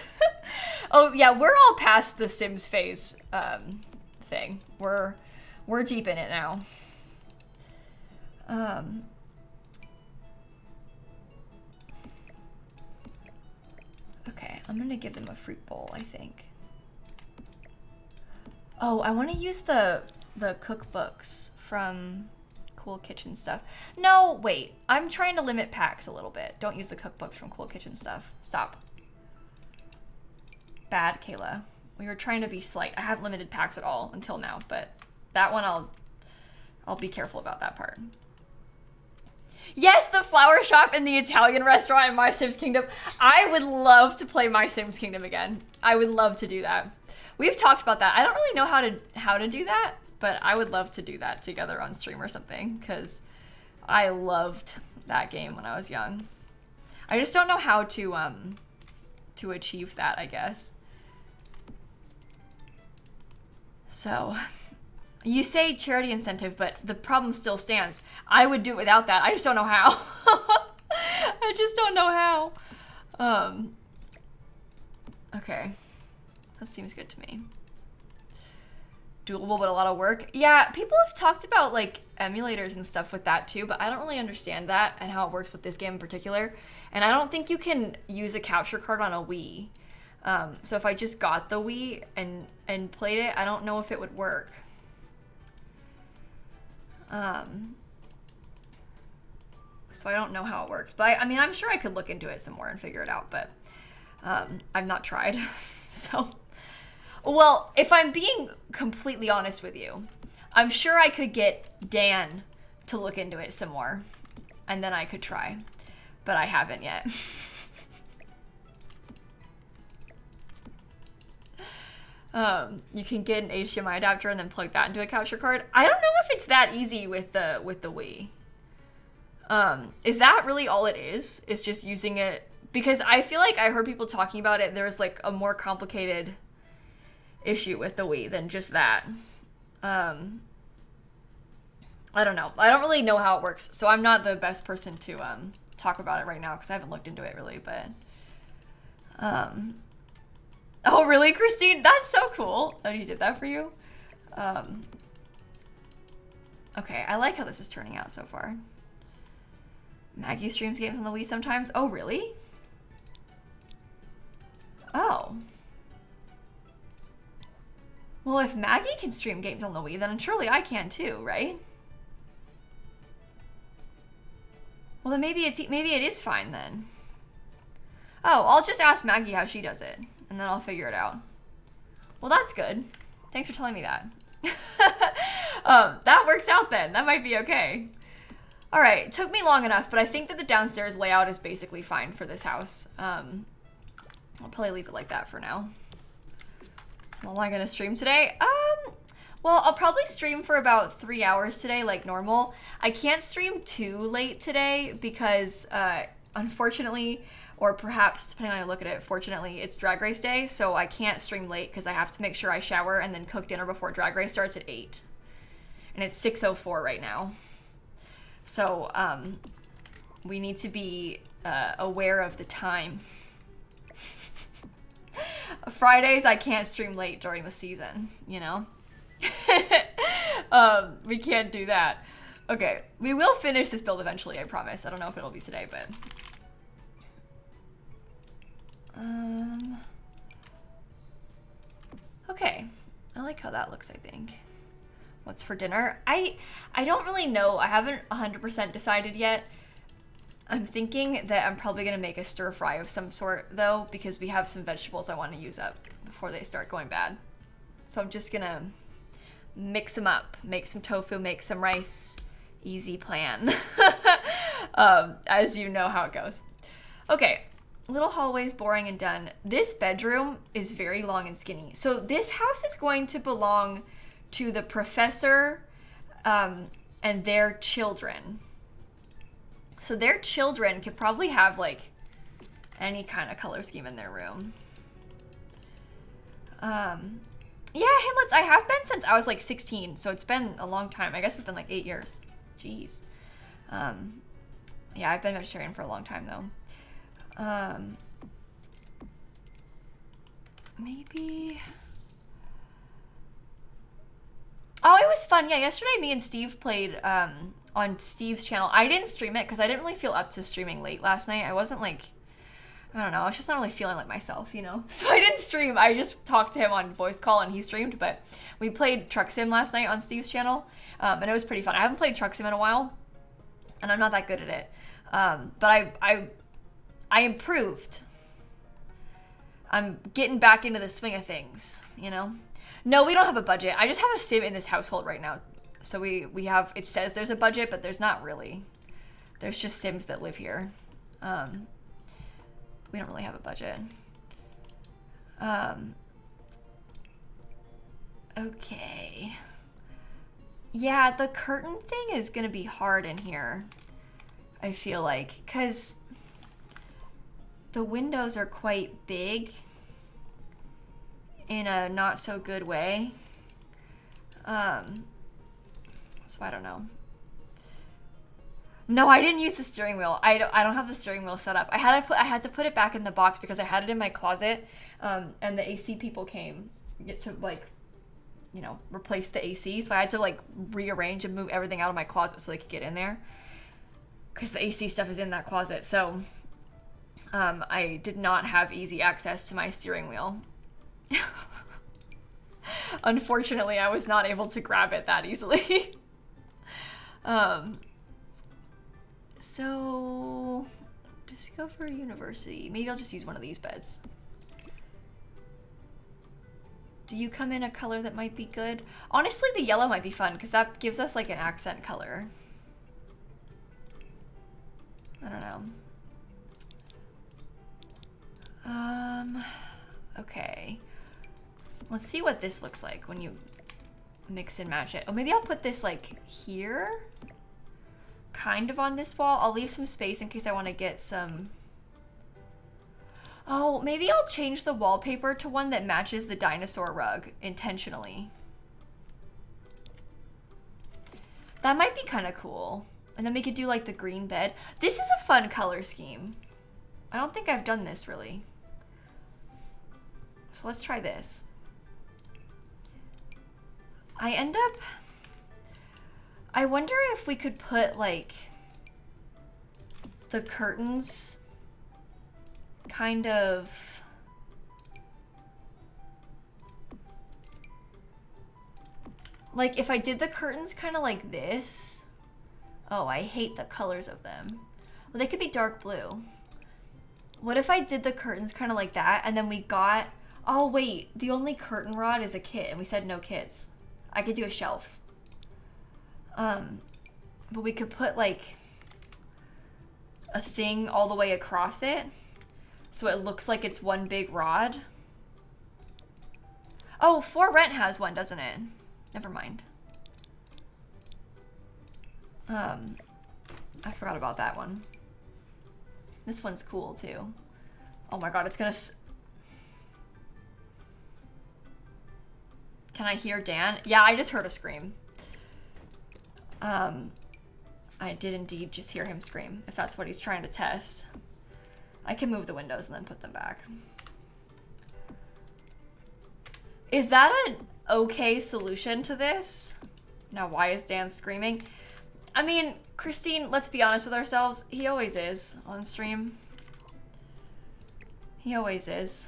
Oh yeah, we're all past the Sims phase thing. We're deep in it now. Okay, I'm gonna give them a fruit bowl, I think. Oh, I want to use the cookbooks from Cool Kitchen Stuff. No, wait. I'm trying to limit packs a little bit. Don't use the cookbooks from Cool Kitchen Stuff. Stop. Bad, Kayla. We were trying to be slight. I haven't limited packs at all until now, but that one I'll be careful about that part. Yes, the flower shop in the Italian restaurant in My Sims Kingdom. I would love to play My Sims Kingdom again. I would love to do that. We've talked about that. I don't really know how to do that, but I would love to do that together on stream or something, because I loved that game when I was young. I just don't know how to achieve that, I guess. So, you say charity incentive, but the problem still stands. I would do it without that. I just don't know how. I just don't know how. Okay. That seems good to me. Doable, but a lot of work. Yeah, people have talked about like emulators and stuff with that too, but I don't really understand that and how it works with this game in particular. And I don't think you can use a capture card on a Wii. So if I just got the Wii and played it, I don't know if it would work. So I don't know how it works, but I mean, I'm sure I could look into it some more and figure it out, but I've not tried. So, well, if I'm being completely honest with you, I'm sure I could get Dan to look into it some more, and then I could try, but I haven't yet. You can get an HDMI adapter and then plug that into a capture card. I don't know if it's that easy with the Wii. Is that really all it is? Is just using it? Because I feel like I heard people talking about it. There's like a more complicated issue with the Wii than just that. I don't know. I don't really know how it works, so I'm not the best person to talk about it right now because I haven't looked into it really. But oh, really, Christine? That's so cool that he did that for you. Okay, I like how this is turning out so far. Maggie streams games on the Wii sometimes. Oh, really? Oh. Well, if Maggie can stream games on the Wii, then surely I can too, right? Well, then maybe it is fine then. Oh, I'll just ask Maggie how she does it, and then I'll figure it out. Well, that's good. Thanks for telling me that. That works out then. That might be okay. All right, took me long enough, but I think that the downstairs layout is basically fine for this house. I'll probably leave it like that for now. How long am I gonna stream today? Well, I'll probably stream for about 3 hours today, like normal. I can't stream too late today because, unfortunately, or perhaps, depending on how you look at it, fortunately, it's Drag Race Day, so I can't stream late because I have to make sure I shower and then cook dinner before Drag Race starts at 8. And it's 6:04 right now. So, we need to be aware of the time. Fridays, I can't stream late during the season, you know? We can't do that. Okay, we will finish this build eventually, I promise. I don't know if it'll be today, but... Okay, I like how that looks, I think. What's for dinner? I don't really know. I haven't 100% decided yet. I'm thinking that I'm probably gonna make a stir fry of some sort though, because we have some vegetables I want to use up before they start going bad. So I'm just gonna mix them up, make some tofu, make some rice. Easy plan. As you know how it goes. Okay, little hallways, boring and done. This bedroom is very long and skinny. So this house is going to belong to the professor and their children. So their children could probably have like any kind of color scheme in their room. Yeah, Hamlets, I have been since I was like 16, so it's been a long time. I guess it's been like 8 years. Jeez. Yeah, I've been vegetarian for a long time though. Maybe. Oh, it was fun. Yeah, yesterday me and Steve played on Steve's channel. I didn't stream it because I didn't really feel up to streaming late last night. I wasn't like, I don't know, I was just not really feeling like myself, you know? So I didn't stream. I just talked to him on voice call and he streamed, but we played Truck Sim last night on Steve's channel, and it was pretty fun. I haven't played Truck Sim in a while, and I'm not that good at it. But I improved. I'm getting back into the swing of things, you know? No, we don't have a budget. I just have a sim in this household right now. So we have, it says there's a budget, but there's not really. There's just sims that live here. We don't really have a budget. Okay. Yeah, the curtain thing is gonna be hard in here, I feel like, because the windows are quite big in a not so good way. So I don't know. No, I didn't use the steering wheel. I don't have the steering wheel set up. I had to put it back in the box because I had it in my closet, and the AC people came to like, you know, replace the AC. So I had to like rearrange and move everything out of my closet so they could get in there, because the AC stuff is in that closet. So I did not have easy access to my steering wheel. Unfortunately, I was not able to grab it that easily. So, Discover University. Maybe I'll just use one of these beds. Do you come in a color that might be good? Honestly, the yellow might be fun because that gives us like an accent color. I don't know. Okay. Let's see what this looks like when you mix and match it. Oh, maybe I'll put this like here, kind of on this wall. I'll leave some space in case I want to get some. Oh, maybe I'll change the wallpaper to one that matches the dinosaur rug intentionally. That might be kind of cool. And then we could do like the green bed. This is a fun color scheme. I don't think I've done this really. So let's try this. I wonder if we could put like the curtains kind of like, if I did the curtains kind of like this. Oh, I hate the colors of them. Well, they could be dark blue. What if I did the curtains kind of like that, and then we got, oh wait, the only curtain rod is a kit, and we said no kits. I could do a shelf. But we could put like a thing all the way across it so it looks like it's one big rod. Oh, For Rent has one, doesn't it? Never mind. I forgot about that one. This one's cool too. Oh my god, it's gonna... Can I hear Dan? Yeah, I just heard a scream. I did indeed just hear him scream, if that's what he's trying to test. I can move the windows and then put them back. Is that an okay solution to this? Now, why is Dan screaming? I mean, Christine, let's be honest with ourselves. He always is on stream. He always is.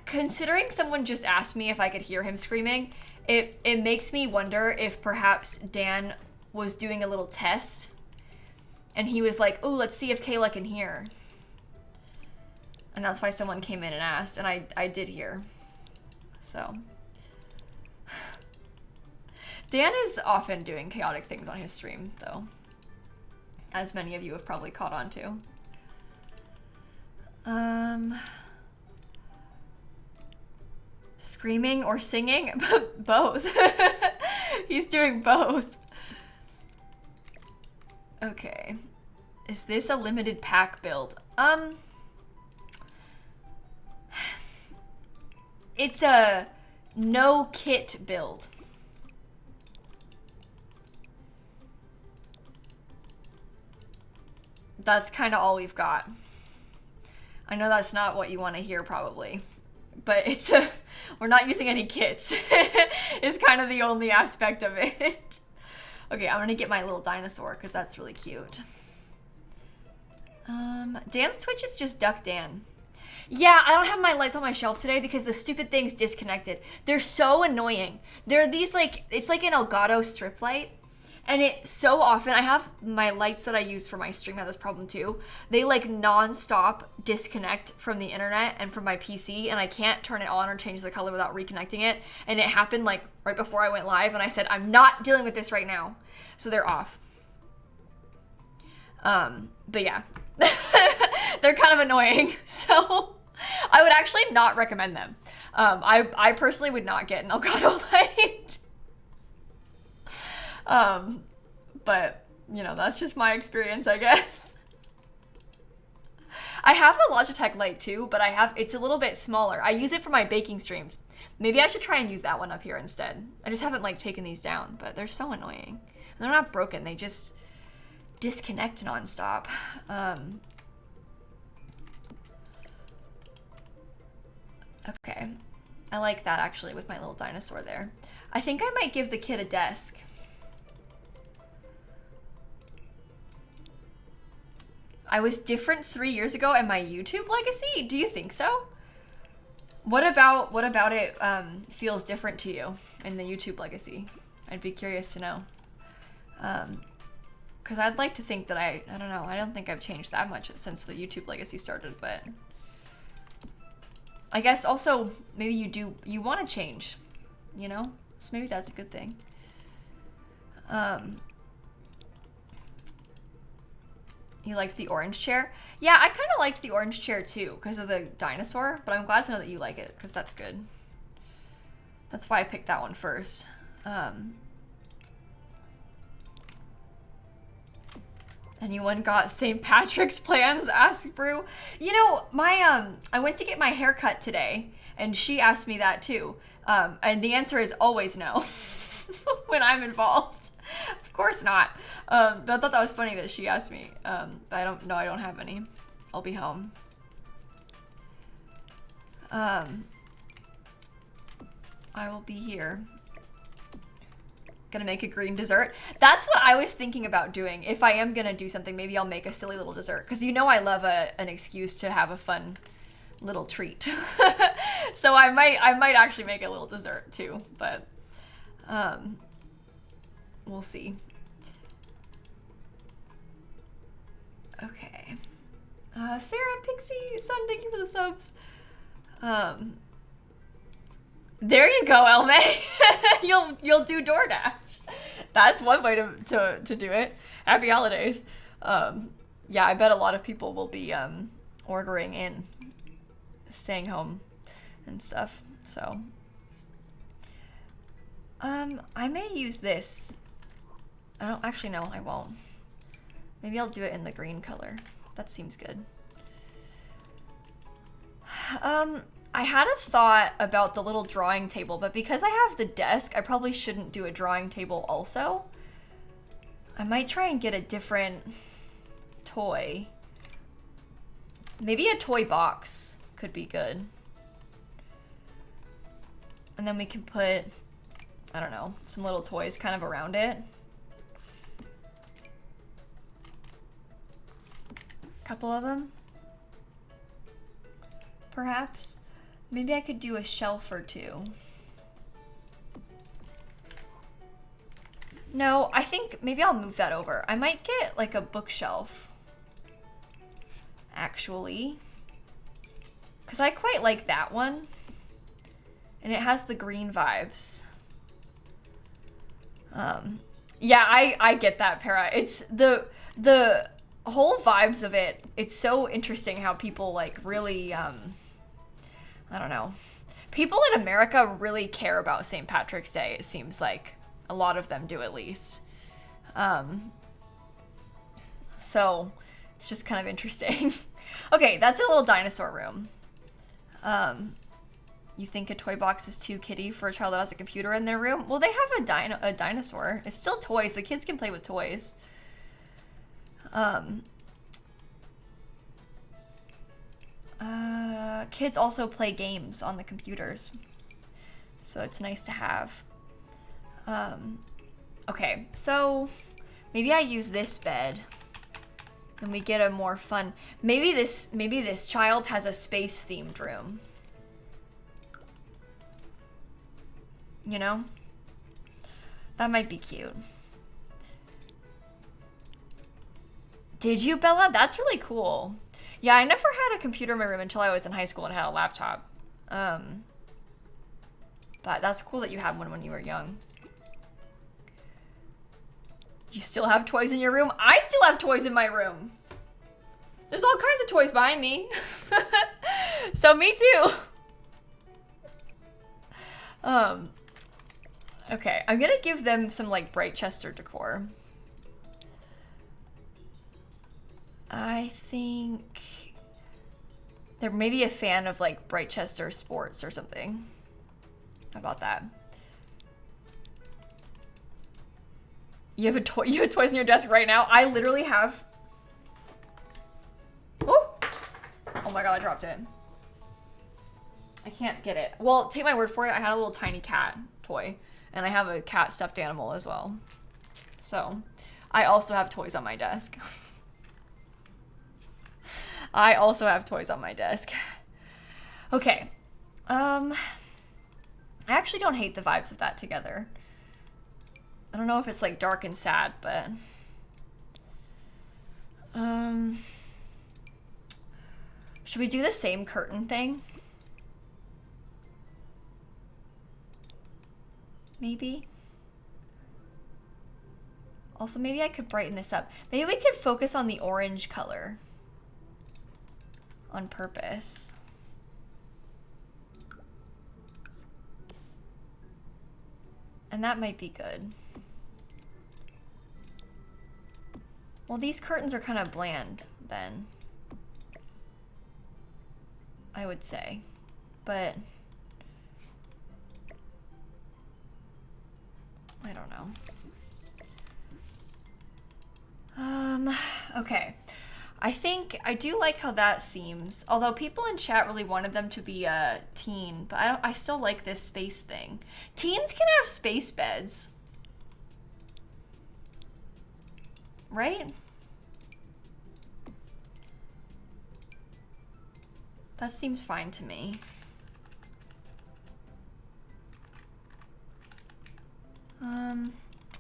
Considering someone just asked me if I could hear him screaming, it makes me wonder if perhaps Dan was doing a little test and he was like, oh, let's see if Kayla can hear. And that's why someone came in and asked, and I did hear. So. Dan is often doing chaotic things on his stream, though. As many of you have probably caught on to. Screaming or singing? Both. He's doing both. Okay. Is this a limited pack build? It's a no kit build. That's kind of all we've got. I know that's not what you want to hear probably, but we're not using any kits. It's kind of the only aspect of it. Okay, I'm gonna get my little dinosaur because that's really cute. Dan's Twitch is just Duck Dan. Yeah, I don't have my lights on my shelf today because the stupid thing's disconnected. They're so annoying. They're these it's like an Elgato strip light. And it so often, I have my lights that I use for my stream have this problem too. They like non-stop disconnect from the internet and from my PC, and I can't turn it on or change the color without reconnecting it. And it happened like right before I went live, and I said, I'm not dealing with this right now. So they're off. But yeah, they're kind of annoying. So I would actually not recommend them. I personally would not get an Elgato light. But you know, that's just my experience, I guess. I have a Logitech light too, but it's a little bit smaller. I use it for my baking streams. Maybe I should try and use that one up here instead. I just haven't like taken these down, but they're so annoying. And they're not broken, they just disconnect nonstop. Okay, I like that actually with my little dinosaur there. I think I might give the kid a desk. I was different 3 years ago and my YouTube legacy? Do you think so? What about it feels different to you in the YouTube legacy? I'd be curious to know. Because I'd like to think that I don't know, I don't think I've changed that much since the YouTube legacy started, but I guess also maybe you want to change, you know? So maybe that's a good thing. You liked the orange chair? Yeah, I kind of liked the orange chair too because of the dinosaur, but I'm glad to know that you like it because that's good. That's why I picked that one first. Anyone got St. Patrick's plans? Asked Brew. You know, I went to get my hair cut today and she asked me that too. And the answer is always no when I'm involved. Of course not. But I thought that was funny that she asked me. I don't have any. I'll be home. I will be here. Gonna make a green dessert. That's what I was thinking about doing. If I am gonna do something, maybe I'll make a silly little dessert. Because you know I love an excuse to have a fun little treat. So I might actually make a little dessert too. But we'll see. Okay. Sarah, Pixie, Sun, thank you for the subs. There you go, Elme. You'll do DoorDash. That's one way to do it. Happy holidays. Yeah, I bet a lot of people will be ordering in, staying home and stuff. So I may use this. I don't actually know, I won't. Maybe I'll do it in the green color. That seems good. I had a thought about the little drawing table, but because I have the desk, I probably shouldn't do a drawing table also. I might try and get a different toy. Maybe a toy box could be good. And then we can put, I don't know, some little toys kind of around it. Couple of them, perhaps. Maybe I could do a shelf or two. No, I think maybe I'll move that over. I might get like a bookshelf, actually. Because I quite like that one. And it has the green vibes. Yeah, I get that, Para. It's the whole vibes of it. It's so interesting how people like really, I don't know. People in America really care about St. Patrick's Day, it seems like. A lot of them do, at least. So it's just kind of interesting. Okay, that's a little dinosaur room. You think a toy box is too kiddie for a child that has a computer in their room? Well, they have a dinosaur. It's still toys. The kids can play with toys. Kids also play games on the computers. So it's nice to have. Okay, so maybe I use this bed and we get a more fun. Maybe this child has a space themed room. You know? That might be cute. Did you, Bella? That's really cool. Yeah, I never had a computer in my room until I was in high school and had a laptop. But that's cool that you had one when you were young. You still have toys in your room? I still have toys in my room. There's all kinds of toys behind me. So me too. Okay, I'm gonna give them some like bright Chester decor. I think they're maybe a fan of like bright Chester sports or something. How about that? You have toys in your desk right now? I literally have. Oh! Oh my god, I dropped it. I can't get it. Well, take my word for it, I had a little tiny cat toy. And I have a cat stuffed animal as well. So, I also have toys on my desk. I also have toys on my desk. Okay. I actually don't hate the vibes of that together. I don't know if it's like dark and sad, but should we do the same curtain thing? Maybe. Also, maybe I could brighten this up. Maybe we could focus on the orange color on purpose. And that might be good. Well, these curtains are kind of bland then, I would say, but I don't know. Okay. I think I do like how that seems. Although people in chat really wanted them to be a teen, but I still like this space thing. Teens can have space beds. Right? That seems fine to me.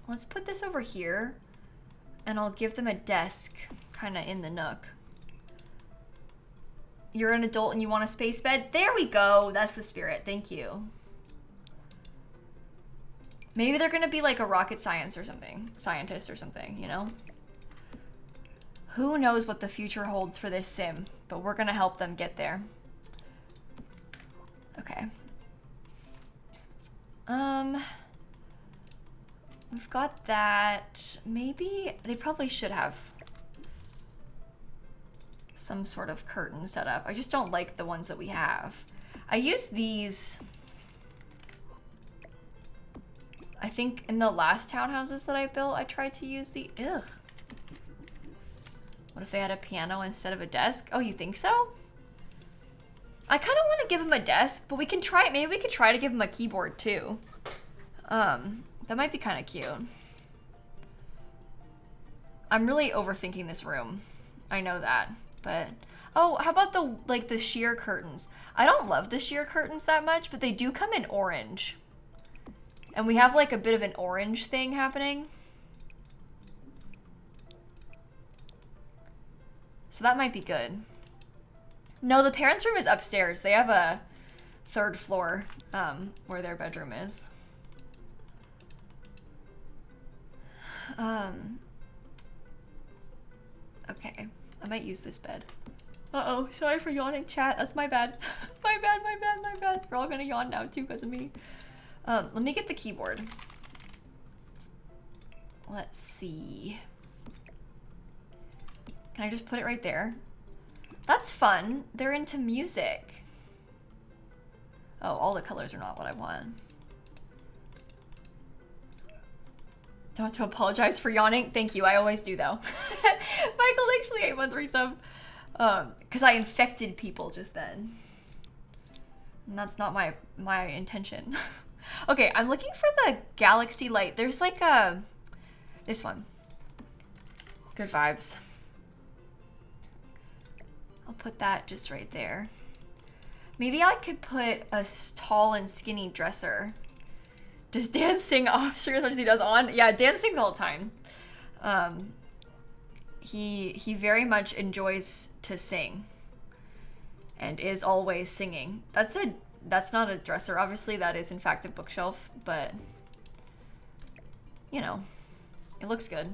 Let's put this over here, and I'll give them a desk kind of in the nook. You're an adult and you want a space bed? There we go. That's the spirit. Thank you. Maybe they're gonna be like a rocket scientist or something, you know? Who knows what the future holds for this sim, but we're gonna help them get there. Okay. We've got that. Maybe they probably should have some sort of curtain set up. I just don't like the ones that we have. I use these. I think in the last townhouses that I built, I tried to use the, ugh. What if they had a piano instead of a desk? Oh, you think so? I kind of want to give him a desk, but we can try it. Maybe we could try to give him a keyboard too. That might be kind of cute. I'm really overthinking this room. I know that, but oh, how about the sheer curtains? I don't love the sheer curtains that much, but they do come in orange. And we have like a bit of an orange thing happening. So that might be good. No, the parents' room is upstairs. They have a third floor where their bedroom is. Okay, I might use this bed. Uh-oh, sorry for yawning, chat. That's my bad. My bad, my bad, my bad. We're all gonna yawn now too because of me. Let me get the keyboard. Let's see. Can I just put it right there? That's fun. They're into music. Oh, all the colors are not what I want. Don't have to apologize for yawning. Thank you. I always do though. Michael, thanks for the 813 sub. Because I infected people just then. And that's not my intention. Okay, I'm looking for the galaxy light. There's like a... This one. Good vibes. I'll put that just right there. Maybe I could put a tall and skinny dresser. Does Dan sing off stream as much as he does on? Yeah, Dan sings all the time. He very much enjoys to sing. And is always singing. That's not a dresser, obviously. That is in fact a bookshelf, but you know, it looks good.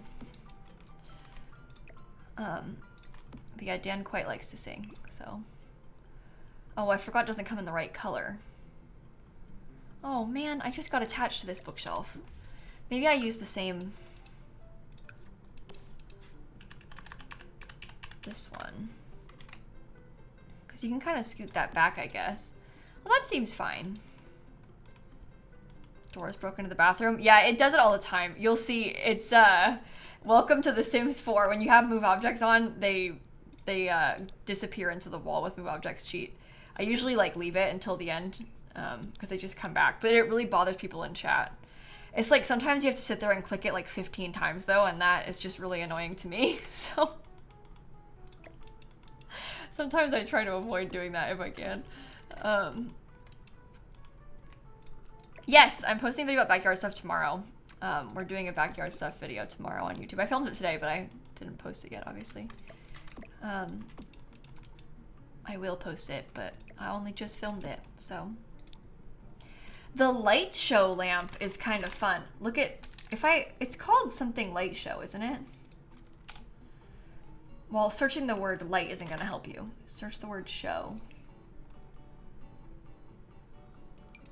But yeah, Dan quite likes to sing, so. Oh, I forgot it doesn't come in the right color. Oh man, I just got attached to this bookshelf. Maybe I use the same. This one. Because you can kind of scoot that back, I guess. Well, that seems fine. Doors broken into the bathroom. Yeah, it does it all the time. You'll see it's, welcome to The Sims 4. When you have move objects on, they disappear into the wall with move objects cheat. I usually like leave it until the end because they just come back, but it really bothers people in chat. It's like sometimes you have to sit there and click it like 15 times though, and that is just really annoying to me. So sometimes I try to avoid doing that if I can. Yes, I'm posting a video about backyard stuff tomorrow. We're doing a backyard stuff video tomorrow on YouTube. I filmed it today, but I didn't post it yet, obviously. I will post it, but I only just filmed it, so. The light show lamp is kind of fun. Look at, it's called something light show, isn't it? Well, searching the word light isn't gonna help you. Search the word show.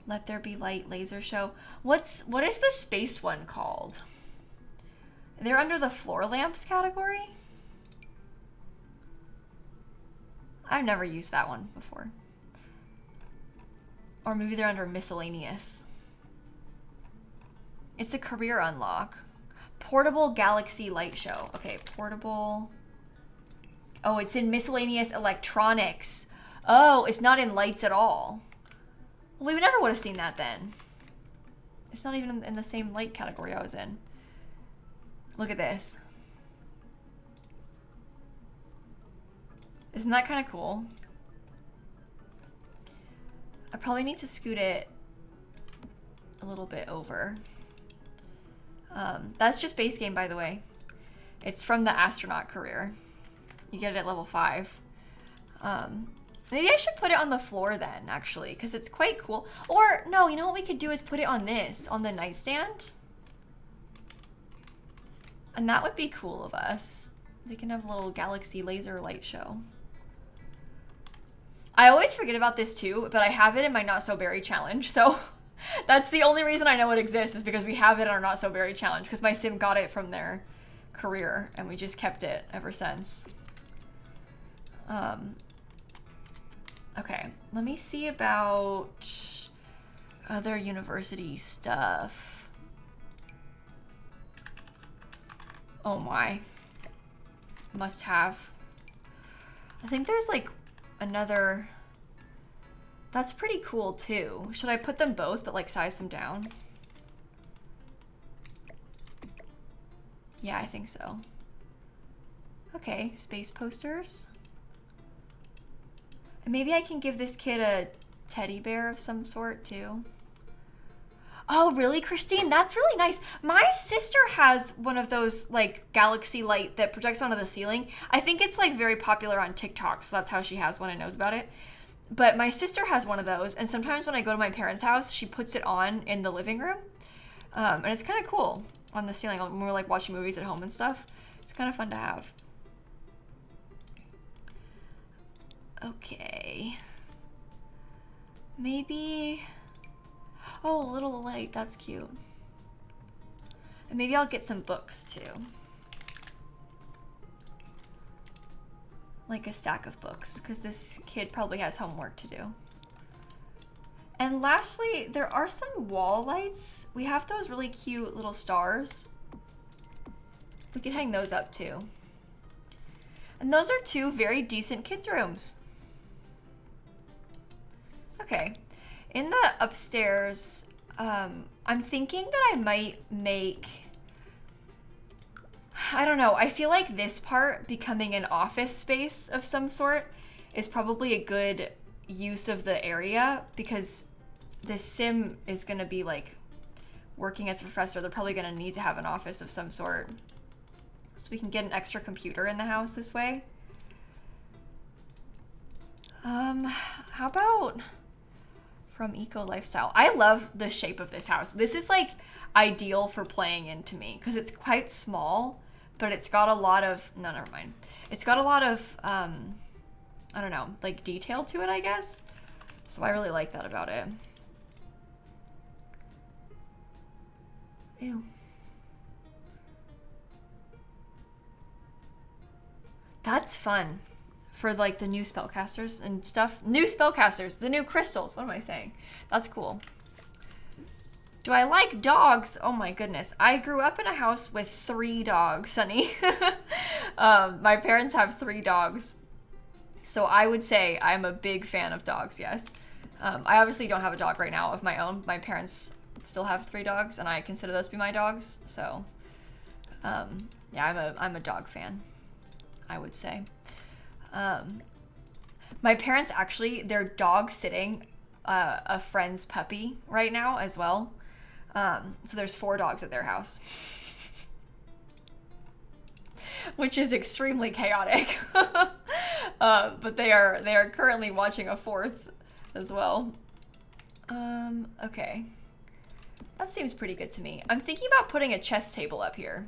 Let there be light laser show. What is the space one called? They're under the floor lamps category? I've never used that one before. Or maybe they're under miscellaneous. It's a career unlock. Portable Galaxy Light Show. Okay, portable. Oh, it's in miscellaneous electronics. Oh, it's not in lights at all. Well, we never would have seen that then. It's not even in the same light category I was in. Look at this. Isn't that kind of cool? I probably need to scoot it a little bit over. That's just base game, by the way. It's from the astronaut career. You get it at level 5. Maybe I should put it on the floor then, actually, because it's quite cool. Or, no, you know what we could do is put it on this, on the nightstand. And that would be cool of us. They can have a little galaxy laser light show. I always forget about this too, but I have it in my Not So Berry challenge, so that's the only reason I know it exists is because we have it in our Not So Berry challenge, because my sim got it from their career, and we just kept it ever since. Okay, let me see about other university stuff. Oh my. Must have. I think there's like another. That's pretty cool too. Should I put them both but like size them down? Yeah, I think so. Okay, space posters. And maybe I can give this kid a teddy bear of some sort too. Oh, really, Christine? That's really nice. My sister has one of those like galaxy light that projects onto the ceiling. I think it's like very popular on TikTok, so that's how she has one and knows about it. But my sister has one of those, and sometimes when I go to my parents' house, she puts it on in the living room. And it's kind of cool on the ceiling when we're like watching movies at home and stuff. It's kind of fun to have. Okay. Maybe... Oh, a little light. That's cute. And maybe I'll get some books too. Like a stack of books, because this kid probably has homework to do. And lastly, there are some wall lights. We have those really cute little stars. We could hang those up too. And those are two very decent kids' rooms. Okay. In the upstairs, I'm thinking that I might make... I don't know. I feel like this part becoming an office space of some sort is probably a good use of the area, because this sim is going to be like working as a professor. They're probably going to need to have an office of some sort. So we can get an extra computer in the house this way. How about from Eco Lifestyle? I love the shape of this house. This is like ideal for playing in to me because it's quite small, but it's got a lot of, no, never mind. It's got a lot of, I don't know, like detail to it, I guess. So I really like that about it. Ew. That's fun for like the new spellcasters and stuff. New spellcasters, the new crystals. What am I saying? That's cool. Do I like dogs? Oh my goodness. I grew up in a house with 3 dogs, Sunny. My parents have 3 dogs. So I would say I'm a big fan of dogs, yes. I obviously don't have a dog right now of my own. My parents still have 3 dogs, and I consider those to be my dogs. So, yeah, I'm a dog fan, I would say. My parents actually, they're dog sitting a friend's puppy right now as well. So there's 4 dogs at their house, which is extremely chaotic. But they are currently watching a 4th as well. Okay. That seems pretty good to me. I'm thinking about putting a chess table up here.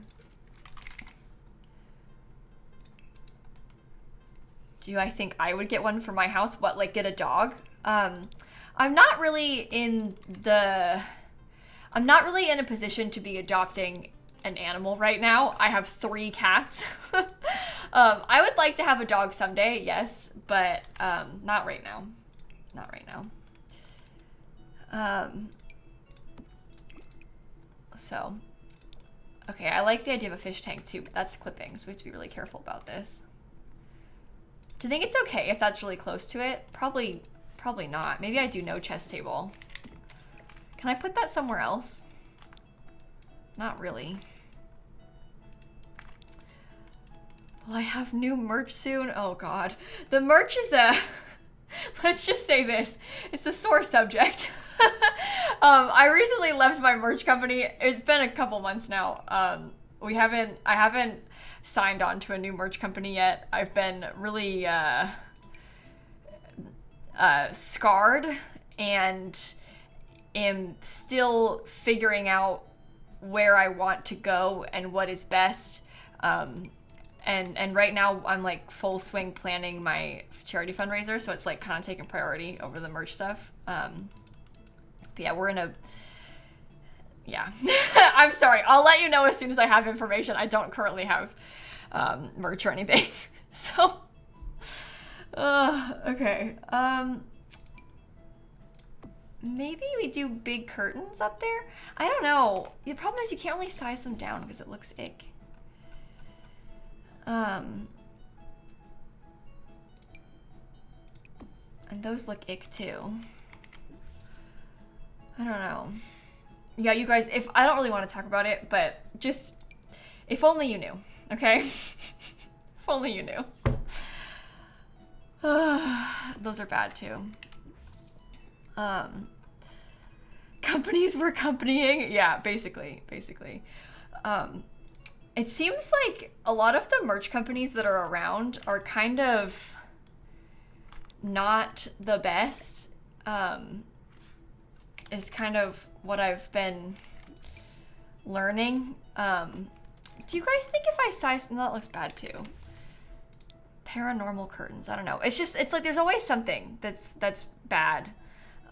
Do I think I would get one for my house? What, like get a dog? I'm not really in a position to be adopting an animal right now. I have 3 cats. I would like to have a dog someday, yes, but not right now. Not right now. So, okay, I like the idea of a fish tank too, but that's clipping, so we have to be really careful about this. Do you think it's okay if that's really close to it? Probably not. Maybe I do no chess table. Can I put that somewhere else? Not really. Will I have new merch soon? Oh god. The merch is a... Let's just say this. It's a sore subject. I recently left my merch company. It's been a couple months now. I haven't signed on to a new merch company yet. I've been really scarred and am still figuring out where I want to go and what is best. And right now I'm like full swing planning my charity fundraiser, so it's like kind of taking priority over the merch stuff. But yeah, we're in a... Yeah. I'm sorry. I'll let you know as soon as I have information. I don't currently have merch or anything. So... okay. Maybe we do big curtains up there? I don't know. The problem is you can't really size them down because it looks ick. And those look ick too. I don't know. Yeah, you guys, if I don't really want to talk about it, but just if only you knew, okay? If only you knew. Those are bad too. Companies were companying. Yeah, basically. It seems like a lot of the merch companies that are around are kind of not the best. Is kind of what I've been learning. Do you guys think if I size, no, that looks bad too. Paranormal curtains, I don't know. It's like there's always something that's bad.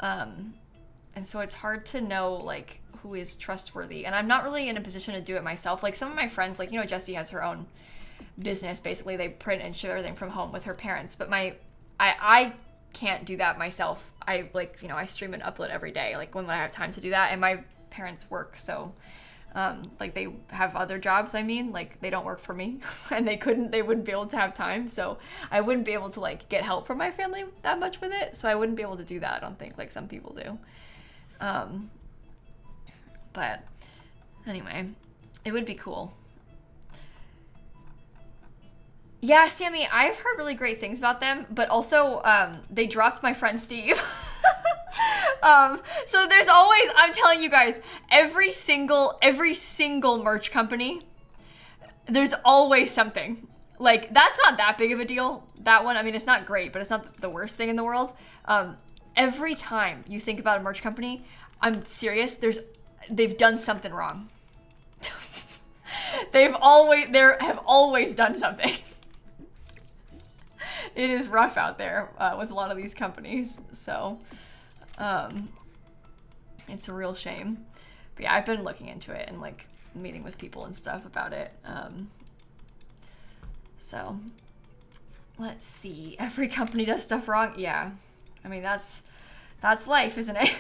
And so it's hard to know like who is trustworthy. And I'm not really in a position to do it myself. Like some of my friends, like, you know, Jessie has her own business. Basically, they print and ship everything from home with her parents. But I can't do that myself. I like, you know, I stream and upload every day. Like when I have time to do that, and my parents work, so like they have other jobs. I mean, like they don't work for me, and they wouldn't be able to have time. So I wouldn't be able to like get help from my family that much with it. So I wouldn't be able to do that. I don't think like some people do. But anyway, it would be cool. Yeah, Sammy, I've heard really great things about them, but also they dropped my friend Steve. So there's always, I'm telling you guys, every single merch company, there's always something. Like, that's not that big of a deal. That one, I mean, it's not great, but it's not the worst thing in the world. Every time you think about a merch company, I'm serious, they've done something wrong. They have always done something. It is rough out there with a lot of these companies, so it's a real shame. But yeah, I've been looking into it and like meeting with people and stuff about it. So let's see. Every company does stuff wrong. Yeah, I mean that's life, isn't it?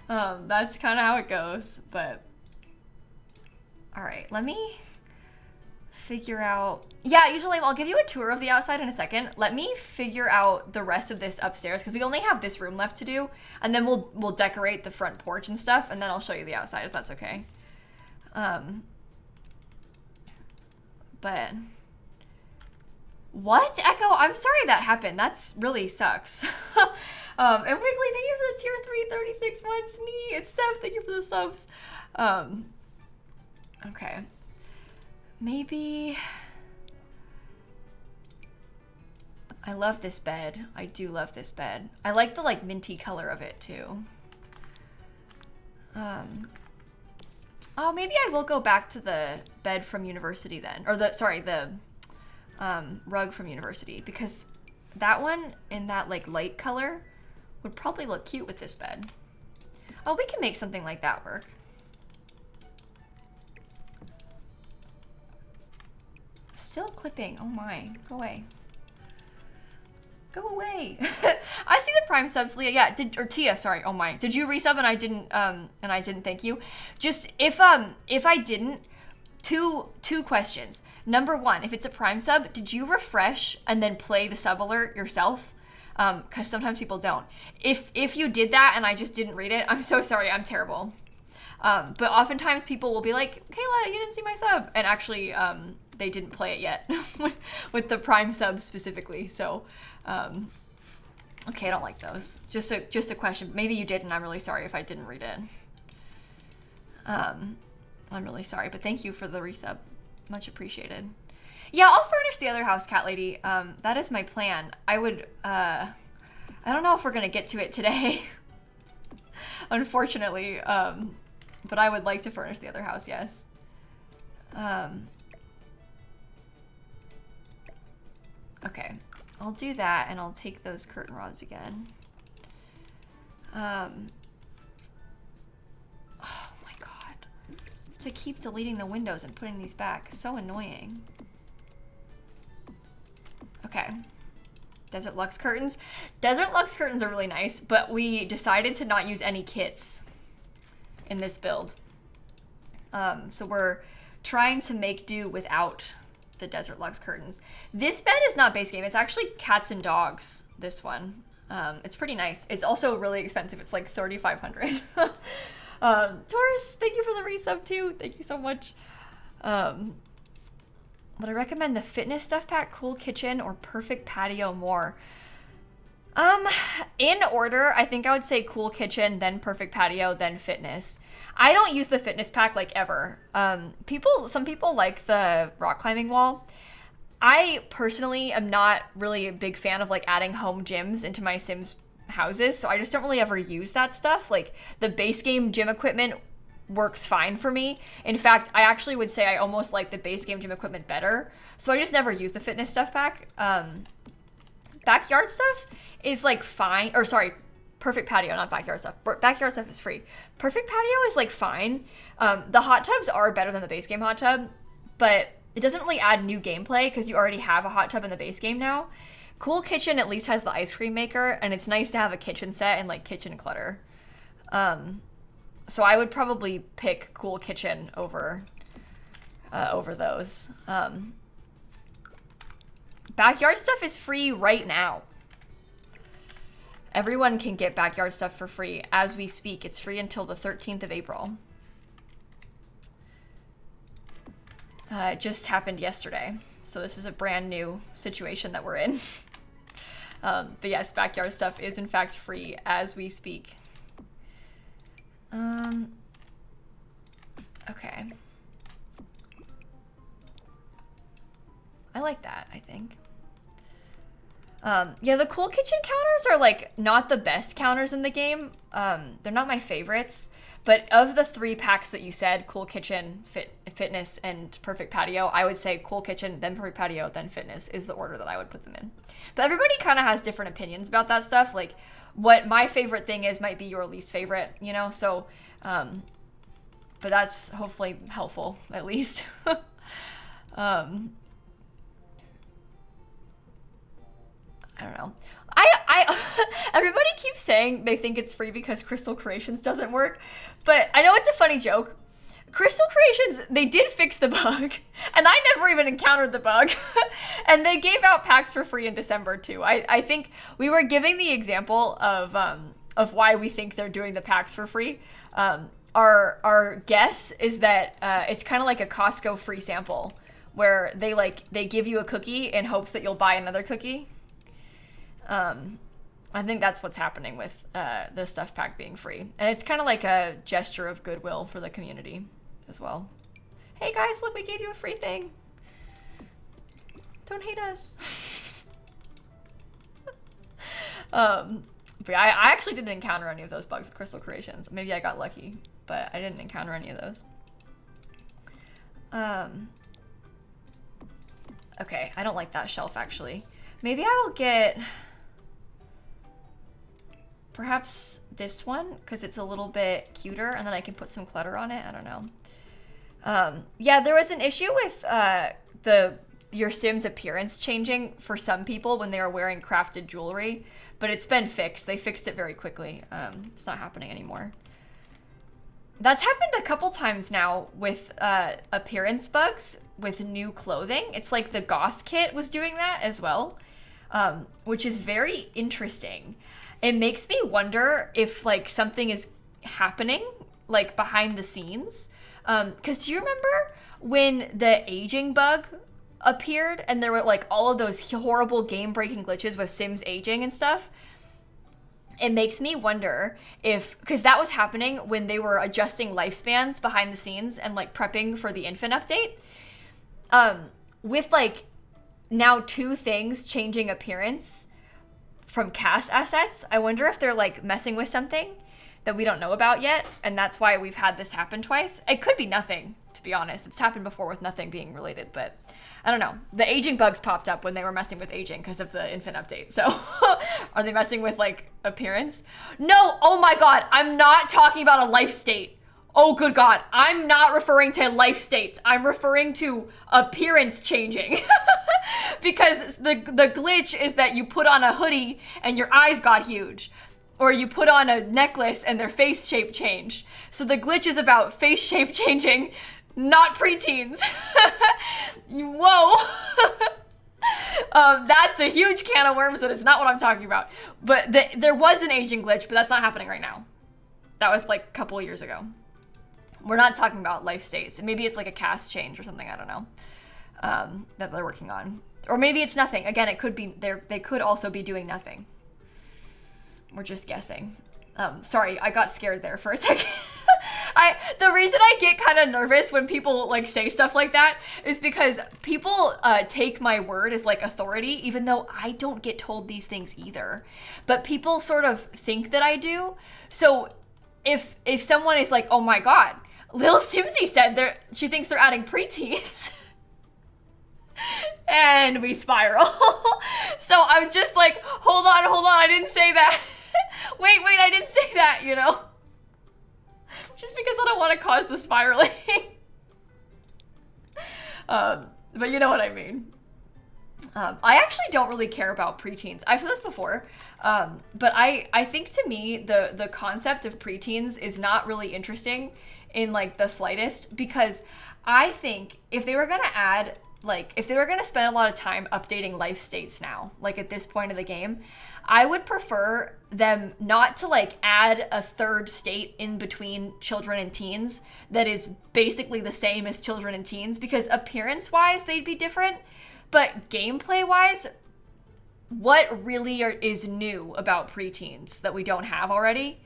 That's kind of how it goes. But all right, let me figure out. Yeah, usually I'll give you a tour of the outside in a second. Let me figure out the rest of this upstairs because we only have this room left to do, and then we'll decorate the front porch and stuff, and then I'll show you the outside if that's okay. But what, Echo? I'm sorry that happened. That's really sucks. And Wiggly, thank you for the tier 336 months. Me, it's Steph. Thank you for the subs. Okay. Maybe. I love this bed. I do love this bed. I like the like minty color of it too. Oh, maybe I will go back to the bed from university then, or the rug from university, because that one in that like light color would probably look cute with this bed. Oh, we can make something like that work. Still clipping. Oh my, go away. Go away. I see the Prime subs, Leah. Yeah, Tia, sorry. Oh my. Did you resub and I didn't thank you? Just if I didn't, two questions. Number one, if it's a Prime sub, did you refresh and then play the sub alert yourself? Because sometimes people don't. If you did that and I just didn't read it, I'm so sorry. I'm terrible. But oftentimes people will be like, Kayla, you didn't see my sub, and actually they didn't play it yet with the Prime sub specifically. So okay, I don't like those. Just a question. Maybe you did, and I'm really sorry if I didn't read it. I'm really sorry, but thank you for the resub. Much appreciated. Yeah, I'll furnish the other house, Cat Lady. That is my plan. I would, I don't know if we're gonna get to it today, unfortunately, but I would like to furnish the other house, yes. Okay, I'll do that, and I'll take those curtain rods again. Oh my god. To keep deleting the windows and putting these back. So annoying. Okay. Desert Luxe curtains. Desert Luxe curtains are really nice, but we decided to not use any kits in this build. So we're trying to make do without the Desert Luxe curtains. This bed is not base game. It's actually cats and dogs, this one. It's pretty nice. It's also really expensive. It's like $3,500. Taurus, thank you for the resub too. Thank you so much. Would I recommend the fitness stuff pack, cool kitchen, or perfect patio more? Um, in order, I think I would say Cool Kitchen, then Perfect Patio, then Fitness. I don't use the fitness pack like ever. Some people like the rock climbing wall. I personally am not really a big fan of like adding home gyms into my Sims houses, so I just don't really ever use that stuff. Like the base game gym equipment works fine for me. In fact, I actually would say I almost like the base game gym equipment better. So I just never use the fitness stuff pack. Backyard stuff is like fine, or sorry, Perfect Patio, not backyard stuff. Backyard stuff is free. Perfect Patio is like fine. The hot tubs are better than the base game hot tub, but it doesn't really add new gameplay because you already have a hot tub in the base game now. Cool Kitchen at least has the ice cream maker, and it's nice to have a kitchen set and like kitchen clutter. So I would probably pick Cool Kitchen over those. Backyard stuff is free right now. Everyone can get backyard stuff for free as we speak. It's free until the 13th of April. It just happened yesterday. So this is a brand new situation that we're in. But yes, backyard stuff is in fact free as we speak. Okay. I like that, I think. Yeah, the Cool Kitchen counters are like not the best counters in the game. They're not my favorites, but of the 3 packs that you said, Cool Kitchen, Fitness, and Perfect Patio, I would say Cool Kitchen, then Perfect Patio, then Fitness is the order that I would put them in. But everybody kind of has different opinions about that stuff. Like what my favorite thing is might be your least favorite, you know? So, but that's hopefully helpful at least. I don't know. Everybody keeps saying they think it's free because Crystal Creations doesn't work, but I know it's a funny joke. Crystal Creations, they did fix the bug, and I never even encountered the bug, and they gave out packs for free in December too. I think we were giving the example of why we think they're doing the packs for free. Our guess is that it's kind of like a Costco free sample, where they give you a cookie in hopes that you'll buy another cookie. I think that's what's happening with the stuff pack being free. And it's kind of like a gesture of goodwill for the community as well. Hey guys, look, we gave you a free thing. Don't hate us. But yeah, I actually didn't encounter any of those bugs with Crystal Creations. Maybe I got lucky, but I didn't encounter any of those. Okay, I don't like that shelf actually. Maybe I will get perhaps this one because it's a little bit cuter and then I can put some clutter on it. I don't know. Yeah, there was an issue with your Sims appearance changing for some people when they were wearing crafted jewelry, but it's been fixed. They fixed it very quickly. It's not happening anymore. That's happened a couple times now with appearance bugs with new clothing. It's like the goth kit was doing that as well, which is very interesting. It makes me wonder if like something is happening like behind the scenes. Because do you remember when the aging bug appeared and there were like all of those horrible game-breaking glitches with Sims aging and stuff? It makes me wonder if, because that was happening when they were adjusting lifespans behind the scenes and like prepping for the infant update. With like now 2 things changing appearance from cast assets, I wonder if they're like messing with something that we don't know about yet, and that's why we've had this happen twice. It could be nothing, to be honest. It's happened before with nothing being related, but I don't know. The aging bugs popped up when they were messing with aging because of the infant update. So are they messing with like appearance? No, oh my God, I'm not talking about a life state. Oh, good God. I'm not referring to life states. I'm referring to appearance changing. Because the glitch is that you put on a hoodie and your eyes got huge. Or you put on a necklace and their face shape changed. So the glitch is about face shape changing, not preteens. Whoa. That's a huge can of worms and it's not what I'm talking about. But there was an aging glitch, but that's not happening right now. That was like a couple of years ago. We're not talking about life states. Maybe it's like a cast change or something, I don't know, that they're working on. Or maybe it's nothing. Again, it could be, they could also be doing nothing. We're just guessing. Sorry, I got scared there for a second. The reason I get kind of nervous when people like say stuff like that is because people take my word as like authority, even though I don't get told these things either. But people sort of think that I do. So if someone is like, oh my God, lilsimsie said she thinks they're adding preteens. And we spiral. So I'm just like, hold on, I didn't say that. wait, I didn't say that, you know? Just because I don't want to cause the spiraling. But you know what I mean. I actually don't really care about preteens. I've said this before, but I think to me, the concept of preteens is not really interesting in like the slightest, because I think if they were going to add, like, if they were going to spend a lot of time updating life states now, like at this point of the game, I would prefer them not to like add a third state in between children and teens that is basically the same as children and teens, because appearance-wise they'd be different, but gameplay-wise, what really is new about preteens that we don't have already?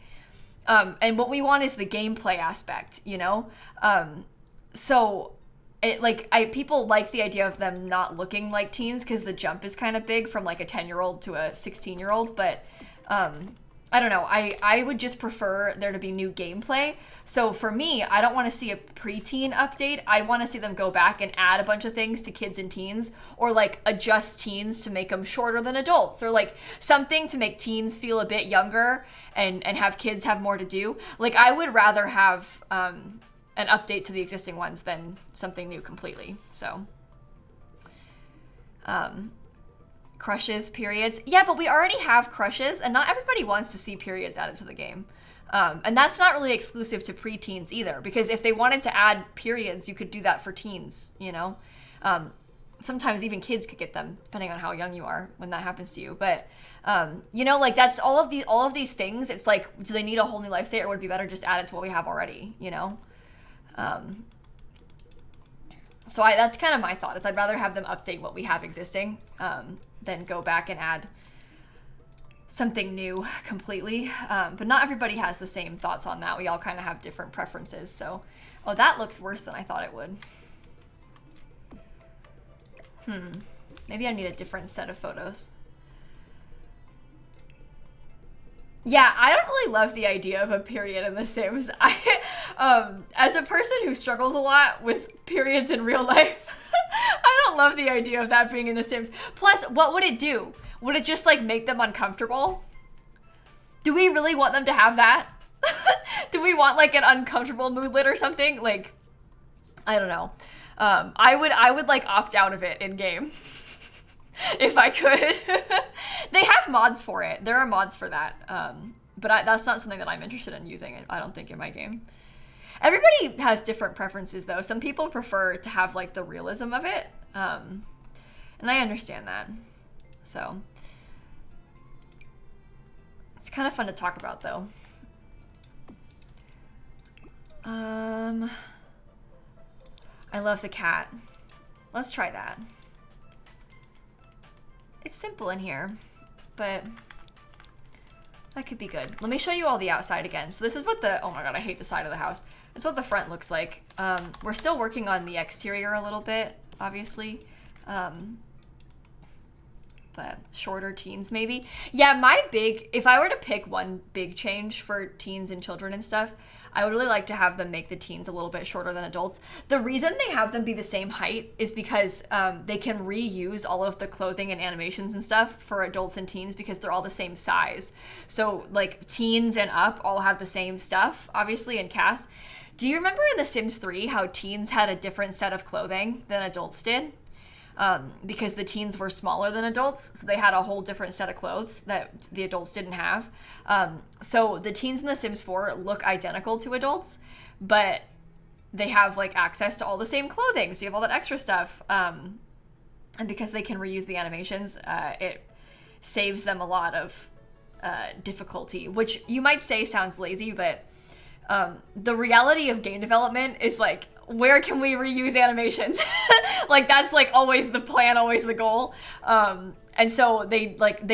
And what we want is the gameplay aspect, you know? So people like the idea of them not looking like teens because the jump is kind of big from like a 10-year-old to a 16-year-old, but I don't know. I would just prefer there to be new gameplay. So for me, I don't want to see a preteen update. I want to see them go back and add a bunch of things to kids and teens, or like adjust teens to make them shorter than adults, or like something to make teens feel a bit younger and have kids have more to do. Like I would rather have an update to the existing ones than something new completely. So crushes, periods. Yeah, but we already have crushes, and not everybody wants to see periods added to the game. And that's not really exclusive to preteens either, because if they wanted to add periods, you could do that for teens, you know? Sometimes even kids could get them, depending on how young you are when that happens to you. But, you know, like that's all of these things. It's like, do they need a whole new life state, or would it be better just add it to what we have already, you know? So that's kind of my thought, is I'd rather have them update what we have existing than go back and add something new completely. But not everybody has the same thoughts on that. We all kind of have different preferences. So, oh, that looks worse than I thought it would. Maybe I need a different set of photos. Yeah, I don't really love the idea of a period in The Sims. As a person who struggles a lot with periods in real life, I don't love the idea of that being in The Sims. Plus, what would it do? Would it just, like, make them uncomfortable? Do we really want them to have that? Do we want, like, an uncomfortable moodlet or something? Like, I don't know. I would, like, opt out of it in-game. If I could. They have mods for it. There are mods for that. But that's not something that I'm interested in using, I don't think, in my game. Everybody has different preferences, though. Some people prefer to have, like, the realism of it. And I understand that. So, it's kind of fun to talk about, though. I love the cat. Let's try that. It's simple in here, but that could be good. Let me show you all the outside again. So this is what oh my God, I hate the side of the house. This is what the front looks like. We're still working on the exterior a little bit, obviously. But shorter teens maybe. Yeah, if I were to pick one big change for teens and children and stuff, I would really like to have them make the teens a little bit shorter than adults. The reason they have them be the same height is because they can reuse all of the clothing and animations and stuff for adults and teens because they're all the same size. So like teens and up all have the same stuff, obviously, in cast. Do you remember in The Sims 3 how teens had a different set of clothing than adults did? Because the teens were smaller than adults, so they had a whole different set of clothes that the adults didn't have. So the teens in The Sims 4 look identical to adults, but they have like access to all the same clothing, so you have all that extra stuff. And because they can reuse the animations, it saves them a lot of difficulty, which you might say sounds lazy, but the reality of game development is like, where can we reuse animations? Like that's like always the plan, always the goal. And And so they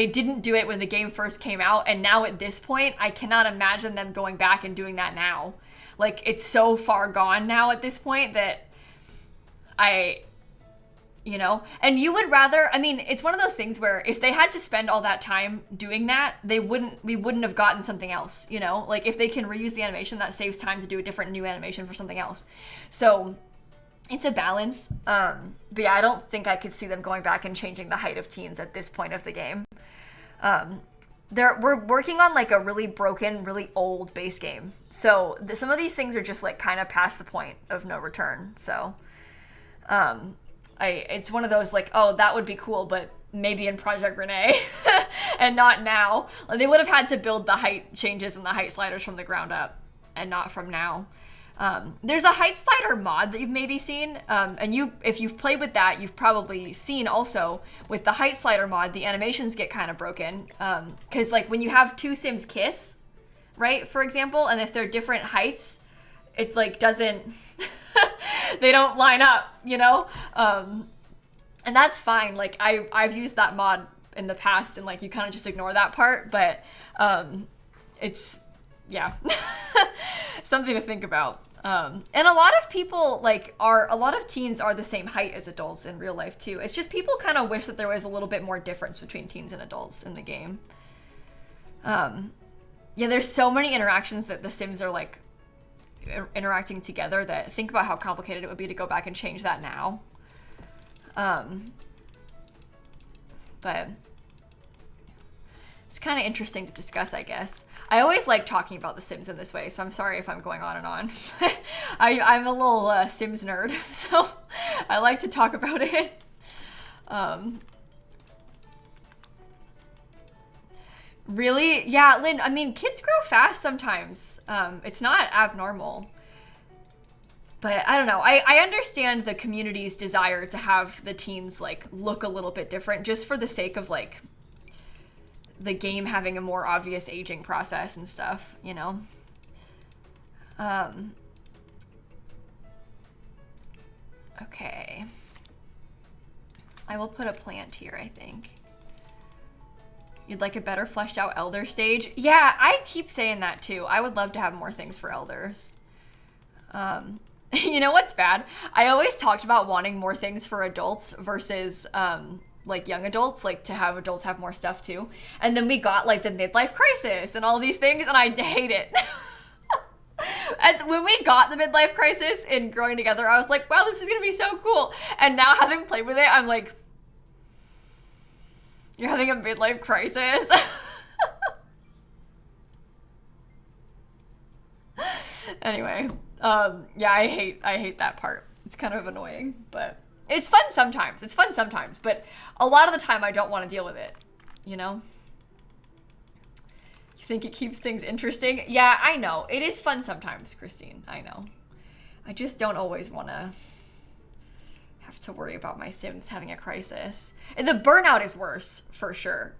didn't do it when the game first came out, and now at this point, I cannot imagine them going back and doing that now. Like, it's so far gone now at this point that you know, and you would rather, I mean, it's one of those things where if they had to spend all that time doing that, we wouldn't have gotten something else, you know? Like, if they can reuse the animation, that saves time to do a different new animation for something else. So it's a balance. But yeah, I don't think I could see them going back and changing the height of teens at this point of the game. We're working on like a really broken, really old base game. So some of these things are just like kind of past the point of no return. So, it's one of those like, oh, that would be cool, but maybe in Project Renee and not now. Like, they would have had to build the height changes and the height sliders from the ground up and not from now. There's a height slider mod that you've maybe seen, and if you've played with that, you've probably seen also with the height slider mod, the animations get kind of broken, because like when you have two Sims kiss, right, for example, and if they're different heights, it like doesn't they don't line up, you know, and that's fine. Like I've used that mod in the past, and like you kind of just ignore that part, but it's yeah something to think about. And a lot of people a lot of teens are the same height as adults in real life too. It's just people kind of wish that there was a little bit more difference between teens and adults in the game. Yeah, there's so many interactions that the Sims are like interacting together that think about how complicated it would be to go back and change that now. But it's kind of interesting to discuss, I guess. I always like talking about The Sims in this way, so I'm sorry if I'm going on and on. I'm a little Sims nerd, so I like to talk about it. Really? Yeah, Lynn, I mean, kids grow fast sometimes. It's not abnormal. But I don't know. I understand the community's desire to have the teens, like, look a little bit different just for the sake of, like, the game having a more obvious aging process and stuff, you know? Okay. I will put a plant here, I think. You'd like a better fleshed out elder stage? Yeah, I keep saying that too. I would love to have more things for elders. You know what's bad? I always talked about wanting more things for adults versus like young adults, like to have adults have more stuff too. And then we got like the midlife crisis and all these things, and I hate it. And when we got the midlife crisis in Growing Together, I was like, wow, this is gonna be so cool. And now having played with it, I'm like, you're having a midlife crisis? Anyway, yeah, I hate that part. It's kind of annoying, but it's fun sometimes. It's fun sometimes, but a lot of the time I don't want to deal with it, you know? You think it keeps things interesting? Yeah, I know. It is fun sometimes, Christine. I know. I just don't always want to have to worry about my Sims having a crisis. And the burnout is worse, for sure.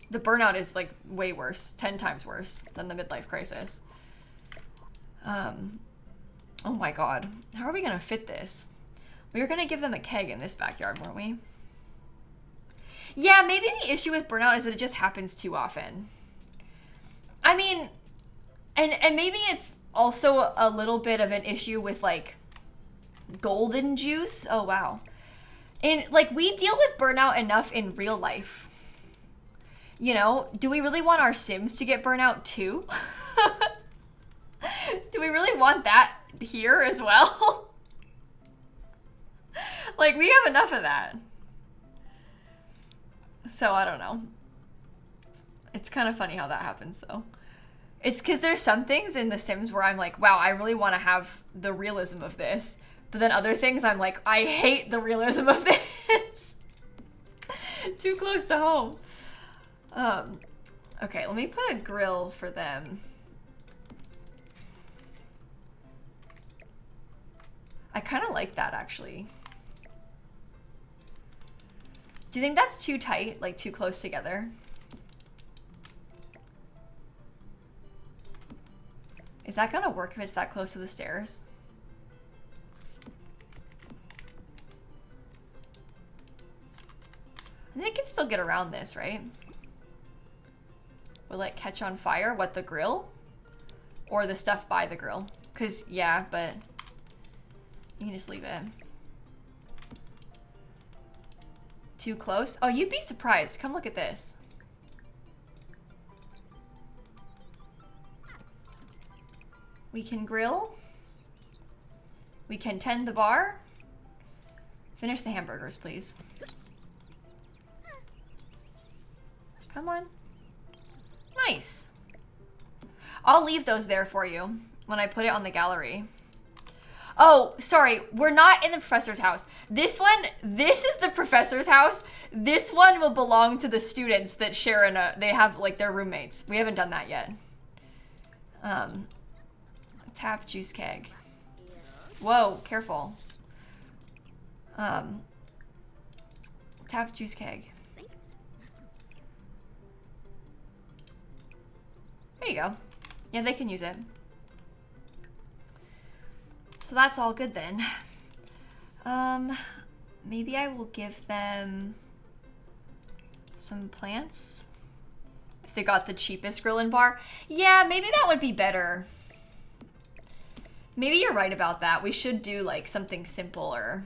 The burnout is like way worse, 10 times worse than the midlife crisis. Oh my god. How are we gonna fit this? We were gonna give them a keg in this backyard, weren't we? Yeah, maybe the issue with burnout is that it just happens too often. I mean, and maybe it's also a little bit of an issue with like golden juice. Oh wow. And like we deal with burnout enough in real life. You know, do we really want our Sims to get burnout too? Do we really want that here as well? Like we have enough of that. So I don't know. It's kind of funny how that happens though. It's because there's some things in The Sims where I'm like, wow, I really want to have the realism of this. But then other things I'm like, I hate the realism of this. Too close to home. Okay, let me put a grill for them. I kind of like that actually. Do you think that's too tight, like too close together? Is that gonna work if it's that close to the stairs? And they can still get around this, right? Will it catch on fire? What, the grill? Or the stuff by the grill? Because, yeah, but you can just leave it. Too close? Oh, you'd be surprised. Come look at this. We can grill. We can tend the bar. Finish the hamburgers, please. Come on. Nice. I'll leave those there for you when I put it on the gallery. Oh, sorry. We're not in the professor's house. This is the professor's house. This one will belong to the students that share they have like their roommates. We haven't done that yet. Tap juice keg. Whoa, careful. Tap juice keg. There you go. Yeah, they can use it. So that's all good then. Maybe I will give them some plants. If they got the cheapest grill and bar. Yeah, maybe that would be better. Maybe you're right about that. We should do like something simpler.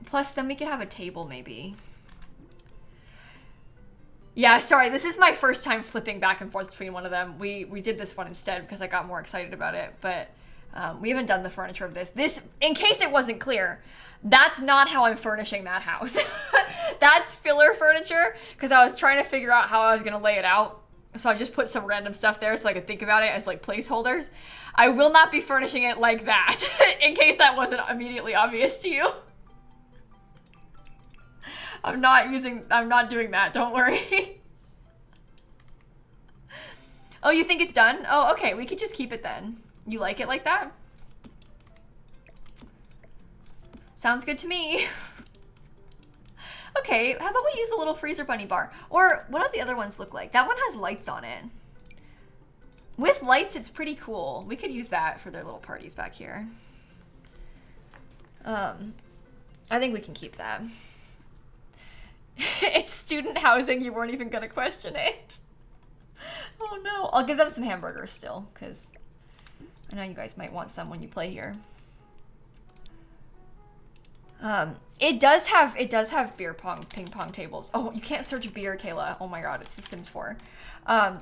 Plus then we could have a table maybe. Yeah, sorry, this is my first time flipping back and forth between one of them. We did this one instead because I got more excited about it, but we haven't done the furniture of this. This, in case it wasn't clear, that's not how I'm furnishing that house. That's filler furniture because I was trying to figure out how I was gonna lay it out. So I just put some random stuff there so I could think about it as like placeholders. I will not be furnishing it like that, in case that wasn't immediately obvious to you. I'm not doing that, don't worry. Oh, you think it's done? Oh, okay, we could just keep it then. You like it like that? Sounds good to me. Okay, how about we use the little freezer bunny bar? Or what do the other ones look like? That one has lights on it. With lights, it's pretty cool. We could use that for their little parties back here. I think we can keep that. It's student housing, you weren't even gonna question it. Oh no. I'll give them some hamburgers still, because I know you guys might want some when you play here. It does have ping pong tables. Oh, you can't search beer, Kayla. Oh my god, it's The Sims 4.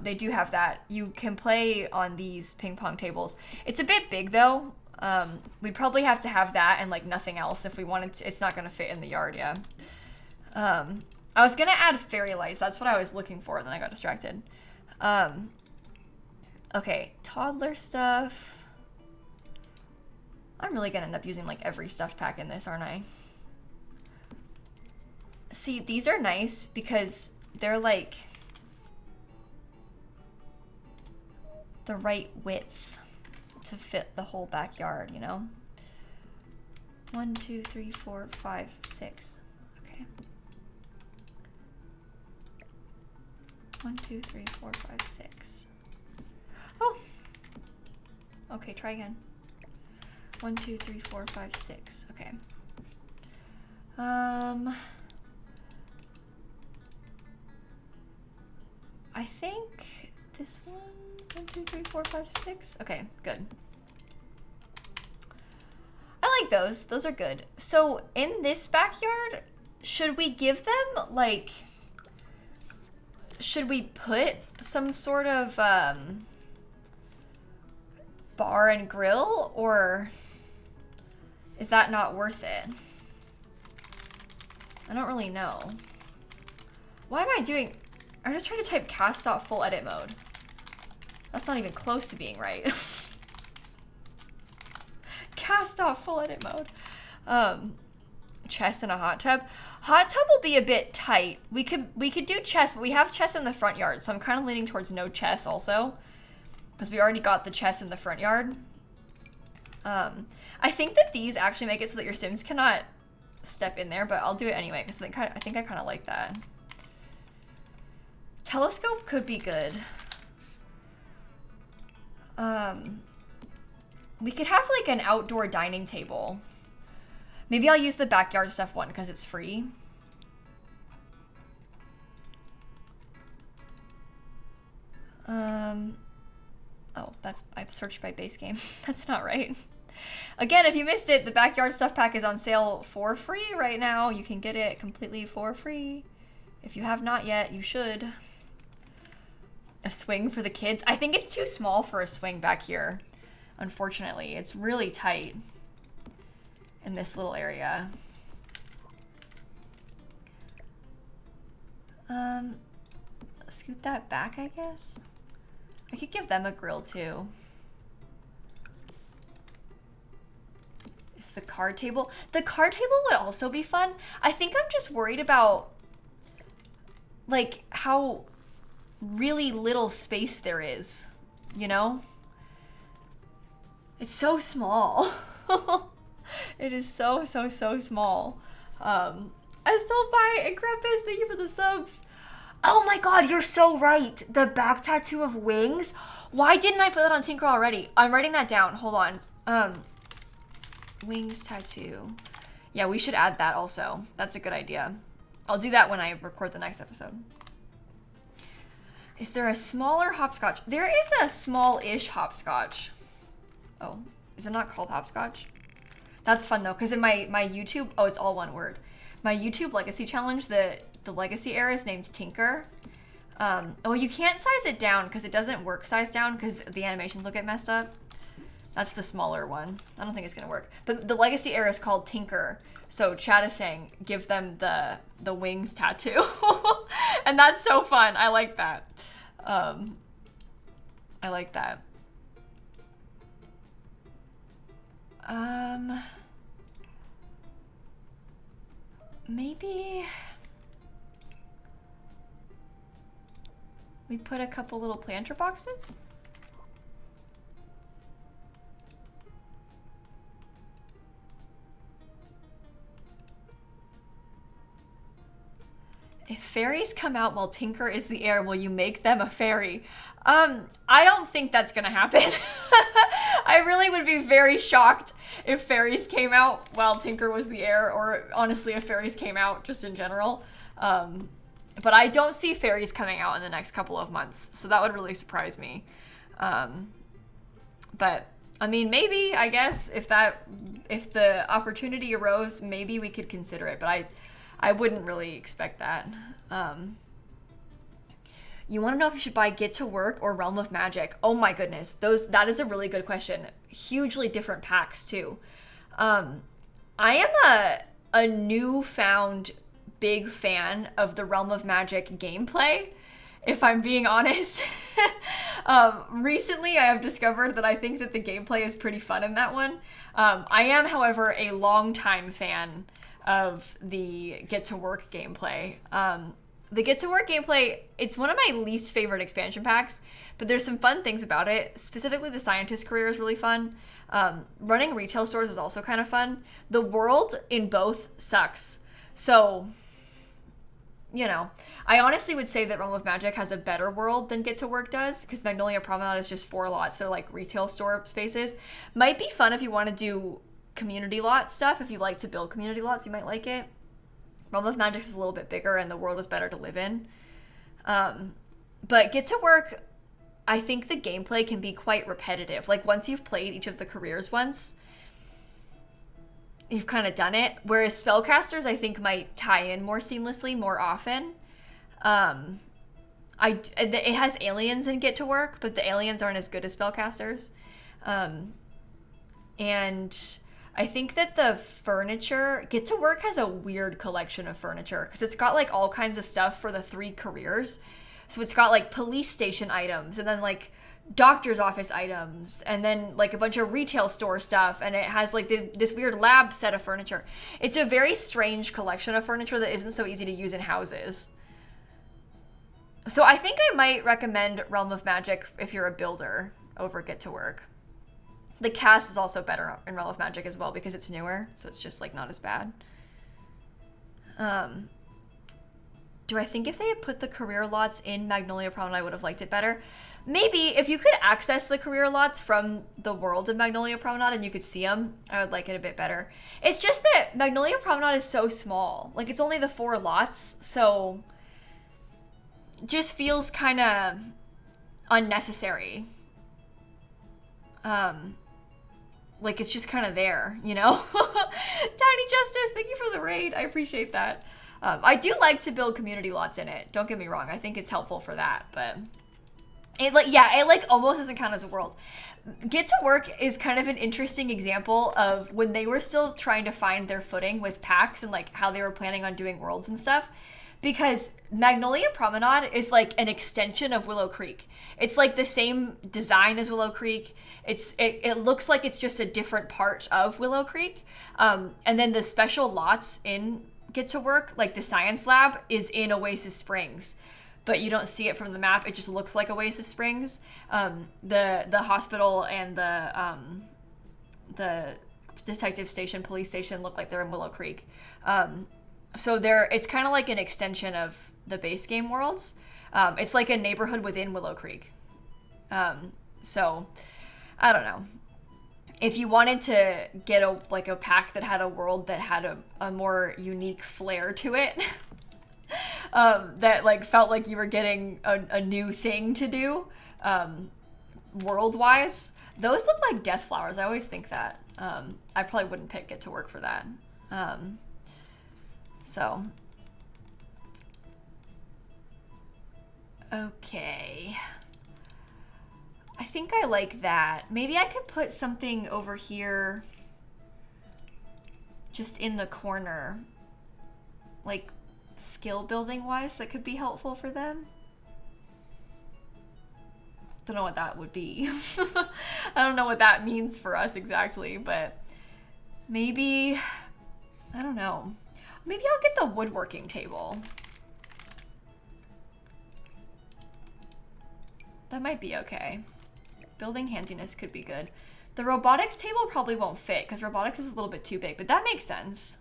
They do have that. You can play on these ping pong tables. It's a bit big though. We'd probably have to have that and like nothing else if we wanted to. It's not gonna fit in the yard, yeah. I was gonna add fairy lights. That's what I was looking for, and then I got distracted. Okay, toddler stuff. I'm really gonna end up using like every stuff pack in this, aren't I? See, these are nice because they're like the right width to fit the whole backyard, you know? 1, 2, 3, 4, 5, 6. Okay. 1, 2, 3, 4, 5, 6. Oh! Okay, try again. 1, 2, 3, 4, 5, 6. Okay. I think this one. 1, 2, 3, 4, 5, 6. Okay, good. I like those. Those are good. So in this backyard, should we give them like? Should we put some sort of bar and grill, or is that not worth it? I don't really know. Why am I doing? I'm just trying to type cast off full edit mode. That's not even close to being right. Cast off full edit mode. Chest and a hot tub. Hot tub will be a bit tight. We could do chest, but we have chest in the front yard, so I'm kind of leaning towards no chest also, because we already got the chest in the front yard. I think that these actually make it so that your Sims cannot step in there, but I'll do it anyway because I think I kind of like that. Telescope could be good. We could have like an outdoor dining table. Maybe I'll use the backyard stuff one because it's free. Oh, I've searched by base game. That's not right. Again, if you missed it, the Backyard Stuff Pack is on sale for free right now. You can get it completely for free. If you have not yet, you should. A swing for the kids. I think it's too small for a swing back here. Unfortunately, it's really tight in this little area. Scoot that back, I guess. I could give them a grill too. Is the card table? The card table would also be fun. I think I'm just worried about like how really little space there is, you know? It's so small. It is so small. I still buy and Krampus, thank you for the subs. Oh my god, you're so right. The back tattoo of wings. Why didn't I put that on Tinker already? I'm writing that down. Hold on. Wings tattoo. Yeah, we should add that also. That's a good idea. I'll do that when I record the next episode. Is there a smaller hopscotch? There is a small-ish hopscotch. Oh, is it not called hopscotch? That's fun though, because in my YouTube, oh, it's all one word. My YouTube Legacy Challenge, the Legacy era is named Tinker. Oh, you can't size it down because it doesn't work size down because the animations will get messed up. That's the smaller one. I don't think it's gonna work. But the Legacy era is called Tinker. So Chad is saying, give them the wings tattoo. And that's so fun. I like that. I like that. Maybe we put a couple little planter boxes. If fairies come out while Tinker is the heir, will you make them a fairy? I don't think that's gonna happen. I really would be very shocked if fairies came out while Tinker was the heir, or honestly if fairies came out just in general. But I don't see fairies coming out in the next couple of months, so that would really surprise me. But I mean, maybe, I guess, if the opportunity arose, maybe we could consider it, but I wouldn't really expect that. You want to know if you should buy Get to Work or Realm of Magic? Oh my goodness, that is a really good question. Hugely different packs too. I am a newfound big fan of the Realm of Magic gameplay, if I'm being honest. Recently I have discovered that I think that the gameplay is pretty fun in that one. I am, however, a longtime fan of the Get to Work gameplay. The Get to Work gameplay, it's one of my least favorite expansion packs, but there's some fun things about it. Specifically, the scientist career is really fun. Running retail stores is also kind of fun. The world in both sucks. So, you know, I honestly would say that Realm of Magic has a better world than Get to Work does, because Magnolia Promenade is just 4 lots. They're like retail store spaces. Might be fun if you want to do community lot stuff. If you like to build community lots, you might like it. Realm of Magic is a little bit bigger and the world is better to live in. But Get to Work, I think the gameplay can be quite repetitive. Like once you've played each of the careers once, you've kind of done it. Whereas spellcasters, I think, might tie in more seamlessly more often. It has aliens in Get to Work, but the aliens aren't as good as spellcasters. And I think that the furniture, Get to Work has a weird collection of furniture because it's got like all kinds of stuff for the 3 careers. So it's got like police station items and then like doctor's office items and then like a bunch of retail store stuff, and it has like this weird lab set of furniture. It's a very strange collection of furniture that isn't so easy to use in houses. So I think I might recommend Realm of Magic if you're a builder over Get to Work. The cast is also better in Realm of Magic as well because it's newer, so it's just like not as bad. Do I think if they had put the career lots in Magnolia Promenade, I would have liked it better? Maybe. If you could access the career lots from the world of Magnolia Promenade and you could see them, I would like it a bit better. It's just that Magnolia Promenade is so small. Like, it's only the 4 lots, so just feels kind of unnecessary. Like, it's just kind of there, you know? Tiny Justice, thank you for the raid. I appreciate that. I do like to build community lots in it. Don't get me wrong. I think it's helpful for that, but it like almost doesn't count as a world. Get to Work is kind of an interesting example of when they were still trying to find their footing with packs and like how they were planning on doing worlds and stuff. Because Magnolia Promenade is like an extension of Willow Creek. It's like the same design as Willow Creek. It looks like it's just a different part of Willow Creek. And then the special lots in Get to Work, like the science lab, is in Oasis Springs. But you don't see it from the map. It just looks like Oasis Springs. The hospital and the detective station, police station look like they're in Willow Creek. So it's kind of like an extension of the base game worlds. It's like a neighborhood within Willow Creek. So I don't know. If you wanted to get a pack that had a world that had a more unique flair to it, that like felt like you were getting a new thing to do, world-wise, those look like death flowers. I always think that. I probably wouldn't pick Get to Work for that. So, okay. I think I like that. Maybe I could put something over here just in the corner, like skill building wise, that could be helpful for them. Don't know what that would be. I don't know what that means for us exactly, but maybe, I don't know. Maybe I'll get the woodworking table. That might be okay. Building handiness could be good. The robotics table probably won't fit because robotics is a little bit too big, but that makes sense.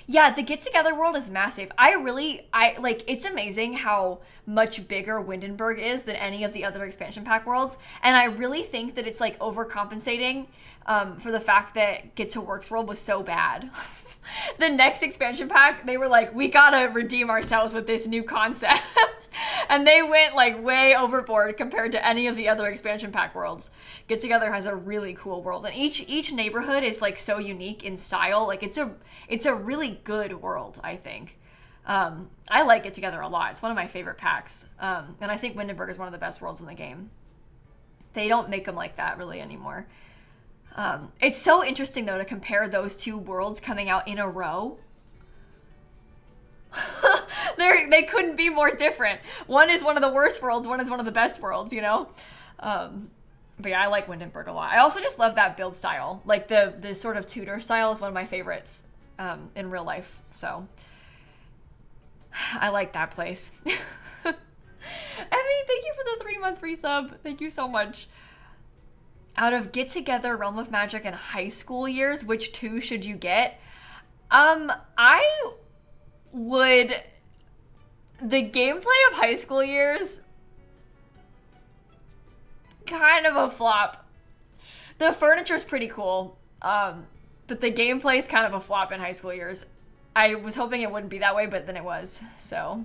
Yeah, the Get Together world is massive. It's amazing how much bigger Windenburg is than any of the other expansion pack worlds. And I really think that it's like overcompensating for the fact that Get to Work's world was so bad. The next expansion pack, they were like, we gotta redeem ourselves with this new concept. And they went like way overboard compared to any of the other expansion pack worlds. Get Together has a really cool world. And each neighborhood is like so unique in style. Like it's a really good world, I think. I like Get Together a lot. It's one of my favorite packs. And I think Windenburg is one of the best worlds in the game. They don't make them like that really anymore. It's so interesting, though, to compare those two worlds coming out in a row. They couldn't be more different. One is one of the worst worlds, one is one of the best worlds, you know? But yeah, I like Windenburg a lot. I also just love that build style. Like, the sort of Tudor style is one of my favorites in real life. So, I like that place. Emmy, thank you for the 3-month resub. Thank you so much. Out of Get Together, Realm of Magic, and High School Years, which two should you get? I would... The gameplay of High School Years, kind of a flop. The furniture's pretty cool, but the gameplay is kind of a flop in High School Years. I was hoping it wouldn't be that way, but then it was, so...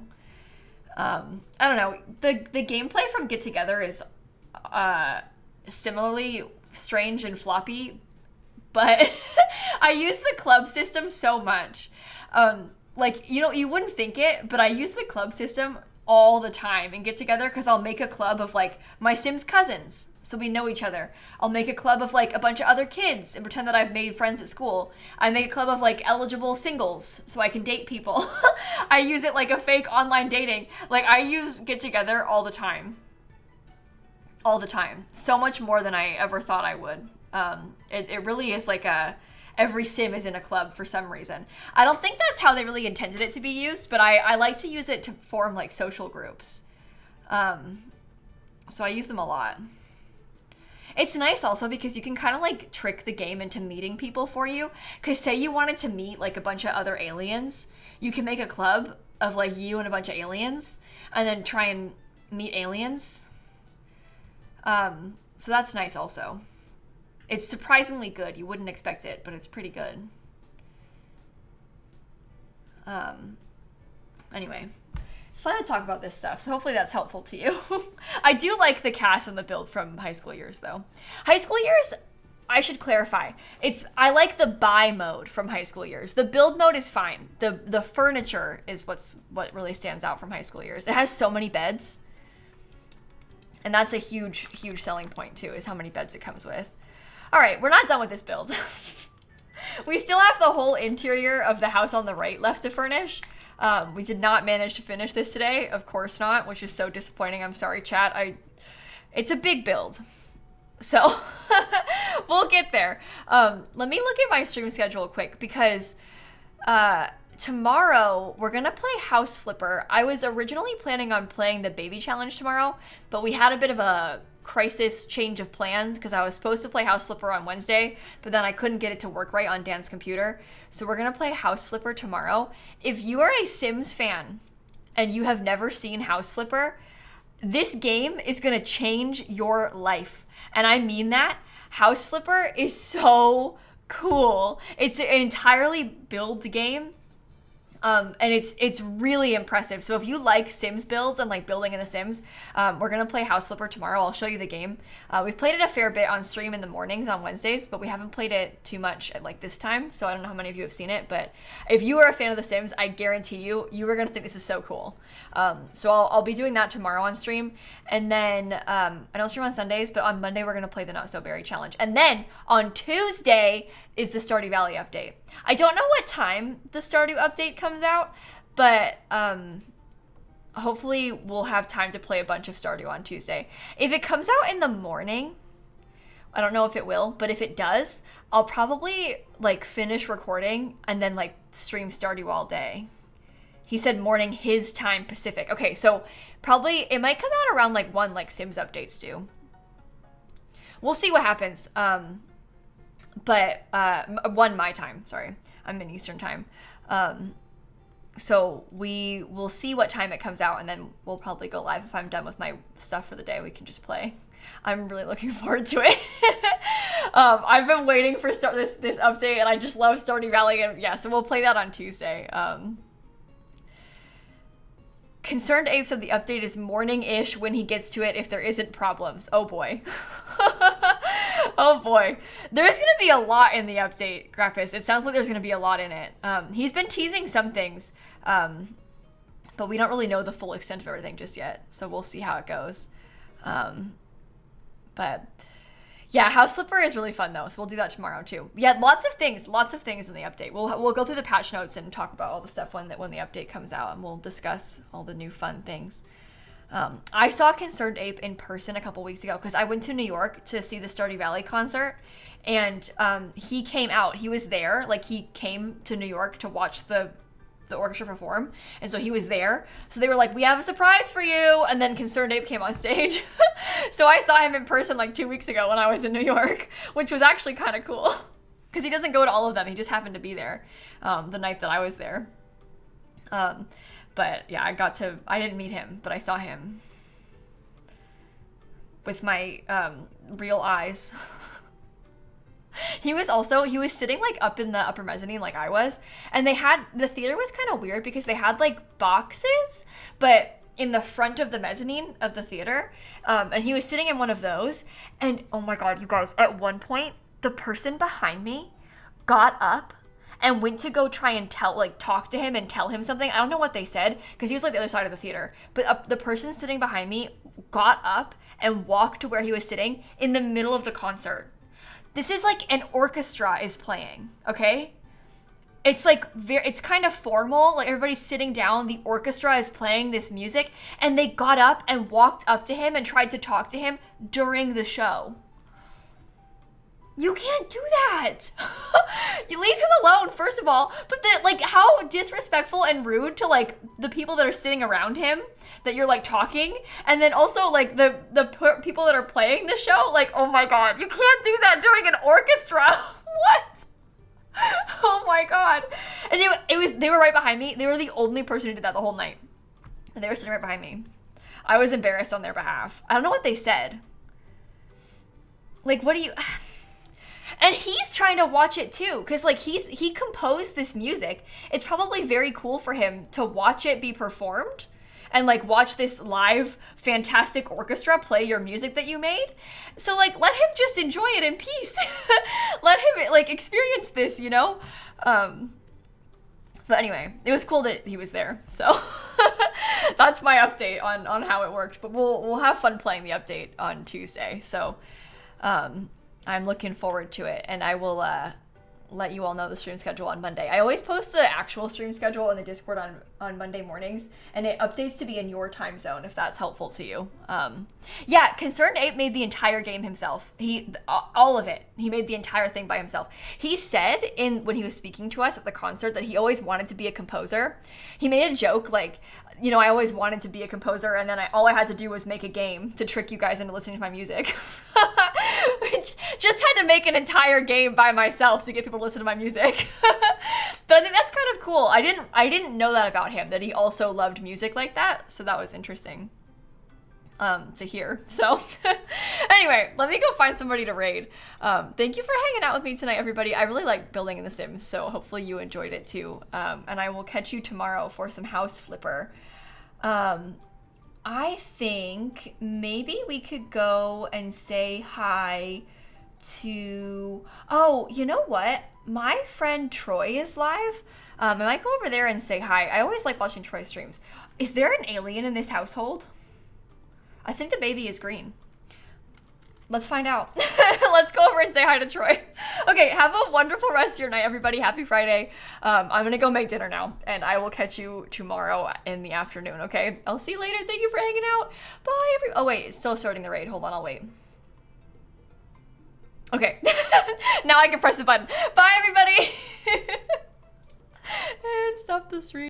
I don't know. The gameplay from Get Together is... similarly strange and floppy, but I use the club system so much. Like, you know, you wouldn't think it, but I use the club system all the time and Get Together because I'll make a club of like my Sims cousins so we know each other. I'll make a club of like a bunch of other kids and pretend that I've made friends at school. I make a club of like eligible singles so I can date people. I use it like a fake online dating. Like, I use Get Together all the time. All the time. So much more than I ever thought I would. It really is like every sim is in a club for some reason. I don't think that's how they really intended it to be used, but I like to use it to form like social groups. So I use them a lot. It's nice also because you can kind of like trick the game into meeting people for you. Because say you wanted to meet like a bunch of other aliens, you can make a club of like you and a bunch of aliens and then try and meet aliens. So that's nice also. It's surprisingly good. You wouldn't expect it, but it's pretty good. Anyway, it's fun to talk about this stuff, so hopefully that's helpful to you. I do like the cast and the build from High School Years, though. High School Years, I should clarify. I like the buy mode from High School Years. The build mode is fine. The furniture is what really stands out from High School Years. It has so many beds. And that's a huge, huge selling point, too, is how many beds it comes with. All right, we're not done with this build. We still have the whole interior of the house on the right left to furnish. We did not manage to finish this today. Of course not, which is so disappointing. I'm sorry, chat. It's a big build. So we'll get there. Let me look at my stream schedule quick because tomorrow we're gonna play House Flipper. I was originally planning on playing the baby challenge tomorrow, but we had a bit of a crisis change of plans because I was supposed to play House Flipper on Wednesday, but then I couldn't get it to work right on Dan's computer. So we're gonna play House Flipper tomorrow. If you are a Sims fan and you have never seen House Flipper, this game is gonna change your life. And I mean that. House Flipper is so cool. It's an entirely build game. And it's really impressive. So if you like Sims builds and like building in the Sims, we're gonna play House Flipper tomorrow. I'll show you the game. We've played it a fair bit on stream in the mornings on Wednesdays, but we haven't played it too much at like this time. So I don't know how many of you have seen it, but if you are a fan of the Sims, I guarantee you are gonna think this is so cool. So I'll be doing that tomorrow on stream, and then I don't stream on Sundays, but on Monday we're gonna play the Not So Berry Challenge, and then on Tuesday is the Stardew Valley update. I don't know what time the Stardew update comes out, but hopefully we'll have time to play a bunch of Stardew on Tuesday. If it comes out in the morning, I don't know if it will, but if it does, I'll probably like finish recording and then like stream Stardew all day. He said morning his time Pacific. Okay, so probably it might come out around like 1 like Sims updates do. We'll see what happens. But 1 my time, sorry. I'm in Eastern time. So we will see what time it comes out, and then we'll probably go live. If I'm done with my stuff for the day, we can just play. I'm really looking forward to it. I've been waiting for this update, and I just love Stardew Valley, and yeah, so we'll play that on Tuesday. Concerned Ape said the update is morning-ish when he gets to it if there isn't problems. Oh boy. Oh boy. There's gonna be a lot in the update, Grappus. It sounds like there's gonna be a lot in it. He's been teasing some things, but we don't really know the full extent of everything just yet, so we'll see how it goes. But yeah, House Flipper is really fun though, so we'll do that tomorrow too. Yeah, lots of things in the update. We'll go through the patch notes and talk about all the stuff when the update comes out, and we'll discuss all the new fun things. I saw Concerned Ape in person a couple weeks ago because I went to New York to see the Stardew Valley concert, and he came out. He was there, like he came to New York to watch the orchestra perform, and so he was there. So they were like, "We have a surprise for you," and then Concerned Ape came on stage. So I saw him in person like 2 weeks ago when I was in New York, which was actually kind of cool because he doesn't go to all of them. He just happened to be there the night that I was there. But yeah, I didn't meet him, but I saw him with my real eyes. He was sitting like up in the upper mezzanine like I was, and the theater was kind of weird because they had like boxes, but in the front of the mezzanine of the theater, and he was sitting in one of those, and oh my god, you guys, at one point, the person behind me got up and went to go try and talk to him and tell him something. I don't know what they said, because he was like the other side of the theater, but the person sitting behind me got up and walked to where he was sitting in the middle of the concert. This is like an orchestra is playing, okay? It's like it's kind of formal, like everybody's sitting down, the orchestra is playing this music, and they got up and walked up to him and tried to talk to him during the show. You can't do that. You leave him alone, first of all, but how disrespectful and rude to like the people that are sitting around him that you're like talking, and then also like the people that are playing the show, like, oh my god, you can't do that during an orchestra. What? Oh my god. And they were right behind me. They were the only person who did that the whole night. And they were sitting right behind me. I was embarrassed on their behalf. I don't know what they said. Like, what do you... And he's trying to watch it too, because like he composed this music. It's probably very cool for him to watch it be performed and like watch this live fantastic orchestra play your music that you made. So like let him just enjoy it in peace. Let him like experience this, you know? But anyway, it was cool that he was there. So that's my update on how it worked. But we'll have fun playing the update on Tuesday. So I'm looking forward to it, and I will let you all know the stream schedule on Monday. I always post the actual stream schedule in the Discord on Monday mornings, and it updates to be in your time zone if that's helpful to you. Yeah, Concerned Ape made the entire game himself. All of it. He made the entire thing by himself. He said when he was speaking to us at the concert that he always wanted to be a composer. He made a joke like, you know, I always wanted to be a composer, and then all I had to do was make a game to trick you guys into listening to my music. Just had to make an entire game by myself to get people to listen to my music. But I think that's kind of cool. I didn't know that about him, that he also loved music like that. So that was interesting to hear. So anyway, let me go find somebody to raid. Thank you for hanging out with me tonight, everybody. I really like building in The Sims, so hopefully you enjoyed it too. And I will catch you tomorrow for some house flipper. I think maybe we could go and say hi to... Oh, you know what? My friend Troy is live. I might go over there and say hi. I always like watching Troy streams. Is there an alien in this household? I think the baby is green. Let's find out. Let's go over and say hi to Troy. Okay, have a wonderful rest of your night, everybody. Happy Friday. I'm gonna go make dinner now, and I will catch you tomorrow in the afternoon, okay? I'll see you later. Thank you for hanging out. Bye, Oh, wait, it's still starting the raid. Hold on, I'll wait. Okay, now I can press the button. Bye, everybody. And stop the stream.